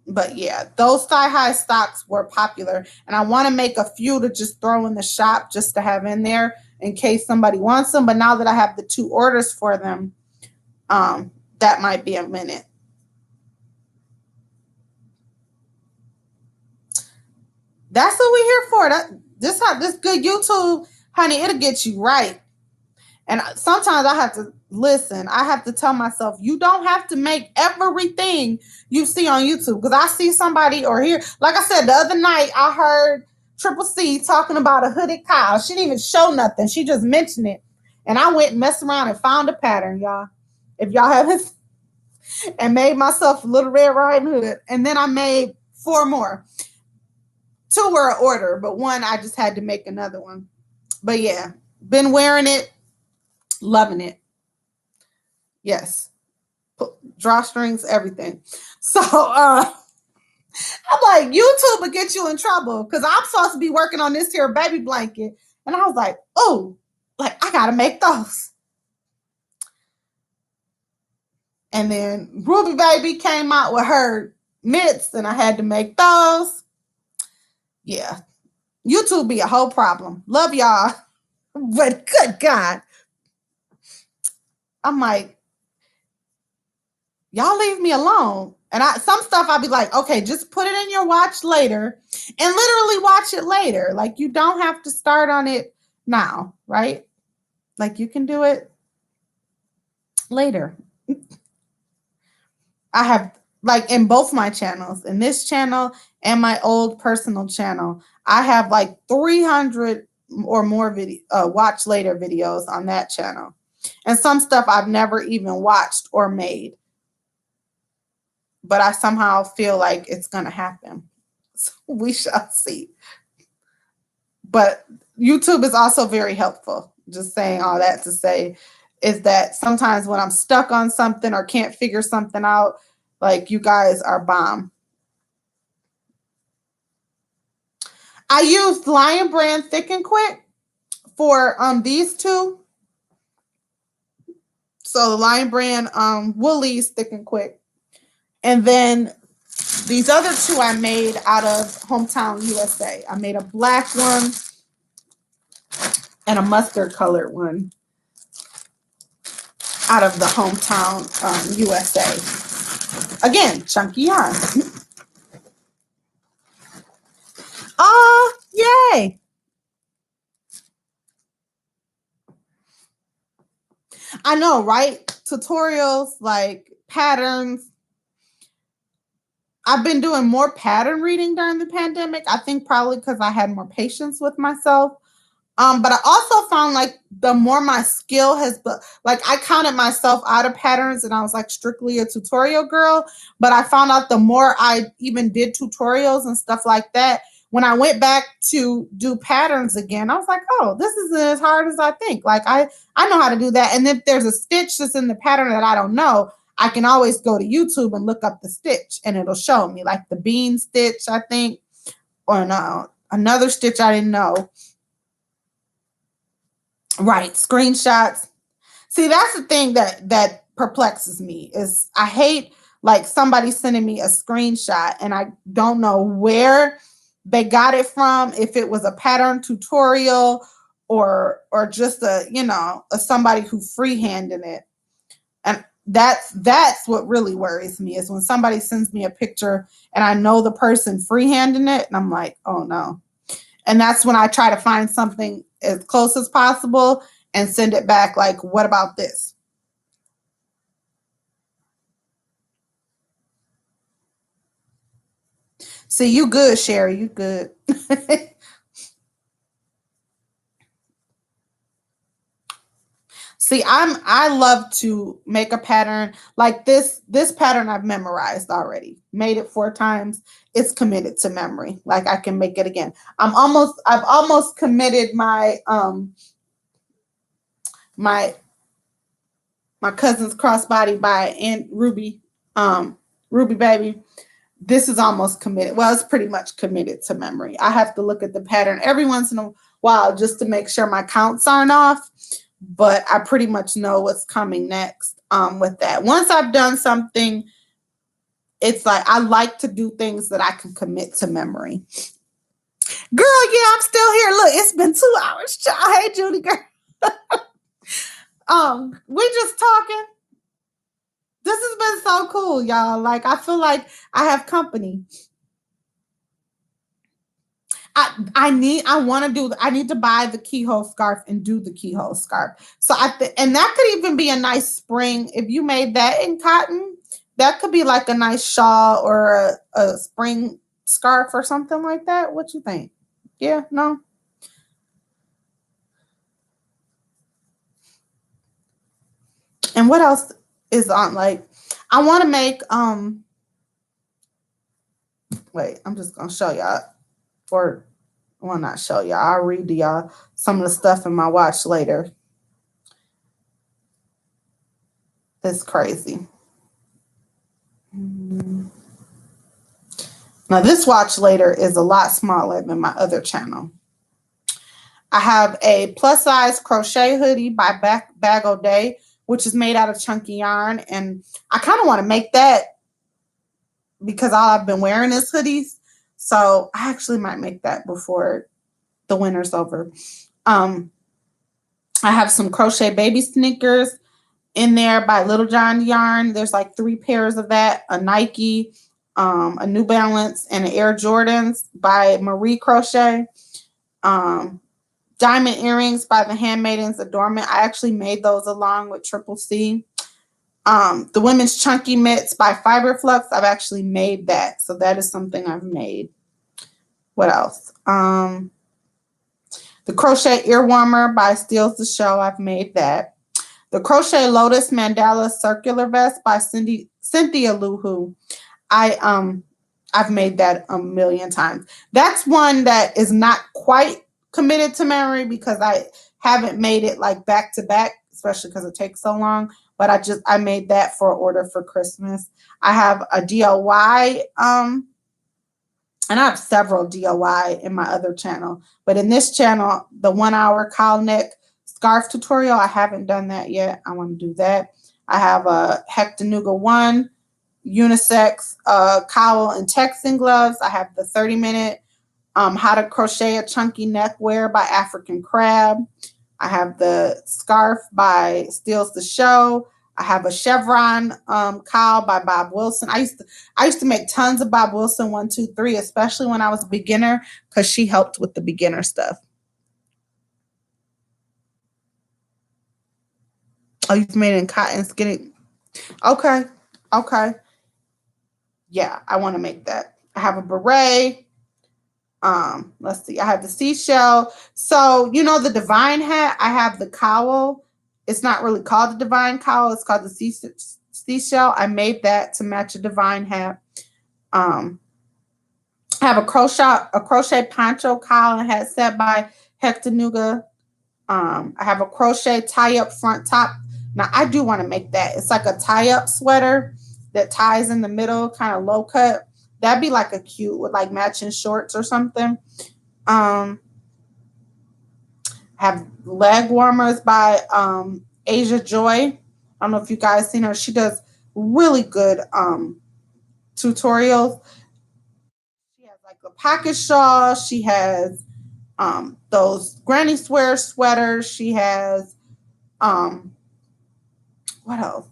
But yeah, those thigh-high stocks were popular, and I want to make a few to just throw in the shop just to have in there in case somebody wants them. But now that I have the 2 orders for them, that might be a minute. That's what we're here for. This good YouTube, honey, it'll get you right. And sometimes I have to listen. I have to tell myself, you don't have to make everything you see on YouTube. Because I see somebody or hear, like I said, the other night, I heard Triple C talking about a hooded cow. She didn't even show nothing. She just mentioned it. And I went and messed around and found a pattern, y'all. If y'all haven't, and made myself a little Red Riding Hood. And then I made 4 more. 2 were an order, but 1 I just had to make another one. But yeah, been wearing it. Loving it. Yes. Drawstrings, everything. So I'm like, YouTube will get you in trouble, because I'm supposed to be working on this here baby blanket. And I was like, oh, like I gotta make those. And then Ruby Baby came out with her mitts, and I had to make those. Yeah. YouTube be a whole problem. Love y'all. But good God. I'm like, y'all leave me alone. And some stuff I'll be like, okay, just put it in your watch later, and literally watch it later. Like, you don't have to start on it now, right? Like, you can do it later. I have, like, in both my channels, in this channel and my old personal channel, I have like 300 or more watch later videos on that channel. And some stuff I've never even watched or made. But I somehow feel like it's going to happen. So we shall see. But YouTube is also very helpful. Just saying all that to say is that sometimes when I'm stuck on something or can't figure something out, like, you guys are bomb. I used Lion Brand Thick and Quick for these 2. So the Lion Brand Woolies Thick and Quick. And then these other 2 I made out of Hometown USA. I made a black one and a mustard colored one out of the Hometown USA. Again, chunky yarn. Oh, yay. I know, right? Tutorials, like patterns. I've been doing more pattern reading during the pandemic. I think probably because I had more patience with myself. But I also found, like, the more my skill has, like, I counted myself out of patterns and I was like strictly a tutorial girl. But I found out the more I even did tutorials and stuff like that, when I went back to do patterns again, I was like, oh, this isn't as hard as I think. Like, I know how to do that. And if there's a stitch that's in the pattern that I don't know, I can always go to YouTube and look up the stitch and it'll show me, like the bean stitch, I think, or no, another stitch I didn't know. Right, screenshots. See, that's the thing that perplexes me, is I hate, like, somebody sending me a screenshot and I don't know where they got it from, if it was a pattern tutorial or just somebody who freehanded it. And that's what really worries me, is when somebody sends me a picture and I know the person freehanding it and I'm like, oh no. And that's when I try to find something as close as possible and send it back like, what about this? See, you good, Sherry. You good. See, I love to make a pattern like this. This pattern I've memorized already. Made it 4 times. It's committed to memory. Like I can make it again. I've almost committed my my cousin's crossbody by Aunt Ruby, Ruby Baby. This is almost committed. Well, it's pretty much committed to memory. I have to look at the pattern every once in a while just to make sure my counts aren't off. But I pretty much know what's coming next with that. Once I've done something, it's like I like to do things that I can commit to memory. Girl, yeah, I'm still here. Look, it's been 2 hours. Hey, Judy, girl. We just talking. This has been so cool, y'all. Like, I feel like I have company. I need to buy the keyhole scarf and do the keyhole scarf. So and that could even be a nice spring. If you made that in cotton, that could be like a nice shawl or a spring scarf or something like that. What you think? Yeah, no? And what else is on? Like, I want to make, wait, I'm just going to show y'all. Or, well, not show y'all. I'll read to y'all some of the stuff in my watch later. It's crazy. Now, this watch later is a lot smaller than my other channel. I have a plus size crochet hoodie by Bag O' Day, which is made out of chunky yarn. And I kind of want to make that because all I've been wearing is hoodies. So I actually might make that before the winter's over. I have some crochet baby sneakers in there by Little John Yarn. There's like 3 pairs of that, a Nike, a New Balance, and an Air Jordans by Marie Crochet. Diamond earrings by the Handmaidens Adornment. I actually made those along with Triple C. The women's chunky mitts by Fiberflux. I've actually made that. So that is something I've made. What else? The crochet ear warmer by Steals the Show. I've made that. The crochet lotus mandala circular vest by Cynthia Luhu. I've made that a million times. That's one that is not quite committed to memory because I haven't made it like back to back, especially because it takes so long. But I made that for order for Christmas. I have a DIY, and I have several DIY in my other channel. But in this channel, the 1 hour cowl neck scarf tutorial, I haven't done that yet. I want to do that. I have a Hectanuga 1 unisex cowl and texting gloves. I have the 30-minute how to crochet a chunky neckwear by African Crab. I have the scarf by Steals the Show. I have a chevron cowl by Bob Wilson. I used to make tons of Bob Wilson 1, 2, 3, especially when I was a beginner, because she helped with the beginner stuff. Oh, you've made it in cotton skinny. Okay. Okay. Yeah, I want to make that. I have a beret. Let's see. I have the seashell. So, you know, the divine hat, I have the cowl. It's not really called the divine cowl. It's called the seashell. I made that to match a divine hat. I have a crochet poncho cowl and hat set by Hectanuga. I have a crochet tie-up front top. Now, I do want to make that. It's like a tie-up sweater that ties in the middle, kind of low cut. That'd be like a cute with like matching shorts or something. Have leg warmers by Asia Joy. I don't know if you guys seen her. She does really good tutorials. She has like a pocket shawl. She has those granny sweaters. She has what else?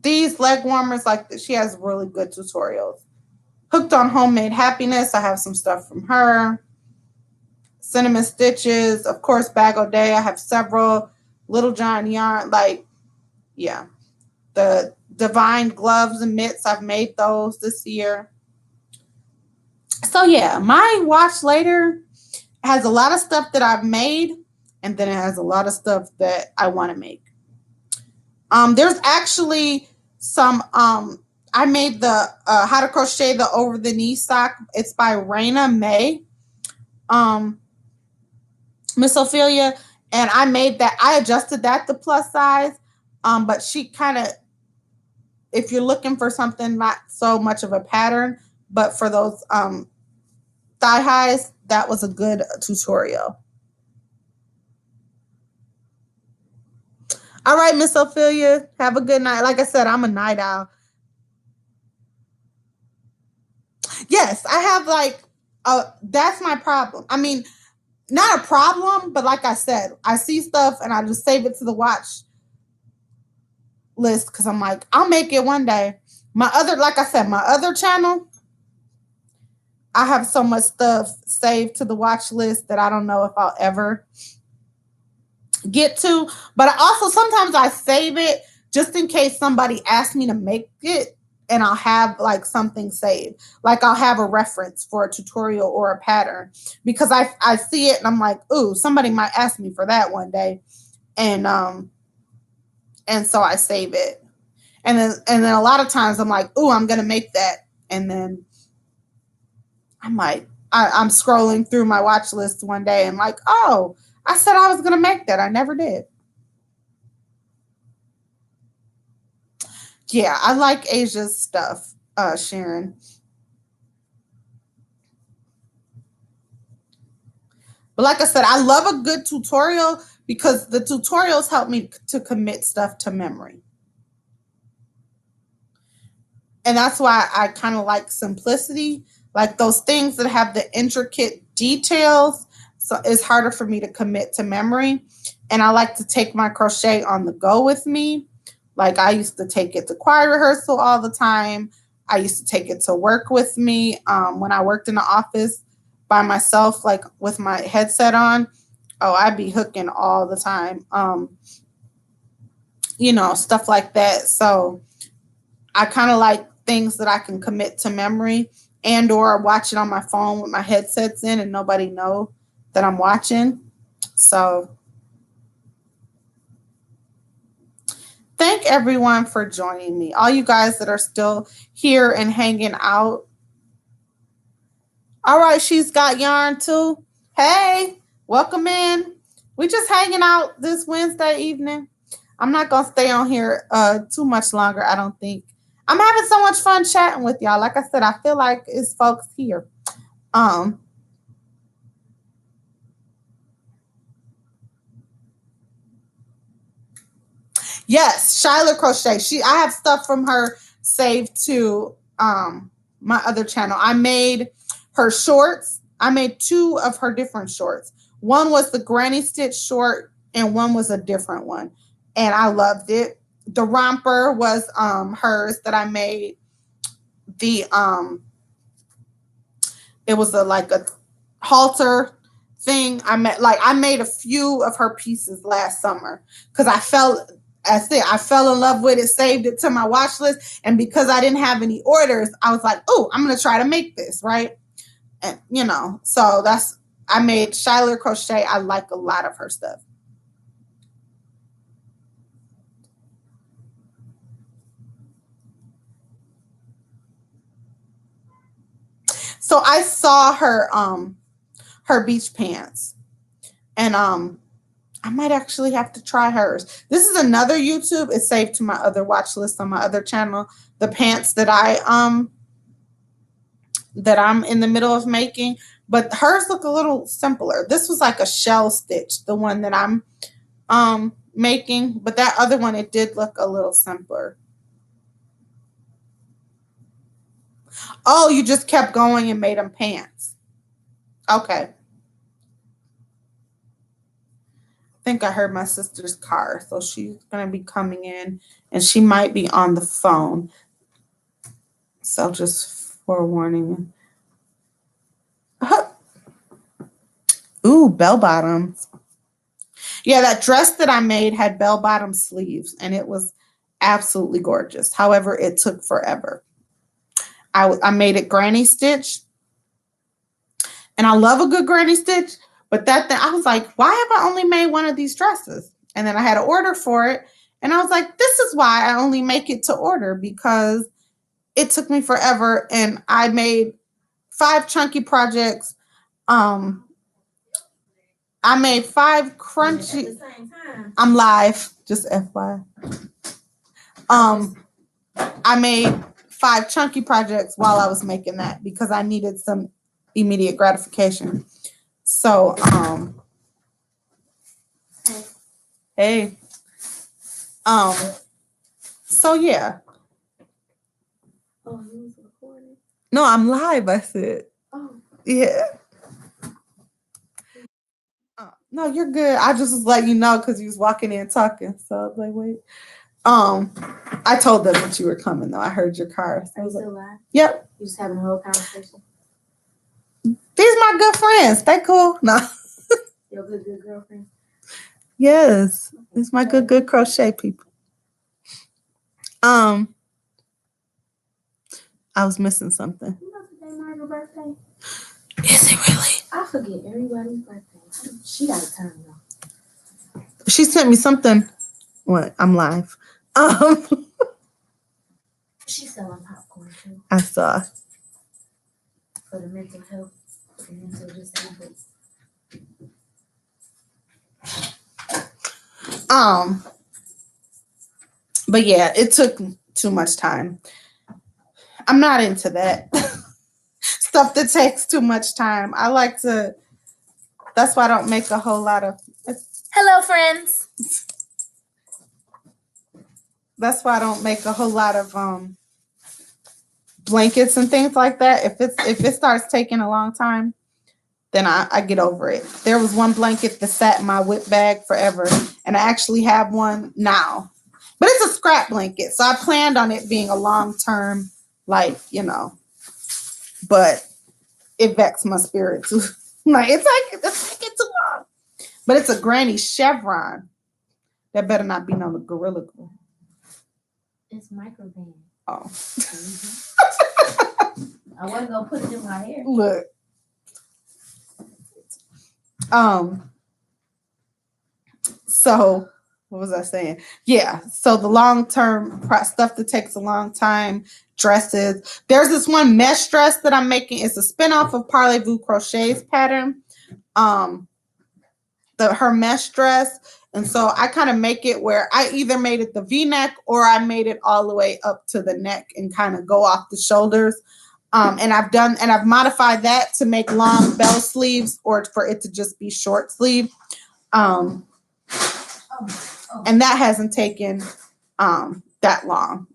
These leg warmers, like she has really good tutorials. Hooked on Homemade Happiness. I have some stuff from her. Cinnamon Stitches. Of course, Bag O' Day. I have several. Little John Yarn. Like, yeah. The Divine Gloves and Mitts. I've made those this year. So yeah, my watch later has a lot of stuff that I've made, and then it has a lot of stuff that I want to make. There's actually some I made the how to crochet the over the knee sock. It's by Raina May. Miss Ophelia, and I made that. I adjusted that to plus size. But she kind of, if you're looking for something not so much of a pattern, but for those thigh highs, that was a good tutorial. All right, Miss Ophelia, have a good night. Like I said, I'm a night owl. Yes, I have like, that's my problem. I mean, not a problem, but like I said, I see stuff and I just save it to the watch list because I'm like, I'll make it one day. My other, like I said, my other channel, I have so much stuff saved to the watch list that I don't know if I'll ever get to. But I also sometimes I save it just in case somebody asks me to make it, and I'll have like something saved. Like I'll have a reference for a tutorial or a pattern because I see it and I'm like, ooh, somebody might ask me for that one day. And so I save it. And then a lot of times I'm like, ooh, I'm gonna make that. And then I'm like, I'm scrolling through my watch list one day and like, oh, I said I was gonna make that. I never did. Yeah, I like Asia's stuff, Sharon. But like I said, I love a good tutorial because the tutorials help me to commit stuff to memory. And that's why I kind of like simplicity, like those things that have the intricate details. So it's harder for me to commit to memory. And I like to take my crochet on the go with me. Like I used to take it to choir rehearsal all the time. I used to take it to work with me when I worked in the office by myself, like with my headset on. Oh, I'd be hooking all the time. Stuff like that. So I kind of like things that I can commit to memory and or watch it on my phone with my headsets in and nobody know that I'm watching. So thank everyone for joining me. All you guys that are still here and hanging out. All right, she's got yarn too. Hey, welcome in. We just hanging out this Wednesday evening. I'm not going to stay on here too much longer, I don't think. I'm having so much fun chatting with y'all. Like I said, I feel like it's folks here. Yes, Shyla Crochet. I have stuff from her saved to my other channel. I made her shorts. I made 2 of her different shorts. One was the granny stitch short and one was a different one. And I loved it. The romper was hers that I made. The it was like a halter thing. I made a few of her pieces last summer because I fell in love with it, saved it to my watch list, and because I didn't have any orders, I was like, oh, I'm gonna try to make this, right? And so I made Shyla Crochet. I like a lot of her stuff. So I saw her beach pants, and I might actually have to try hers. This is another YouTube. It's saved to my other watch list on my other channel. The pants that I'm in the middle of making, but hers look a little simpler. This was like a shell stitch, the one that I'm making, but that other one, it did look a little simpler. Oh, you just kept going and made them pants. Okay. I think I heard my sister's car, so she's going to be coming in and she might be on the phone. So just forewarning. Ooh, bell bottoms. Yeah, that dress that I made had bell bottom sleeves and it was absolutely gorgeous. However, it took forever. I made it granny stitch. And I love a good granny stitch, but that thing, I was like, why have I only made one of these dresses? And then I had to order for it. And I was like, this is why I only make it to order, because it took me forever. And I made 5 chunky projects. I made 5 crunchy. At the same time. I'm live, just FYI. I made 5 chunky projects while I was making that because I needed some immediate gratification. So, hey. So yeah. Oh, you was recording? No, I'm live, I said. Oh. Yeah. No, you're good. I just was letting you know because you was walking in talking. So I was like, wait. I told them that you were coming though. I heard your car. So are you still live? Yep. You just having a whole conversation? These are my good friends. They cool. No. Your good girlfriend? Yes. Okay. These my good crochet people. I was missing something. You know today Margaret's birthday? Is it really? I forget everybody's birthday. She got a turn though. She sent me something. What? I'm live. She's selling popcorn too. I saw. For the mental health and mental disabled. But yeah, it took too much time. I'm not into that. Stuff that takes too much time. I like to, that's why I don't make a whole lot of. Hello, friends. That's why I don't make a whole lot of blankets and things like that. If it starts taking a long time, then I get over it. There was one blanket that sat in my whip bag forever, and I actually have one now. But it's a scrap blanket, so I planned on it being a long-term, like, you know. But it vexed my spirit too. Like, it's taking too long. But it's a granny chevron. That better not be no Gorilla Glue. It's microband. Oh. Mm-hmm. I wasn't gonna put it in my hair. Look. So what was I saying? Yeah. So the long-term stuff that takes a long time, dresses. There's this one mesh dress that I'm making. It's a spinoff of Parlez-Vous Crochet's pattern. Her mesh dress. And so I kind of make it where I either made it the V-neck or I made it all the way up to the neck and kind of go off the shoulders. And I've modified that to make long bell sleeves or for it to just be short sleeve. And that hasn't taken that long.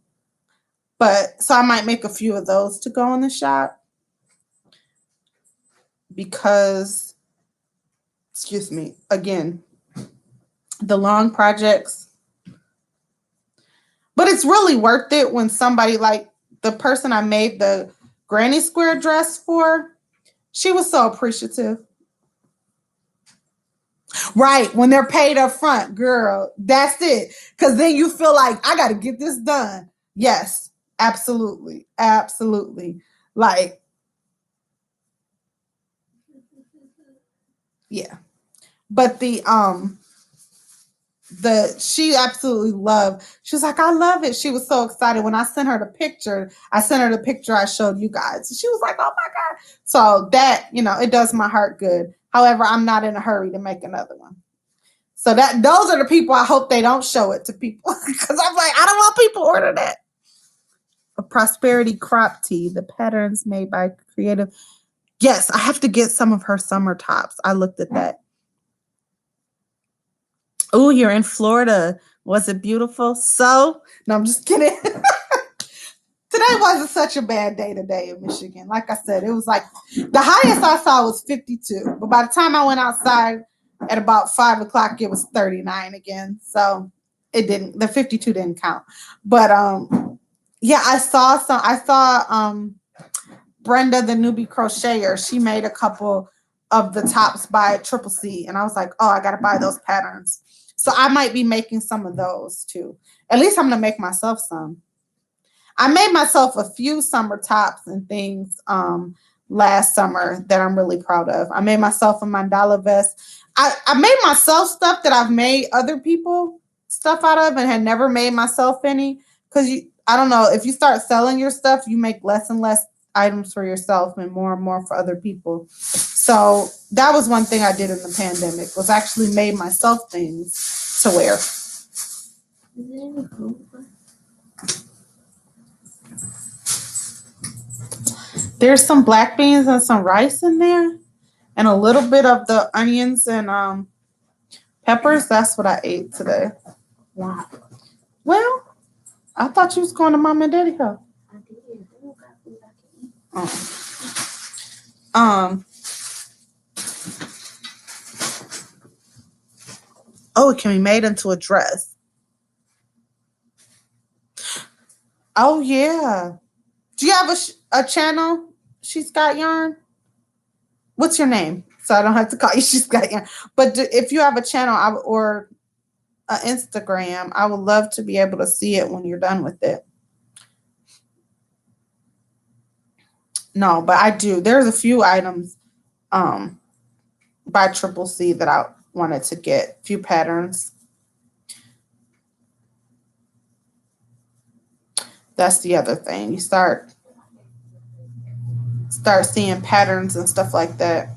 But so I might make a few of those to go in the shop because, excuse me, again, the long projects. But it's really worth it when somebody like the person I made the granny square dress for, she was so appreciative. Right, when they're paid up front, girl, that's it. Because then you feel like, I got to get this done. Yes, absolutely, absolutely. Like, yeah. But she absolutely loved. She was like, I love it. She was so excited when I sent her the picture. I showed you guys. She was like, oh my God. So that, you know, it does my heart good. However, I'm not in a hurry to make another one. So those are the people I hope they don't show it to people. Because I'm like, I don't want people to order that. A prosperity crop tee, the patterns made by creative. Yes, I have to get some of her summer tops. I looked at that. Oh, you're in Florida. Was it beautiful? So, no, I'm just kidding. Today wasn't such a bad day today in Michigan. Like I said, it was like the highest I saw was 52. But by the time I went outside at about 5 o'clock, it was 39 again. So the 52 didn't count. But yeah, I saw Brenda, the newbie crocheter. She made a couple of the tops by Triple C. And I was like, oh, I got to buy those patterns. So I might be making some of those too. At least I'm going to make myself some. I made myself a few summer tops and things, last summer that I'm really proud of. I made myself a mandala vest. I made myself stuff that I've made other people stuff out of and had never made myself any. Because I don't know, if you start selling your stuff, you make less and less items for yourself and more for other people. So that was one thing I did in the pandemic, was actually made myself things to wear. Is there any food? There's some black beans and some rice in there, and a little bit of the onions and peppers. That's what I ate today. Wow. Well, I thought you was going to mom and daddy house. I did. They don't got food I can eat. Oh, it can be made into a dress. Oh yeah. Do you have a channel? She's Got Yarn. What's your name? So I don't have to call you She's Got Yarn. But if you have a channel or an Instagram, I would love to be able to see it when you're done with it. No, but I do. There's a few items by Triple C that I wanted to get. A few patterns. That's the other thing. You start seeing patterns and stuff like that.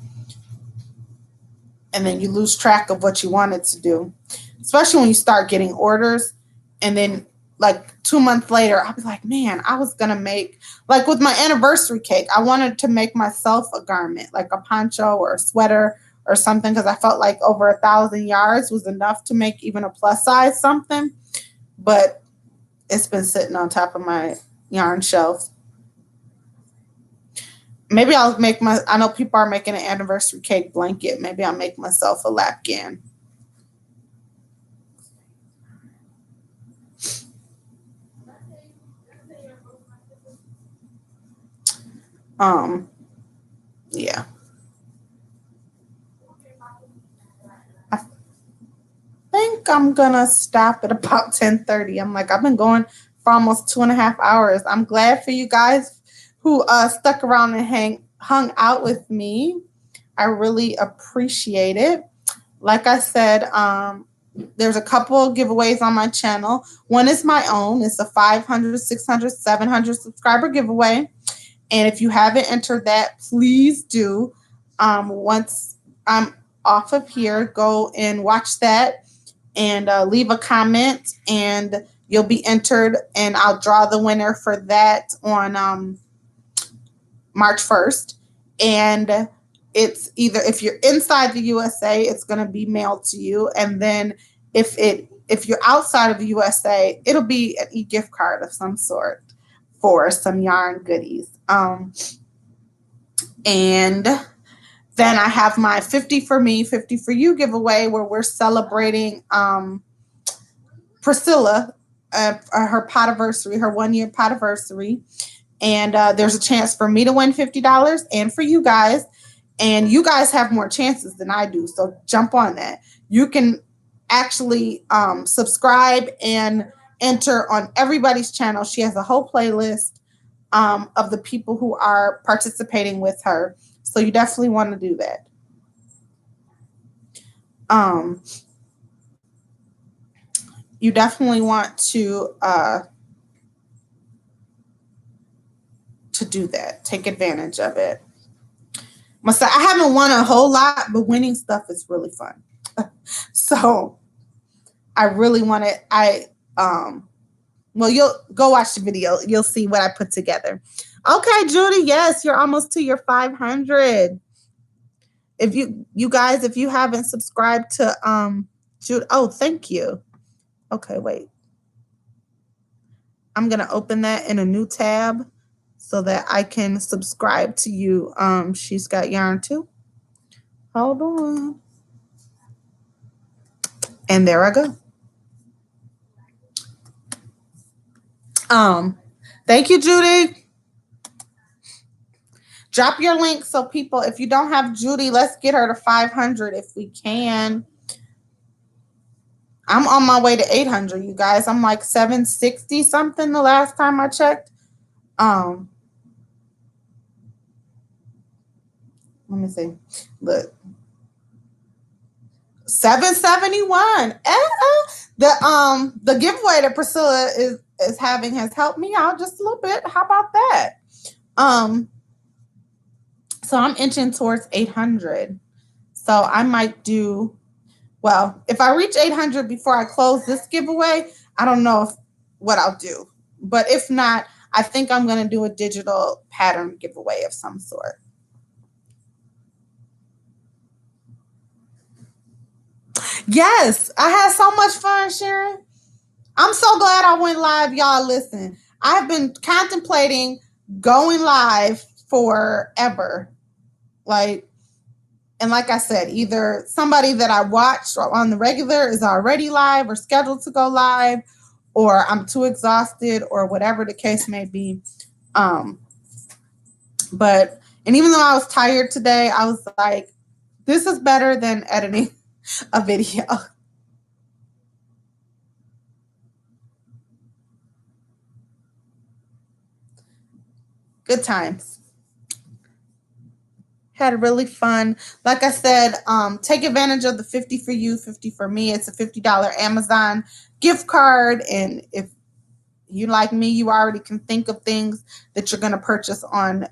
And then you lose track of what you wanted to do. Especially when you start getting orders. And then like 2 months later, I'll be like, man, I was going to make, like with my anniversary cake, I wanted to make myself a garment, like a poncho or a sweater or something, because I felt like over 1,000 yards was enough to make even a plus size something. But it's been sitting on top of my yarn shelf. Maybe I'll make I know people are making an anniversary cake blanket. Maybe I'll make myself a lapkin. Yeah. I think I'm gonna stop at about 10:30. I'm like, I've been going for almost 2.5 hours. I'm glad for you guys who stuck around and hung out with me. I really appreciate it. Like I said, there's a couple of giveaways on my channel. One is my own. It's a 500, 600, 700 subscriber giveaway. And if you haven't entered that, please do. Once I'm off of here, go and watch that and leave a comment, and you'll be entered. And I'll draw the winner for that on March 1st. And it's either, if you're inside the USA, it's going to be mailed to you. And then if you're outside of the USA, it'll be an e-gift card of some sort for some yarn goodies. And then I have my 50 for me, 50 for you giveaway, where we're celebrating Priscilla, her potiversary, her 1-year potiversary. And there's a chance for me to win $50 and for you guys. And you guys have more chances than I do. So jump on that. You can actually subscribe and enter on everybody's channel. She has a whole playlist of the people who are participating with her. So you definitely want to do that. You definitely want to do that. Take advantage of it. I haven't won a whole lot, but winning stuff is really fun. So I really want it. Well, you'll go watch the video. You'll see what I put together. Okay, Judy, yes, you're almost to your 500. If you guys, if you haven't subscribed to Judy, oh, thank you. Okay, wait. I'm gonna open that in a new tab so that I can subscribe to you. She's Got Yarn too. Hold on. And there I go. Thank you, Judy. Drop your link so people, if you don't have Judy, let's get her to 500 if we can. I'm on my way to 800, you guys. I'm like 760 something the last time I checked. Let me see. Look. $7.71. The giveaway that Priscilla is having has helped me out just a little bit. How about that? So I'm inching towards 800. So I might do, well, if I reach 800 before I close this giveaway, I don't know what I'll do. But if not, I think I'm going to do a digital pattern giveaway of some sort. Yes, I had so much fun, Sharon. I'm so glad I went live, y'all. Listen, I've been contemplating going live forever. And like I said, either somebody that I watch on the regular is already live or scheduled to go live, or I'm too exhausted, or whatever the case may be. And even though I was tired today, I was like, this is better than editing a video. Good times. Had really fun. Like I said, take advantage of the 50 for you, 50 for me. It's a $50 Amazon gift card. And if you like me, you already can think of things that you're going to purchase on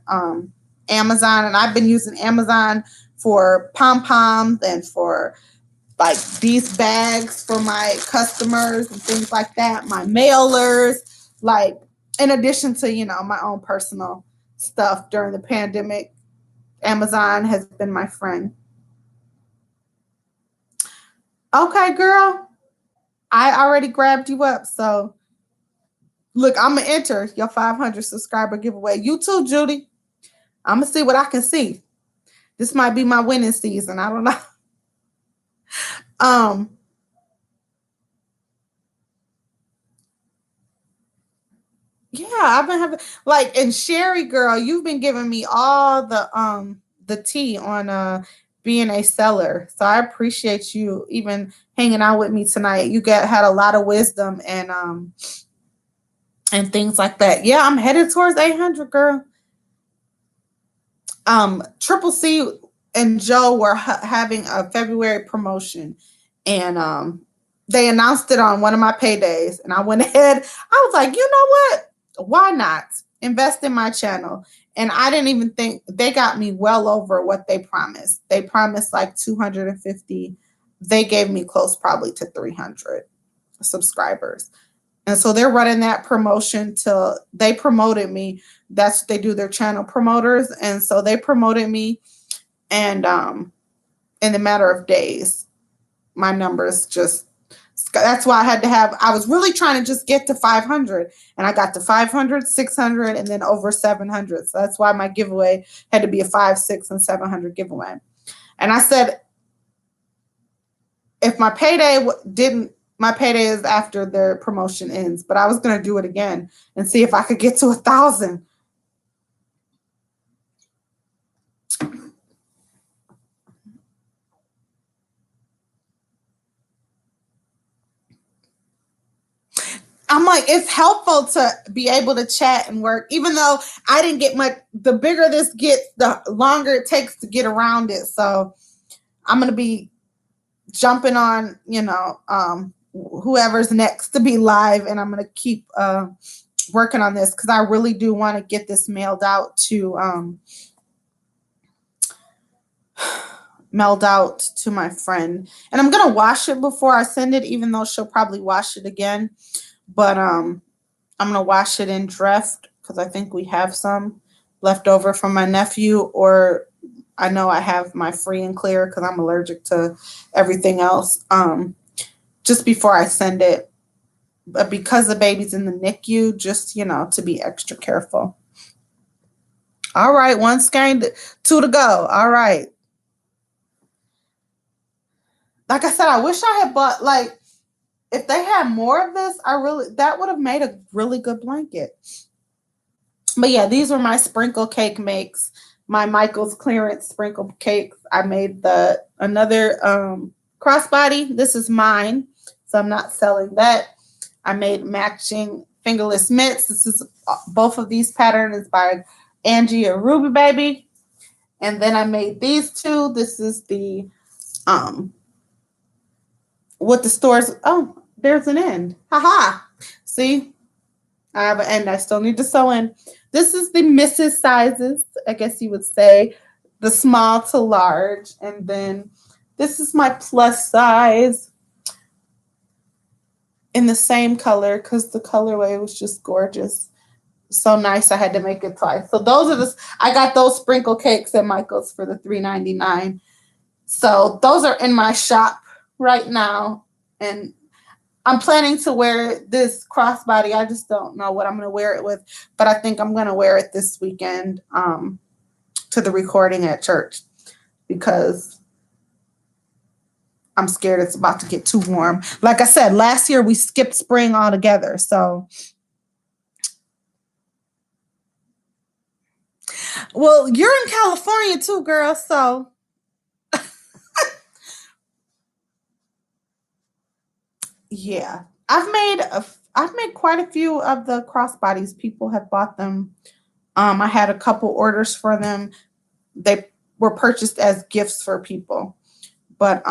Amazon. And I've been using Amazon for pom-poms and for like these bags for my customers and things like that, my mailers, like in addition to, my own personal stuff during the pandemic. Amazon has been my friend. Okay, girl. I already grabbed you up. So, look, I'm going to enter your 500 subscriber giveaway. You too, Judy. I'm going to see what I can see. This might be my winning season. I don't know. Yeah, I've been having and Sherry, girl, you've been giving me all the tea on being a seller. So I appreciate you even hanging out with me tonight. You had a lot of wisdom and things like that. Yeah, I'm headed towards 800, girl. Triple C and Joe were having a February promotion, and they announced it on one of my paydays, and I went ahead. I was like, you know what? Why not invest in my channel? And I didn't even think they got me well over what they promised. They promised like 250. They gave me close probably to 300 subscribers. And so they're running that promotion till they promoted me. That's what they do, their channel promoters. And so they promoted me. And in a matter of days, my numbers that's why I was really trying to just get to 500. And I got to 500, 600, and then over 700. So that's why my giveaway had to be a 5, 6, and 700 giveaway. And I said, if my payday is after their promotion ends, but I was going to do it again and see if I could get to 1,000. I'm like, it's helpful to be able to chat and work, even though I didn't get much. The bigger this gets, the longer it takes to get around it. So I'm going to be jumping on, whoever's next to be live. And I'm going to keep working on this because I really do want to get this mailed out to my friend. And I'm going to wash it before I send it, even though she'll probably wash it again. But I'm going to wash it in Dreft because I think we have some left over from my nephew, or I know I have my free and clear because I'm allergic to everything else just before I send it. But because the baby's in the NICU, just, to be extra careful. All right, 1 skein, 2 to go. All right. Like I said, I wish I had bought, if they had more of this, that would have made a really good blanket. But yeah, these were my sprinkle cake makes, my Michael's clearance sprinkle cakes. I made another crossbody. This is mine, so I'm not selling that. I made matching fingerless mitts. Both of these patterns by Angie and Ruby Baby. And then I made these two. This is the what the stores. Oh, there's an end. Haha. See, I have an end. I still need to sew in. This is the Mrs. sizes, I guess you would say, the small to large. And then this is my plus size in the same color because the colorway was just gorgeous. So nice, I had to make it twice. So those are the, I got those sprinkle cakes at Michael's for the $3.99. So those are in my shop right now. And I'm planning to wear this crossbody. I just don't know what I'm going to wear it with, but I think I'm going to wear it this weekend to the recording at church because I'm scared it's about to get too warm. Like I said, last year we skipped spring altogether. So, well, you're in California too, girl. So, yeah, I've made quite a few of the crossbodies. People have bought them. I had a couple orders for them. They were purchased as gifts for people, but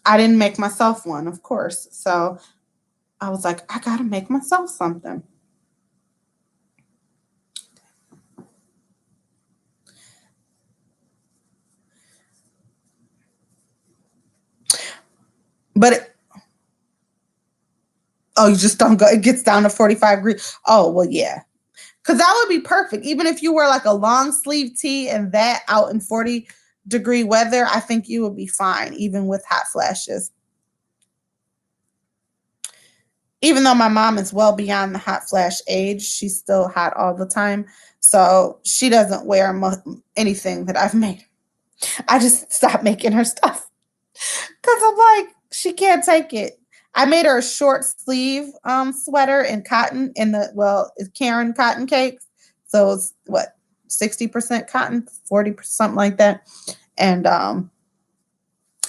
I didn't make myself one, of course. So I was like, I gotta make myself something. But oh, you just don't go. It gets down to 45 degrees. Oh well, yeah, because that would be perfect. Even if you wear like a long sleeve tee and that out in 40-degree weather, I think you would be fine, even with hot flashes. Even though my mom is well beyond the hot flash age, she's still hot all the time. So she doesn't wear anything that I've made. I just stopped making her stuff because I'm like, she can't take it. I made her a short sleeve sweater in cotton in the, well, it's Karen cotton cakes. So it's what, 60% cotton, 40%, something like that. And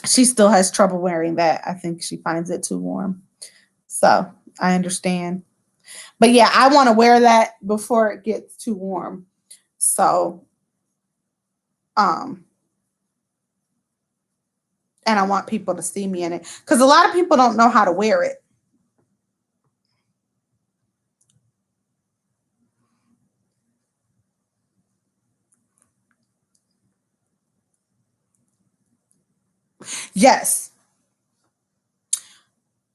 she still has trouble wearing that. I think she finds it too warm. So I understand. But yeah, I want to wear that before it gets too warm. So, um, and I want people to see me in it because a lot of people don't know how to wear it. Yes.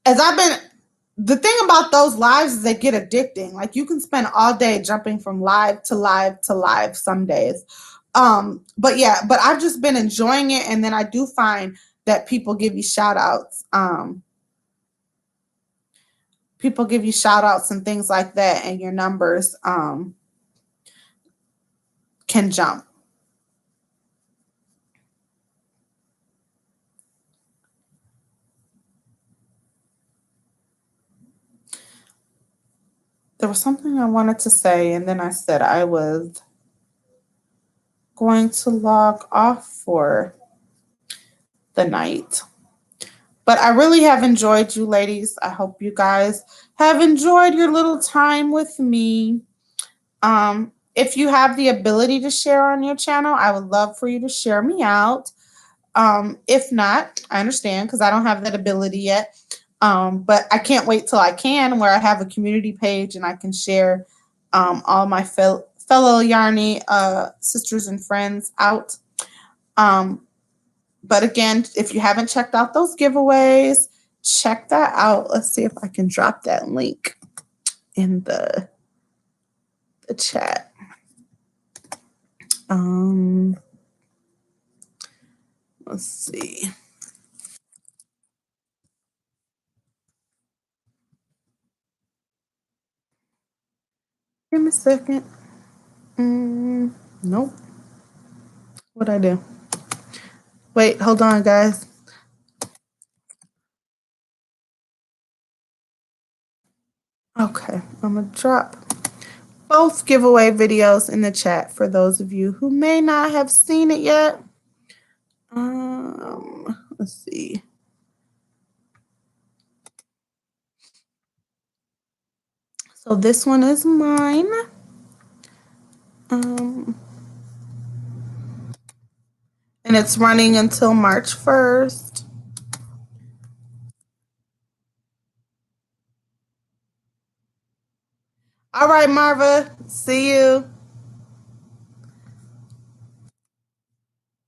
As I've been, the thing about those lives is they get addicting. Like you can spend all day jumping from live to live to live some days. But yeah, but I've just been enjoying it. And then I do find that people give you shout outs. People give you shout outs and things like that, and your numbers can jump. There was something I wanted to say, and then I said I was going to log off for the night. But I really have enjoyed you ladies. I hope you guys have enjoyed your little time with me. If you have the ability to share on your channel, I would love for you to share me out. If not, I understand because I don't have that ability yet. But I can't wait till I can, where I have a community page and I can share all my fellow Yarny sisters and friends out. But again, if you haven't checked out those giveaways, check that out. Let's see if I can drop that link in the chat. Let's see. Give me a second. Nope. What'd I do? Wait, hold on, guys. Okay, I'm gonna drop both giveaway videos in the chat for those of you who may not have seen it yet. Let's see. So this one is mine. And it's running until March 1st. All right, Marva, see you.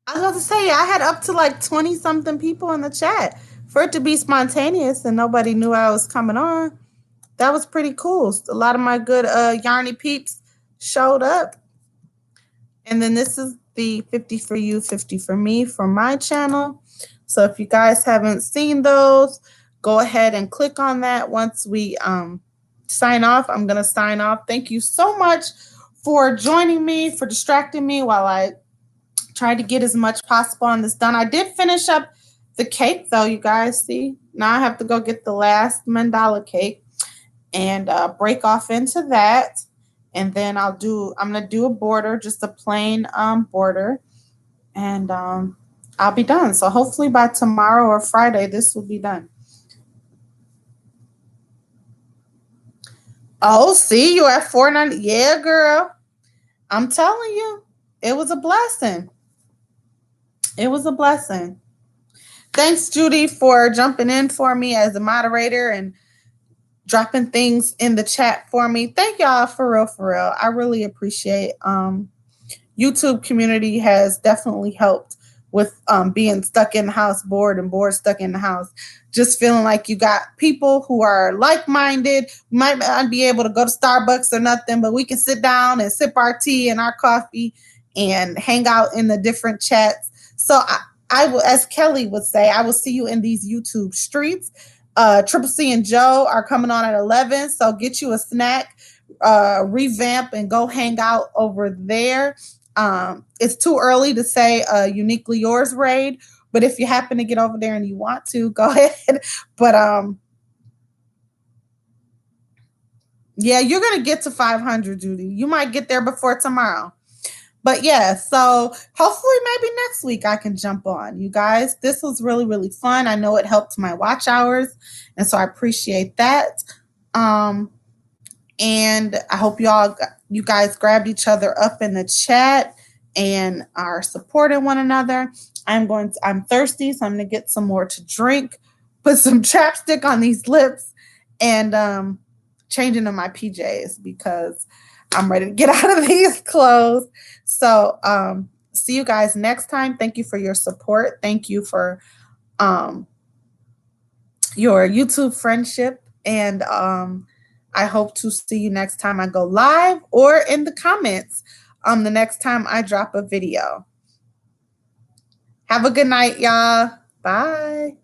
I was about to say, I had up to like 20 something people in the chat. For it to be spontaneous and nobody knew I was coming on, that was pretty cool. A lot of my good yarny peeps showed up. And then this is the 50 for you, 50 for me for my channel. So if you guys haven't seen those, go ahead and click on that. Once we sign off, I'm going to sign off. Thank you so much for joining me, for distracting me while I tried to get as much possible on this done. I did finish up the cake though, you guys see. Now I have to go get the last mandala cake and break off into that. And then I'm going to do a border, just a plain border. And I'll be done. So hopefully by tomorrow or Friday, this will be done. Oh, see, you're at $4.90. Yeah, girl. I'm telling you, it was a blessing. It was a blessing. Thanks, Judy, for jumping in for me as a moderator and dropping things in the chat for me. Thank y'all for real, for real. I really appreciate YouTube community has definitely helped with being stuck in the house, bored stuck in the house. Just feeling like you got people who are like-minded. We might not be able to go to Starbucks or nothing, but we can sit down and sip our tea and our coffee and hang out in the different chats. So I will, as Kelly would say, I will see you in these YouTube streets. Triple C and Joe are coming on at 11, so get you a snack, revamp, and go hang out over there. It's too early to say a Uniquely Yours raid, but if you happen to get over there and you want to, go ahead. But yeah, you're gonna get to 500, Judy. You might get there before tomorrow. But yeah, so hopefully maybe next week I can jump on. You guys, this was really, really fun. I know it helped my watch hours, and so I appreciate that. And I hope you guys grabbed each other up in the chat and are supporting one another. I'm thirsty, so I'm gonna get some more to drink, put some chapstick on these lips, and change into my PJs because I'm ready to get out of these clothes. So see you guys next time. Thank you for your support. Thank you for your YouTube friendship. And I hope to see you next time I go live or in the comments the next time I drop a video. Have a good night, y'all. Bye.